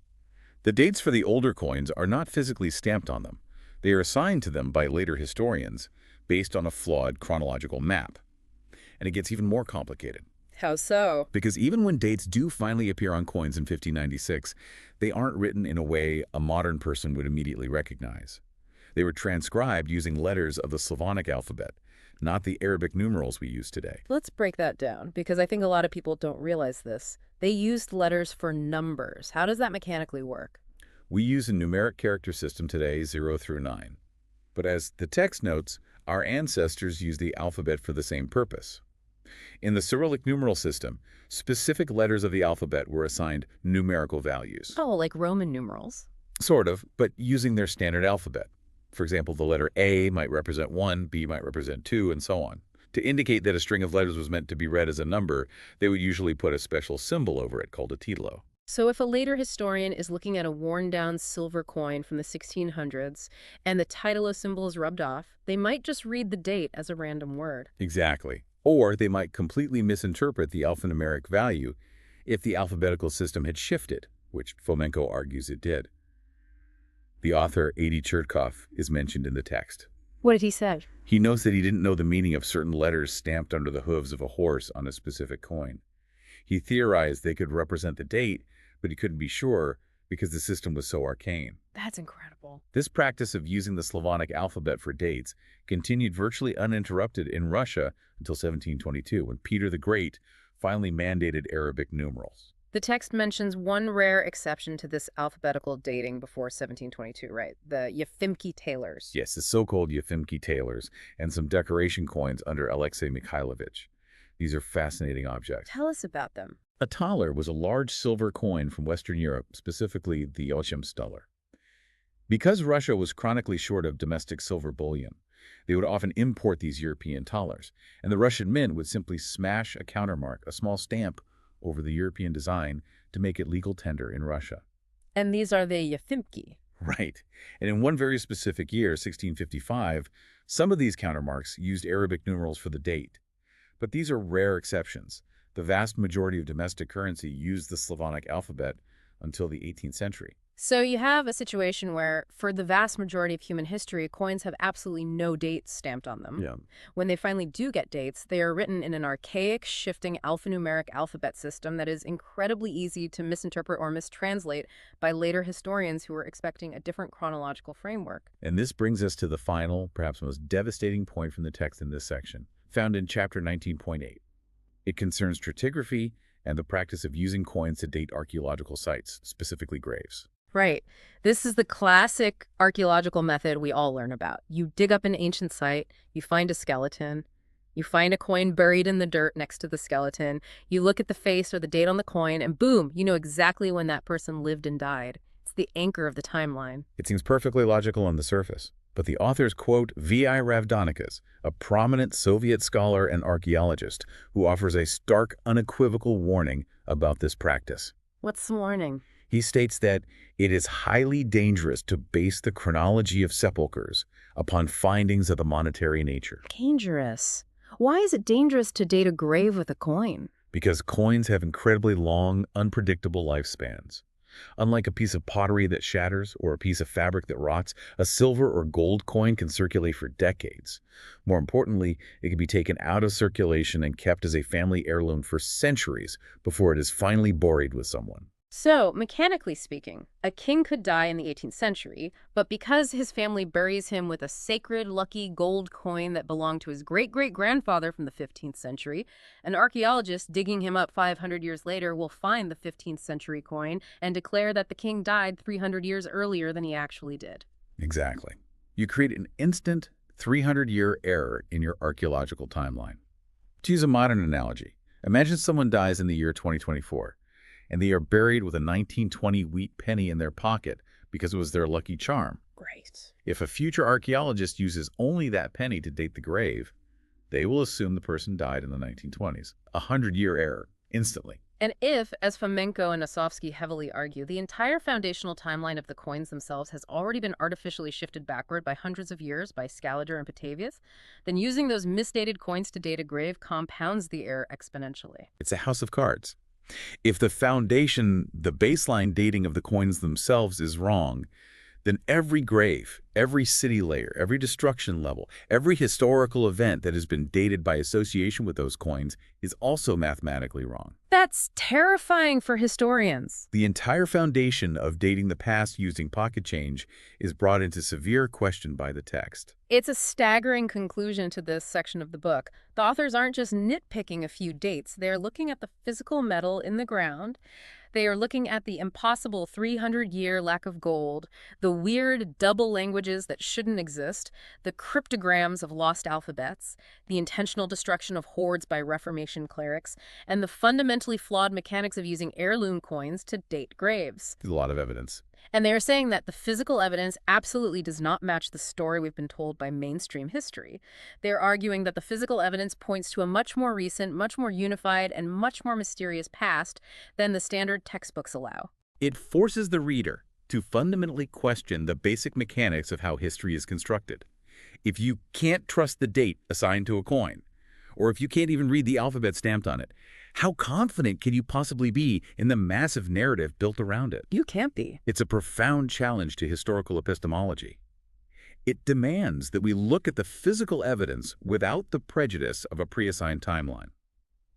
The dates for the older coins are not physically stamped on them. They are assigned to them by later historians based on a flawed chronological map. And it gets even more complicated. How so? Because even when dates do finally appear on coins in 1596, they aren't written in a way a modern person would immediately recognize. They were transcribed using letters of the Slavonic alphabet, not the Arabic numerals we use today. Let's break that down, because I think a lot of people don't realize this. They used letters for numbers. How does that mechanically work? We use a numeric character system today, 0 through 9. But as the text notes, our ancestors used the alphabet for the same purpose. In the Cyrillic numeral system, specific letters of the alphabet were assigned numerical values. Oh, like Roman numerals. Sort of, but using their standard alphabet. For example, the letter A might represent 1, B might represent 2, and so on. To indicate that a string of letters was meant to be read as a number, they would usually put a special symbol over it called a titolo. So if a later historian is looking at a worn-down silver coin from the 1600s and the titolo symbol is rubbed off, they might just read the date as a random word. Exactly. Or they might completely misinterpret the alphanumeric value if the alphabetical system had shifted, which Fomenko argues it did. The author, A.D. Chertkov, is mentioned in the text. What did he say? He notes that he didn't know the meaning of certain letters stamped under the hooves of a horse on a specific coin. He theorized they could represent the date, but he couldn't be sure because the system was so arcane. That's incredible. This practice of using the Slavonic alphabet for dates continued virtually uninterrupted in Russia until 1722, when Peter the Great finally mandated Arabic numerals. The text mentions one rare exception to this alphabetical dating before 1722, right? The Yefimki tailors. Yes, the so-called Yefimki tailors and some decoration coins under Alexei Mikhailovich. These are fascinating objects. Tell us about them. A thaler was a large silver coin from Western Europe, specifically the Ochemstaler. Because Russia was chronically short of domestic silver bullion, they would often import these European thalers, and the Russian mint would simply smash a countermark, a small stamp, over the European design to make it legal tender in Russia. And these are the Yefimki. Right. And in one very specific year, 1655, some of these countermarks used Arabic numerals for the date. But these are rare exceptions. The vast majority of domestic currency used the Slavonic alphabet until the 18th century. So you have a situation where, for the vast majority of human history, coins have absolutely no dates stamped on them. Yeah. When they finally do get dates, they are written in an archaic, shifting alphanumeric alphabet system that is incredibly easy to misinterpret or mistranslate by later historians who were expecting a different chronological framework. And this brings us to the final, perhaps most devastating point from the text in this section, found in chapter 19.8. It concerns stratigraphy and the practice of using coins to date archaeological sites, specifically graves. Right. This is the classic archaeological method we all learn about. You dig up an ancient site, you find a skeleton, you find a coin buried in the dirt next to the skeleton, you look at the face or the date on the coin, and boom, you know exactly when that person lived and died. It's the anchor of the timeline. It seems perfectly logical on the surface. But the authors quote V.I. Ravdonikas, a prominent Soviet scholar and archaeologist, who offers a stark, unequivocal warning about this practice. What's the warning? He states that it is highly dangerous to base the chronology of sepulchres upon findings of the monetary nature. Dangerous. Why is it dangerous to date a grave with a coin? Because coins have incredibly long, unpredictable lifespans. Unlike a piece of pottery that shatters or a piece of fabric that rots, a silver or gold coin can circulate for decades. More importantly, it can be taken out of circulation and kept as a family heirloom for centuries before it is finally buried with someone. So, mechanically speaking, a king could die in the 18th century, but because his family buries him with a sacred, lucky gold coin that belonged to his great-great-grandfather from the 15th century, an archaeologist digging him up 500 years later will find the 15th century coin and declare that the king died 300 years earlier than he actually did. Exactly. You create an instant 300-year error in your archaeological timeline. To use a modern analogy, imagine someone dies in the year 2024. And they are buried with a 1920 wheat penny in their pocket because it was their lucky charm. Great. If a future archaeologist uses only that penny to date the grave, they will assume the person died in the 1920s. A 100-year error, instantly. And if, as Fomenko and Nosovskiy heavily argue, the entire foundational timeline of the coins themselves has already been artificially shifted backward by hundreds of years by Scaliger and Petavius, then using those misdated coins to date a grave compounds the error exponentially. It's a house of cards. If the foundation, the baseline dating of the coins themselves is wrong, then every grave, every city layer, every destruction level, every historical event that has been dated by association with those coins is also mathematically wrong. That's terrifying for historians. The entire foundation of dating the past using pocket change is brought into severe question by the text. It's a staggering conclusion to this section of the book. The authors aren't just nitpicking a few dates. They're looking at the physical metal in the ground. They are looking at the impossible 300-year lack of gold, the weird double languages that shouldn't exist, the cryptograms of lost alphabets, the intentional destruction of hordes by Reformation clerics, and the fundamentally flawed mechanics of using heirloom coins to date graves. There's a lot of evidence. And they are saying that the physical evidence absolutely does not match the story we've been told by mainstream history. They're arguing that the physical evidence points to a much more recent, much more unified, and much more mysterious past than the standard textbooks allow. It forces the reader to fundamentally question the basic mechanics of how history is constructed. If you can't trust the date assigned to a coin, or if you can't even read the alphabet stamped on it, how confident can you possibly be in the massive narrative built around it? You can't be. It's a profound challenge to historical epistemology. It demands that we look at the physical evidence without the prejudice of a pre-assigned timeline.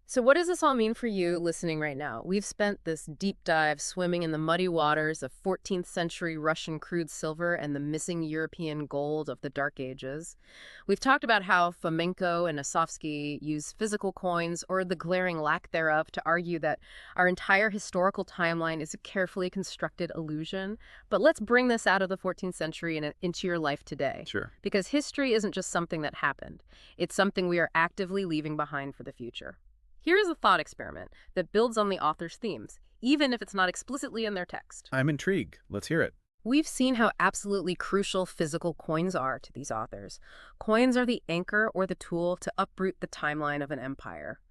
So what does this all mean for you listening right now? We've spent this deep dive swimming in the muddy waters of 14th century Russian crude silver and the missing European gold of the Dark Ages. We've talked about how Fomenko and Nosovskiy use physical coins or the glaring lack thereof to argue that our entire historical timeline is a carefully constructed illusion. But let's bring this out of the 14th century and into your life today. Sure. Because history isn't just something that happened. It's something we are actively leaving behind for the future. Here is a thought experiment that builds on the author's themes, even if it's not explicitly in their text. I'm intrigued. Let's hear it. We've seen how absolutely crucial physical coins are to these authors. Coins are the anchor or the tool to uproot the timeline of an empire.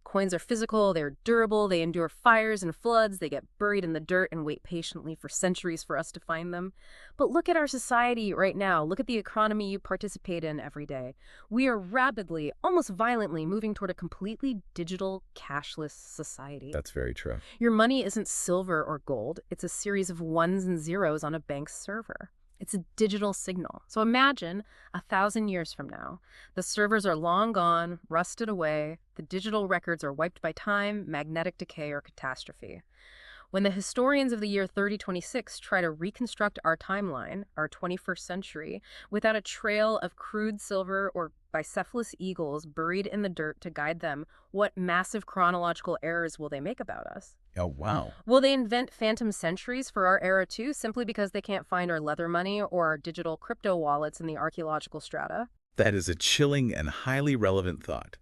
Coins are physical, they're durable, they endure fires and floods, they get buried in the dirt and wait patiently for centuries for us to find them. But look at our society right now. Look at the economy you participate in every day. We are rapidly, almost violently, moving toward a completely digital, cashless society. That's very true. Your money isn't silver or gold. It's a series of ones and zeros on a bank's server. It's a digital signal. So imagine 1,000 years from now. The servers are long gone, rusted away. The digital records are wiped by time, magnetic decay, or catastrophe. When the historians of the year 3026 try to reconstruct our timeline, our 21st century, without a trail of crude silver or bicephalous eagles buried in the dirt to guide them, what massive chronological errors will they make about us? Oh, wow. Will they invent phantom centuries for our era too, simply because they can't find our leather money or our digital crypto wallets in the archaeological strata? That is a chilling and highly relevant thought.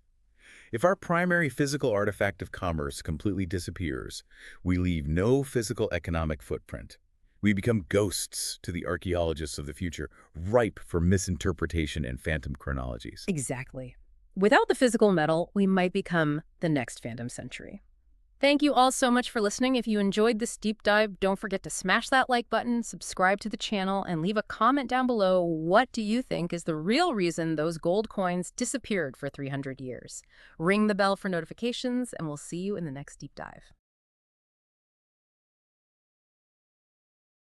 If our primary physical artifact of commerce completely disappears, we leave no physical economic footprint. We become ghosts to the archaeologists of the future, ripe for misinterpretation and phantom chronologies. Exactly. Without the physical metal, we might become the next Phantom Century. Thank you all so much for listening. If you enjoyed this deep dive, don't forget to smash that like button, subscribe to the channel, and leave a comment down below. What do you think is the real reason those gold coins disappeared for 300 years? Ring the bell for notifications, and we'll see you in the next deep dive.